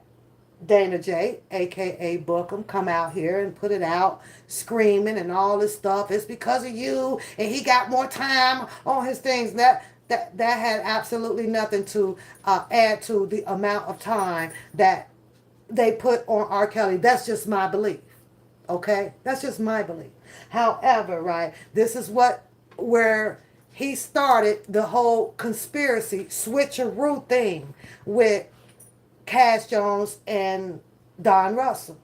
Dana J, a.k.a. Bookham, come out here and put it out, screaming and all this stuff. It's because of you, and he got more time on his things. That had absolutely nothing to add to the amount of time that they put on R. Kelly. That's just my belief. Okay? That's just my belief. However, right, this is where he started the whole conspiracy switcheroo thing with Cash Jones and Don Russell.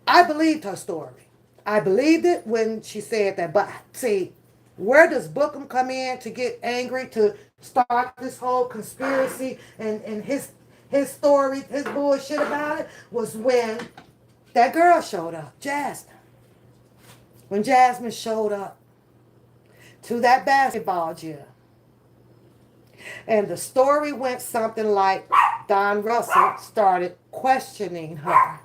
I believed her story. I believed it when she said that. But see, where does Bookham come in to get angry, to start this whole conspiracy and his story, his bullshit about it, was when that girl showed up, Jasmine. When Jasmine showed up to that basketball gym. And the story went something like Don Russell started questioning her.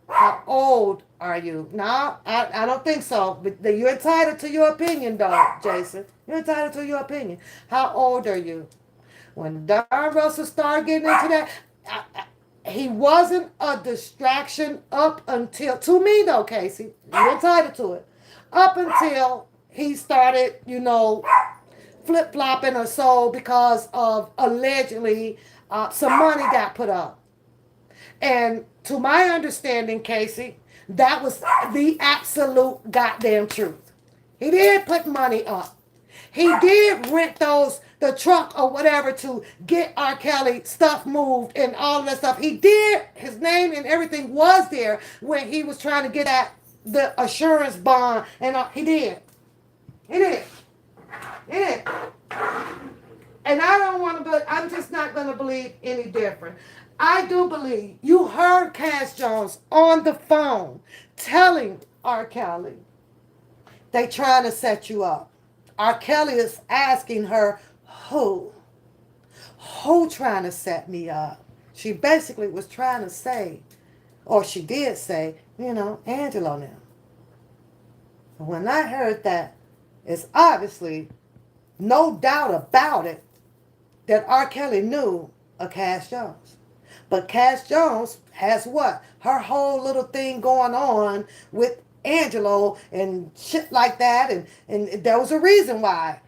How old are you? No, I don't think so. But you're entitled to your opinion, though, Jason. You're entitled to your opinion. How old are you? When Don Russell started getting into that, he wasn't a distraction up until, to me though, Casey, you're entitled to it, up until he started, flip flopping or so because of allegedly some money got put up. And to my understanding, Casey, that was the absolute goddamn truth. He did put money up. He did rent the truck or whatever to get R. Kelly stuff moved and all of that stuff. He did. His name and everything was there when he was trying to get the assurance bond, and he did. He did. He did. And I don't want to, but I'm just not going to believe any different. I do believe you heard Cass Jones on the phone telling R. Kelly, they trying to set you up. R. Kelly is asking her, who? Who trying to set me up? She basically was trying to say, or she did say, Angelo now. When I heard that, it's obviously no doubt about it that R. Kelly knew of Cass Jones. But Cass Jones has what? Her whole little thing going on with Angelo and shit like that. And there was a reason why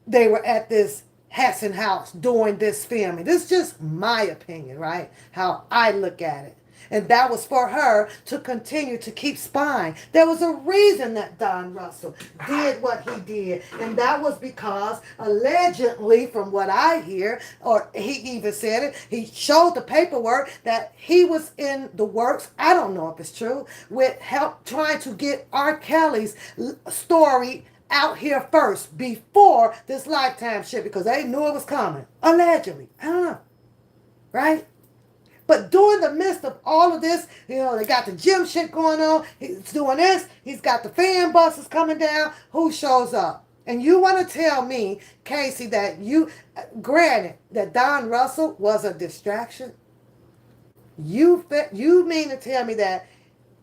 they were at this Hassan house doing this filming. This is just my opinion, right? How I look at it. And that was for her to continue to keep spying. There was a reason that Don Russell did what he did. And that was because, allegedly, from what I hear, or he even said it, he showed the paperwork that he was in the works, I don't know if it's true, with help trying to get R. Kelly's story out here first before this Lifetime shit because they knew it was coming. Allegedly. I don't know. Right? But during the midst of all of this, they got the gym shit going on. He's doing this. He's got the fan buses coming down. Who shows up? And you want to tell me, Casey, that granted, that Don Russell was a distraction? You mean to tell me that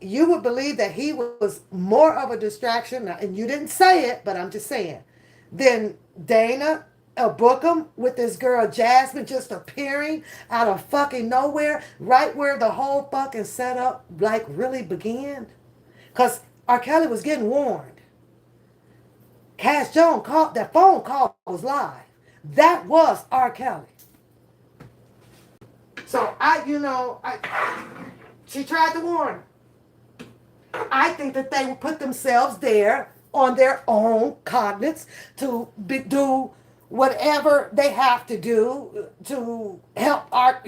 you would believe that he was more of a distraction, and you didn't say it, but I'm just saying, than Dana Bookham with this girl Jasmine just appearing out of fucking nowhere, right where the whole fucking setup really began? Because R. Kelly was getting warned. Cass Jones called, that phone call was live. That was R. Kelly. So she tried to warn him. I think that they would put themselves there on their own cognizance to do whatever they have to do to help Art,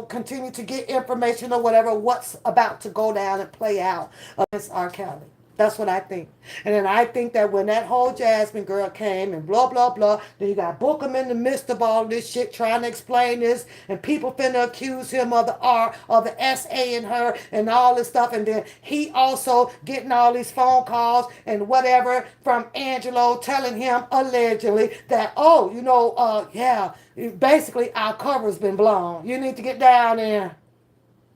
continue to get information or whatever what's about to go down and play out against R. Kelly. That's what I think. And then I think that when that whole Jasmine girl came and blah, blah, blah, then you got Bookham in the midst of all this shit trying to explain this, and people finna accuse him of the R, of the S-A in her, and all this stuff. And then he also getting all these phone calls and whatever from Angelo telling him allegedly that, basically our cover's been blown. You need to get down there.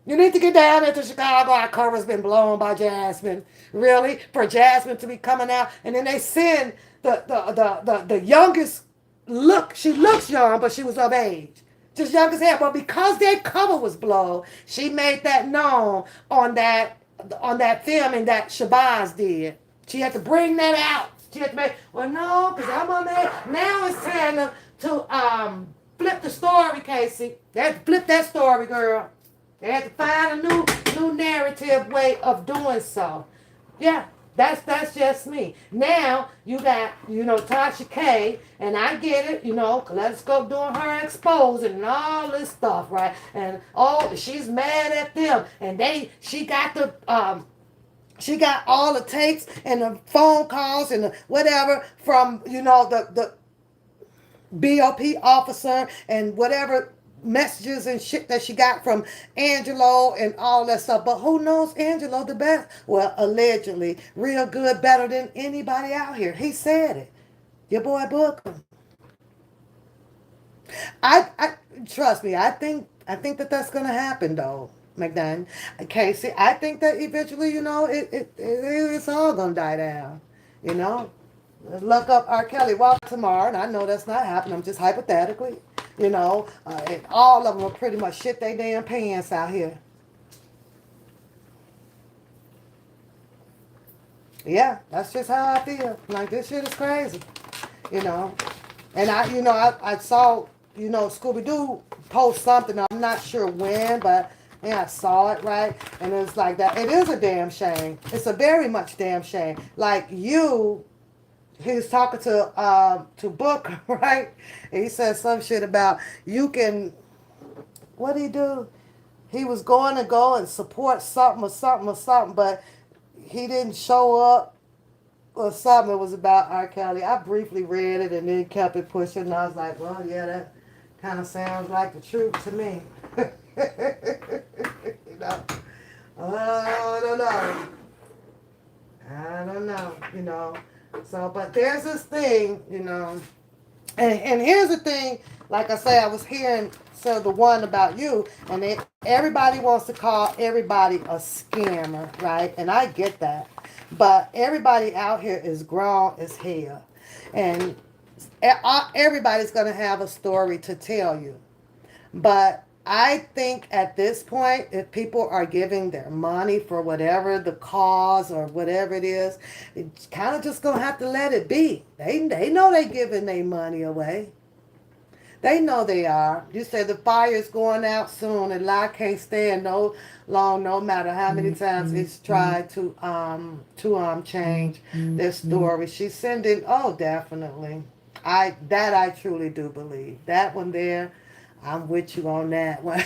You need to get down there to Chicago. Our cover's been blown by Jasmine. Really? For Jasmine to be coming out. And then they send the youngest look. She looks young, but she was of age. Just young as hell. But because their cover was blown, she made that known on that filming that Shabazz did. She had to bring that out. She had to make, well, no, because I'm on there. Now it's time to flip the story, Casey. They had to flip that story, girl. They had to find a new narrative way of doing so. Yeah, that's just me. Now you got, Tasha K, and I get it, let's go doing her exposing and all this stuff, right? And she's mad at them, and she got all the tapes and the phone calls and the whatever from, the BOP officer and whatever messages and shit that she got from Angelo and all that stuff. But who knows Angelo the best? Well, allegedly, real good, better than anybody out here. He said it. Your boy Bookham. I trust me. I think that that's gonna happen though, McDonald. Casey, I think that eventually, it's all gonna die down. You know, look up R. Kelly walk tomorrow, and I know that's not happening. I'm just hypothetically. And all of them are pretty much shit they damn pants out here. Yeah, that's just how I feel. Like, this shit is crazy, you know. And I saw, Scooby Doo post something. I'm not sure when, but yeah, I saw it, right. And it's like that. It is a damn shame. It's a very much damn shame. Like, he was talking to Booker, right? And he said some shit about you can. What did he do? He was going to go and support something or something or something, but he didn't show up or something. It was about R. Kelly. I briefly read it and then kept it pushing. And I was like, well, yeah, that kind of sounds like the truth to me. you know, I don't know. I don't know. So, but there's this thing, and here's the thing. Like I say, I was hearing the one about you, and everybody wants to call everybody a scammer, right? And I get that. But everybody out here is grown as hell. And everybody's going to have a story to tell you. But I think at this point, if people are giving their money for whatever the cause or whatever it is, it's kind of just gonna have to let it be. They know they giving their money away. They know they are. You said the fire's going out soon, and I can't stand no long, no matter how many times it's tried to change their story. She's sending. Oh, definitely. I truly do believe that one there. I'm with you on that one.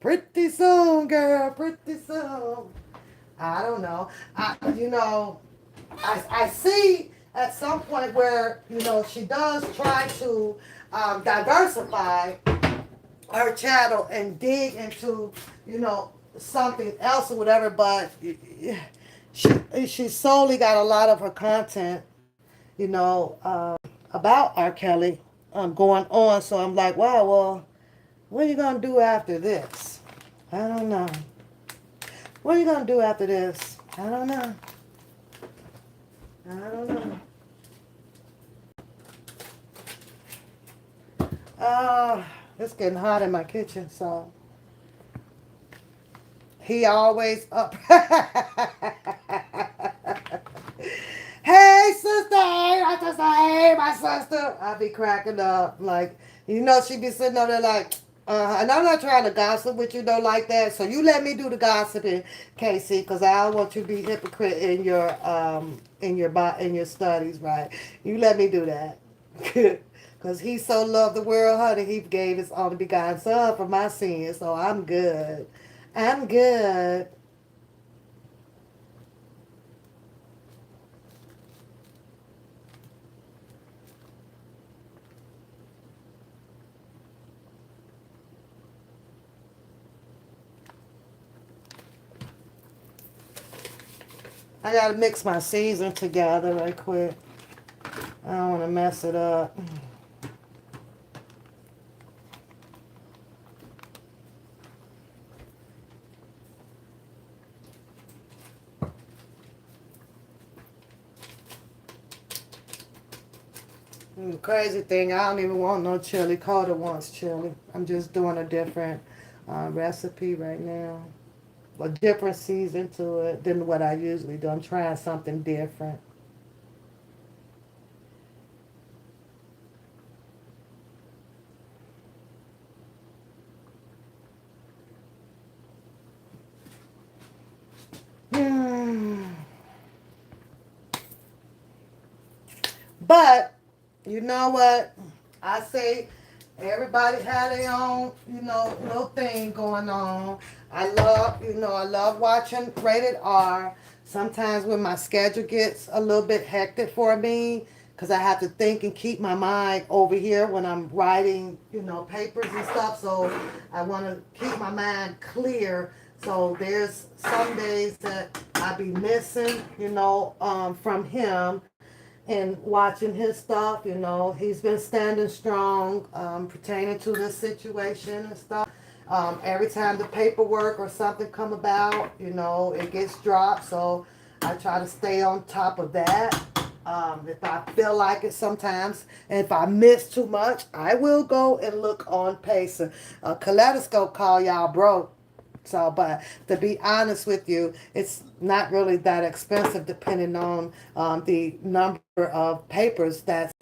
Pretty soon, girl. Pretty soon. I don't know. I see at some point where she does try to diversify her channel and dig into something else or whatever, but she solely got a lot of her content about R. Kelly going on. So I'm like, wow, well, what are you gonna do after this? I don't know. What are you gonna do after this? I don't know. I don't know. It's getting hot in my kitchen, so he always up. Hey, sister, hey, my sister, hey, my sister. I be cracking up. Like, she be sitting over there like, and I'm not trying to gossip with you, though, like that. So you let me do the gossiping, Casey, because I don't want you to be hypocrite in your studies, right? You let me do that. Because he so loved the world, honey, he gave his only begotten son for my sins. So I'm good. I'm good. I gotta mix my season together right quick. I don't want to mess it up. The crazy thing, I don't even want no chili. Coda wants chili. I'm just doing a different recipe right now. A different season to it than what I usually do. I'm trying something different. Hmm. But you know what? I say everybody had their own, little thing going on. I love watching rated R. Sometimes when my schedule gets a little bit hectic for me, because I have to think and keep my mind over here when I'm writing, papers and stuff. So I want to keep my mind clear. So there's some days that I be missing, from him and watching his stuff. He's been standing strong pertaining to this situation and stuff. Every time the paperwork or something come about, it gets dropped. So I try to stay on top of that. If I feel like it sometimes, and if I miss too much, I will go and look on Pacer. Kaleidoscope call y'all broke. So, but to be honest with you, it's not really that expensive depending on the number of papers that's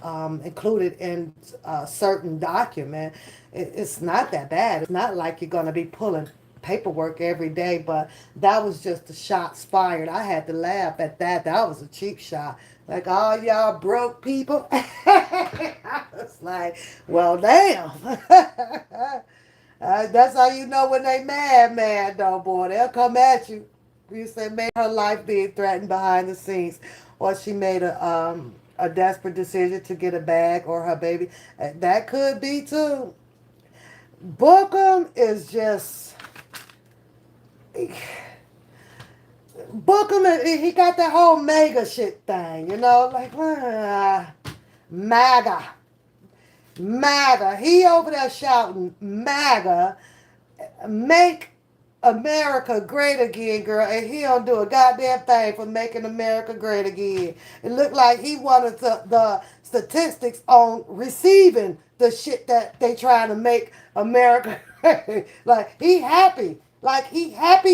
included in a certain document. It's not that bad. It's not like you're going to be pulling paperwork every day, but that was just the shots fired. I had to laugh at that. That was a cheap shot. Like, all y'all broke people. I was like, well, damn. That's how you know when they mad, though, boy. They'll come at you. You say, made her life being threatened behind the scenes, or she made a desperate decision to get a bag or her baby. That could be too. Bookham is just Bookham. He got that whole mega shit thing, like MAGA, MAGA. He over there shouting MAGA. Make America great again, girl, and he don't do a goddamn thing for making America great again. It looked like he wanted the statistics on receiving the shit that they trying to make America like he happy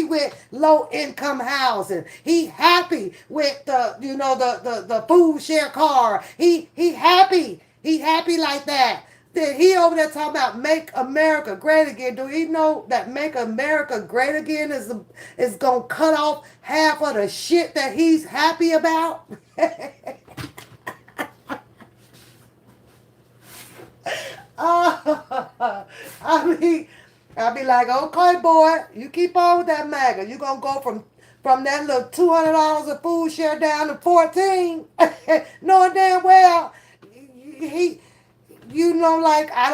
with low income housing. He happy with the food share car. He happy. He happy like that. Then he over there talking about make America great again. Do he know that make America great again is gonna cut off half of the shit that he's happy about? I mean, I'll be like, okay, boy, you keep on with that MAGA. You gonna go from that little $200 of food share down to 14, knowing damn well he like I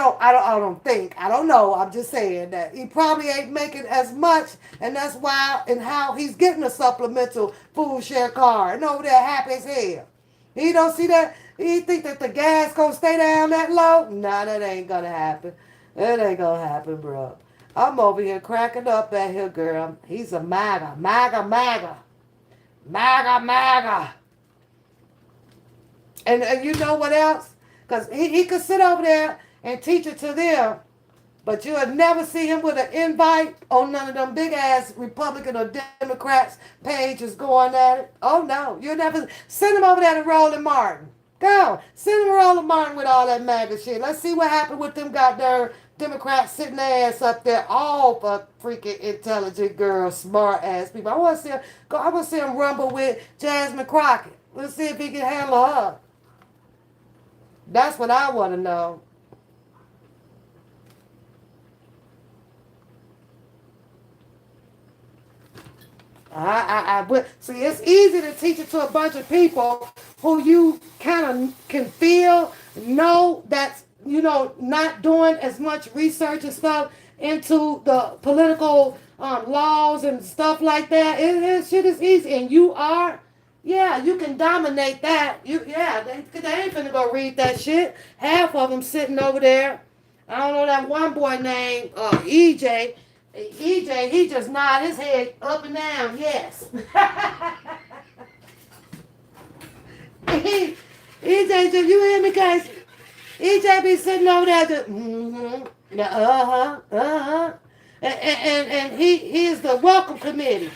don't know. I'm just saying that he probably ain't making as much, and that's why and how he's getting a supplemental food share card and over there happy as hell. He don't see that. He think that the gas gonna stay down that low? Nah, that ain't gonna happen. That ain't gonna happen, bro. I'm over here cracking up at here, girl. He's a MAGA, MAGA, MAGA, MAGA, MAGA. And you know what else? Because he could sit over there and teach it to them, but you'll never see him with an invite on none of them big ass Republican or Democrats pages going at it. Oh no, you'll never send him over there to Roland Martin. Go, send him to Roland Martin with all that MAGA shit. Let's see what happened with them goddamn Democrats sitting their ass up there, all for freaking intelligent girls, smart ass people. I want to see him go. I want to see him rumble with Jasmine Crockett. Let's see if he can handle her. That's what I want to know. But see, it's easy to teach it to a bunch of people who you kind of can feel, know that's, not doing as much research and stuff into the political laws and stuff like that. Shit is easy. And you are, yeah, you can dominate that. They ain't finna go read that shit. Half of them sitting over there. I don't know that one boy named EJ. EJ, he just nod his head up and down, yes. EJ, did you hear me, guys? EJ be sitting over there just, And he is the welcome committee.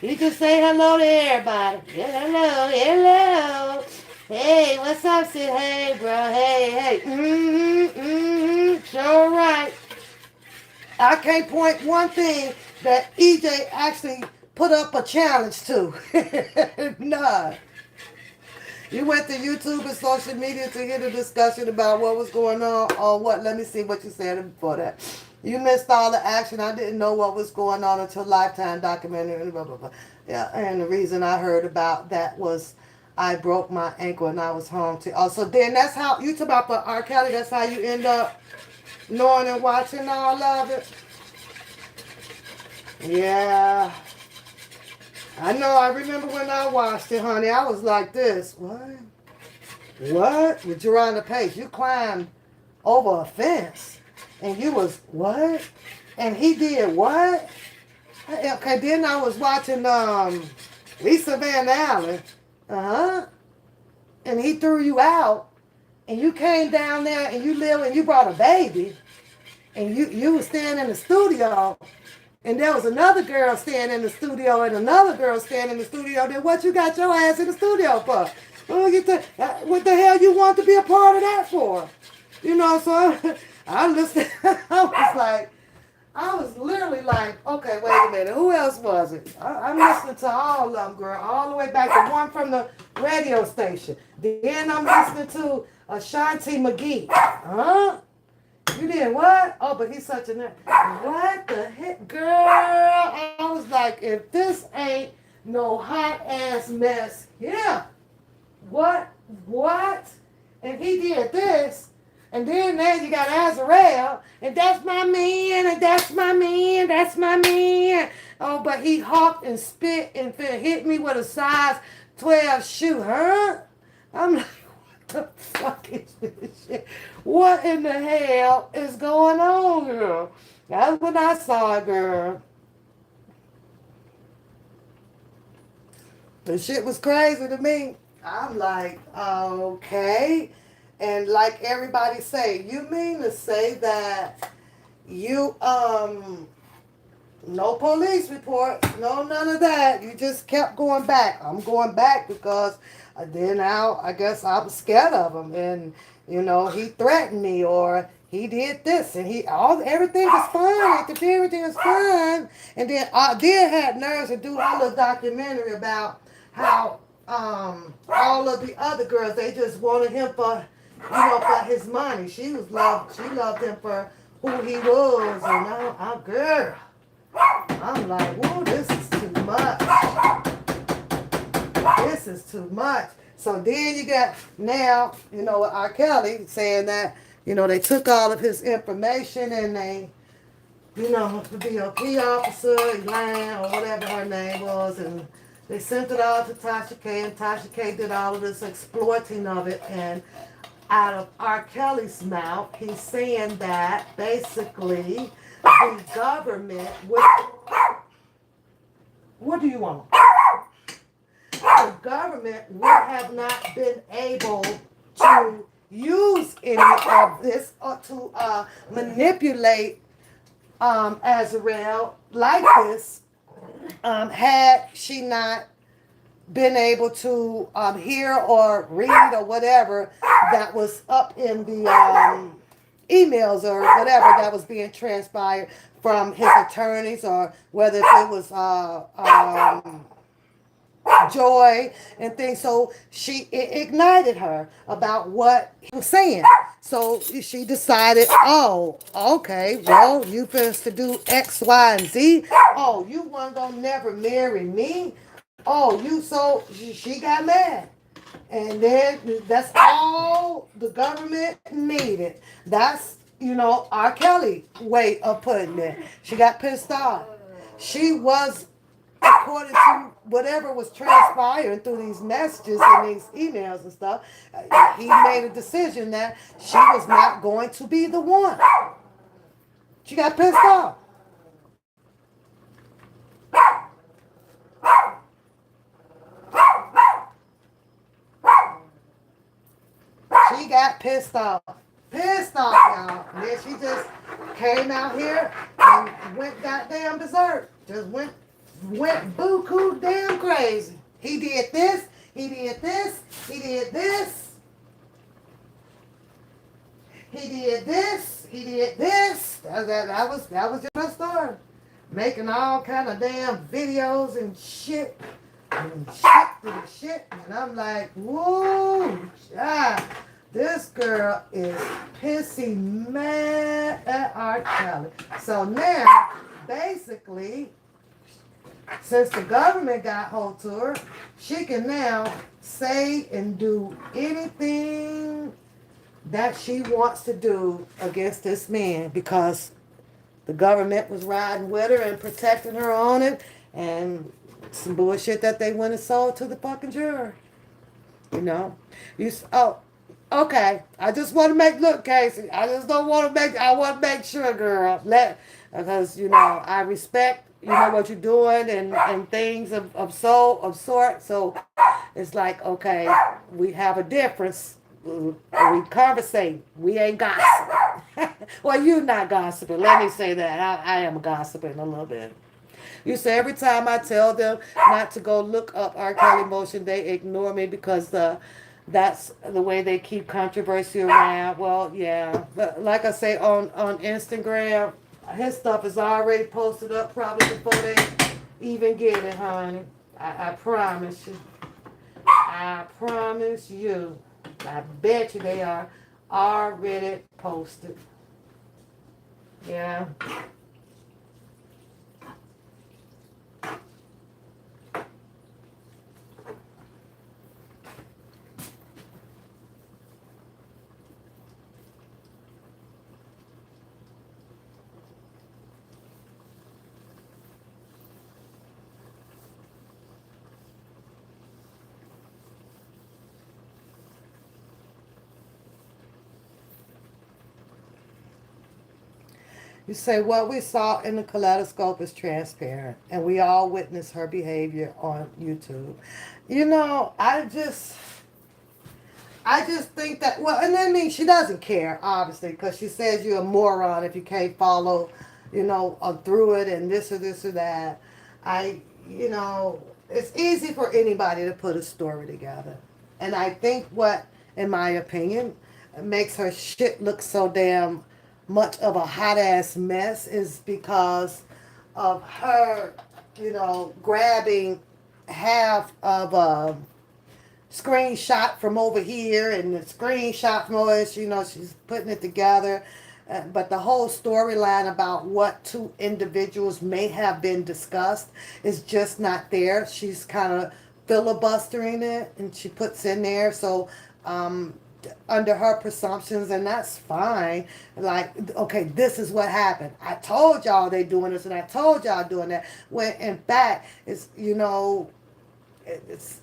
He just say hello to everybody. Yeah, hello. Hey, what's up, Sid? Hey, bro, hey. Sure right. I can't point one thing that EJ actually put up a challenge to. Nah. You went to YouTube and social media to hear the discussion about what was going on or what? Let me see what you said before that. You missed all the action. I didn't know what was going on until Lifetime documentary. Blah, blah, blah. Yeah, and the reason I heard about that was I broke my ankle and I was home too. Oh, so then that's how you talk about for R. Kelly. That's how you end up knowing and watching all of it. Yeah. I know, I remember when I watched it, honey. I was like this. What? With Geronda Pace. You climbed over a fence. And you was, what? And he did what? Okay, then I was watching Lisa Van Allen. Uh-huh. and he threw you out, and you came down there and you live and you brought a baby, and you was staying in the studio, and there was another girl staying in the studio and another girl staying in the studio, then what you got your ass in the studio for? What the hell you want to be a part of that for? You know, so I listened. I was literally like, okay, wait a minute, who else was it? I'm listening to all of them, girl, all the way back to one from the radio station. Then I'm listening to Ashanti McGee. Huh? You did what? Oh, but he's such a nerd. What the heck, girl? I was like, if this ain't no hot ass mess, yeah. What? What? And he did this. And then there you got Azrael, and that's my man, and that's my man, that's my man. Oh, but he hopped and spit and hit me with a size 12 shoe, huh? I'm like, what the fuck is this shit? What in the hell is going on, girl? That's when I saw it, girl. The shit was crazy to me. I'm like, okay. And like everybody say, you mean to say that you no police reports, no none of that. You just kept going back. I'm going back because then now I guess I was scared of him, and you know he threatened me or he did this and he all everything was fine. At the everything was fine, and then I did have nerves to do a little documentary about how all of the other girls they just wanted him for for his money. She loved him for who he was, and I'm girl. I'm like, whoa, this is too much. This is too much. So then you got now, R. Kelly saying that, they took all of his information and they, the BOP officer, Elaine, or whatever her name was, and they sent it all to Tasha K, and Tasha K did all of this exploiting of it, and out of R. Kelly's mouth, he's saying that basically the government would, what do you want? The government would have not been able to use any of this or to manipulate Azrael like this had she not been able to hear or read or whatever that was up in the emails or whatever that was being transpired from his attorneys, or whether if it was joy and things. So it ignited her about what he was saying. So she decided, oh, okay, well, you supposed to do X, Y, and Z. Oh, you weren't gonna never marry me. Oh, she got mad. And then that's all the government needed. That's, R. Kelly way of putting it. She got pissed off. She was, according to whatever was transpiring through these messages and these emails and stuff, he made a decision that she was not going to be the one. She got pissed off. She got pissed off. Pissed off, y'all. And then she just came out here and went goddamn berserk. Just went buku damn crazy. He did this, he did this, he did this. He did this, he did this. That was just a story. Making all kind of damn videos and shit. And shit to the shit. And I'm like, whoa, child. This girl is pissy mad at R. Kelly. So now, basically, since the government got hold to her, she can now say and do anything that she wants to do against this man, because the government was riding with her and protecting her on it, and some bullshit that they went and sold to the fucking jury. You know? Okay. I just want to look, Casey. I just don't want to I want to make sure, girl. Because, I respect you know what you're doing and things of sort. So it's like, okay, we have a difference. We conversate. We ain't gossiping. Well, you're not gossiping. Let me say that. I am gossiping a little bit. You say every time I tell them not to go look up R. Kelly motion, they ignore me because that's the way they keep controversy around. Well, yeah, but like I say on Instagram, his stuff is already posted up probably before they even get it, honey. I promise you. I promise you. I bet you they are already posted. Yeah. You say what we saw in the kaleidoscope is transparent, and we all witness her behavior on YouTube. You know, I just think that, well, and I mean, she doesn't care, obviously, because she says you're a moron if you can't follow, through it and this or that. You know, it's easy for anybody to put a story together. And I think what, in my opinion, makes her shit look so damn much of a hot ass mess is because of her, grabbing half of a screenshot from over here and the screenshot from over, she's putting it together. But the whole storyline about what two individuals may have been discussed is just not there. She's kind of filibustering it and she puts in there. So, under her presumptions, and that's fine. Like, okay, this is what happened. I told y'all they doing this, and I told y'all doing that. When in fact, it's it's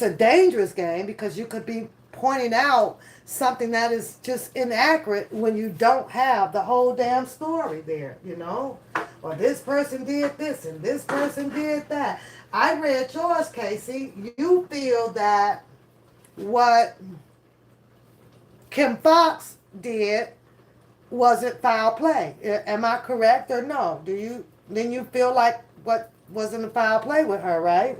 a dangerous game because you could be pointing out something that is just inaccurate when you don't have the whole damn story there, Or this person did this and this person did that. I read yours, Casey. You feel that what Kim Fox did wasn't foul play. Am I correct or no? Then you feel like what wasn't a foul play with her, right?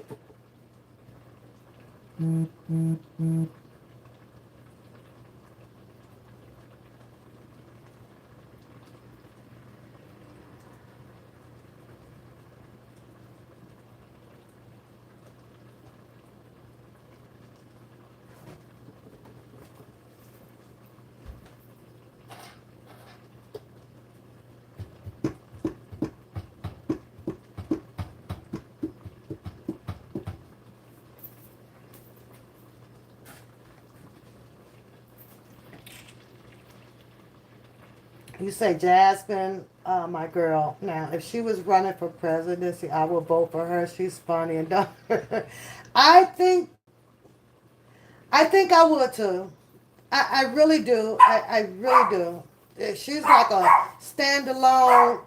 You say Jasmine, my girl. Now, if she was running for presidency, I would vote for her. She's funny and dumb. I think, I think I would too. I really do. I really do. She's like a standalone,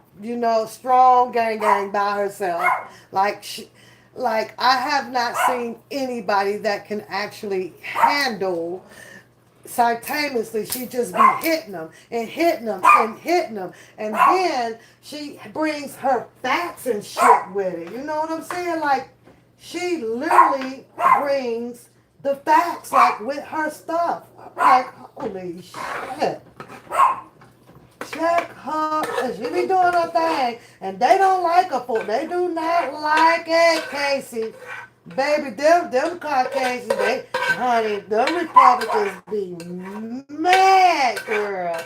strong gang by herself. Like like I have not seen anybody that can actually handle simultaneously. She just be hitting them and hitting them and hitting them, and then she brings her facts and shit with it. You know what I'm saying? Like she literally brings the facts, like with her stuff. Like holy shit. Check her, cause she be doing her thing, and they don't like her for. They do not like it, Casey. Baby, them Caucasians, honey, them Republicans be mad, girl.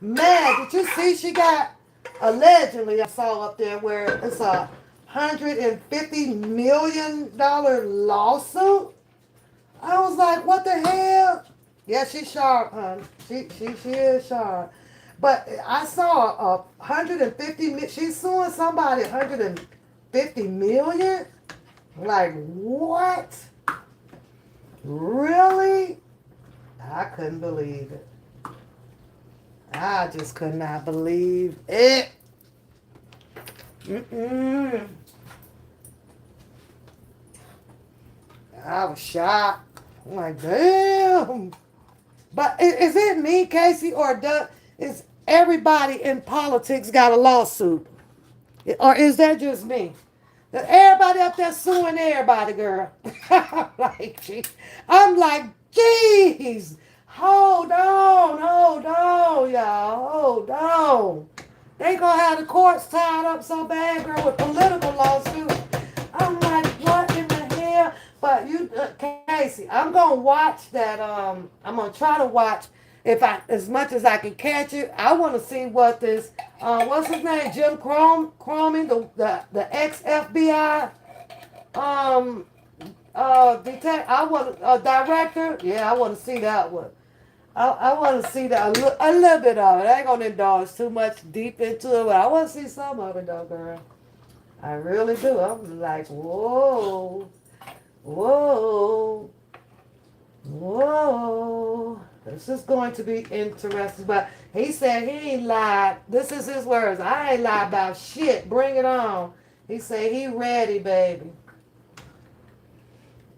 Mad. Did you see she got, allegedly, I saw up there where it's $150 million lawsuit? I was like, what the hell? Yeah, she's sharp, honey. She is sharp. But I saw 150, she's suing somebody 150 million? Like, what? Really? I couldn't believe it. I just could not believe it. Mm-mm. I was shocked. I'm like, damn. But is it me, Casey, or is everybody in politics got a lawsuit? Or is that just me? Everybody up there suing everybody, girl. I'm like, geez, hold on, y'all, hold on. They gonna have the courts tied up so bad, girl, with political lawsuits. I'm like, what in the hell? But you, Casey, I'm gonna watch that. I'm gonna try to watch if I, as much as I can catch it. I want to see what this, what's his name, Jim Cromie, the ex FBI, um, I want director. Yeah, I want to see that one. I want to see that a little bit of it. I ain't gonna indulge too much deep into it, but I want to see some of it though, girl. I really do. I'm like, whoa, whoa, whoa. This is going to be interesting. But he said he ain't lied. This is his words. I ain't lied about shit. Bring it on. He said he ready, baby.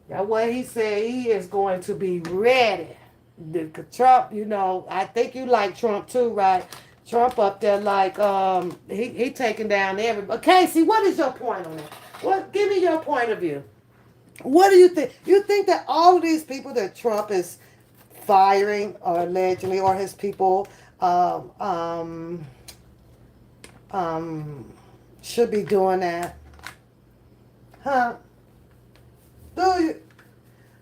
That's what he said. He is going to be ready. Trump, you know, I think you like Trump too, right? Trump up there like he taking down everybody. Casey, what is your point on that? What? Give me your point of view. What do you think? You think that all of these people that Trump is firing or allegedly, or his people, um, um, should be doing that? Huh? Do you?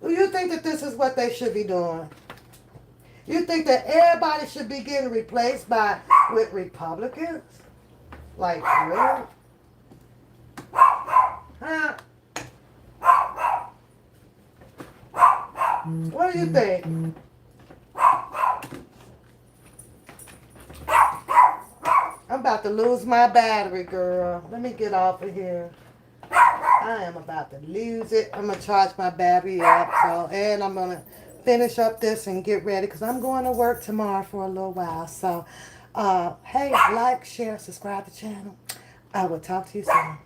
Do you think that this is what they should be doing? You think that everybody should be getting replaced by with Republicans? Like really? Huh? What do you think? I'm about to lose my battery, girl. Let me get off of here. I am about to lose it. I'm gonna charge my battery up, and I'm gonna finish up this and get ready because I'm going to work tomorrow for a little while. So, hey, like, share, subscribe to the channel. I will talk to you soon.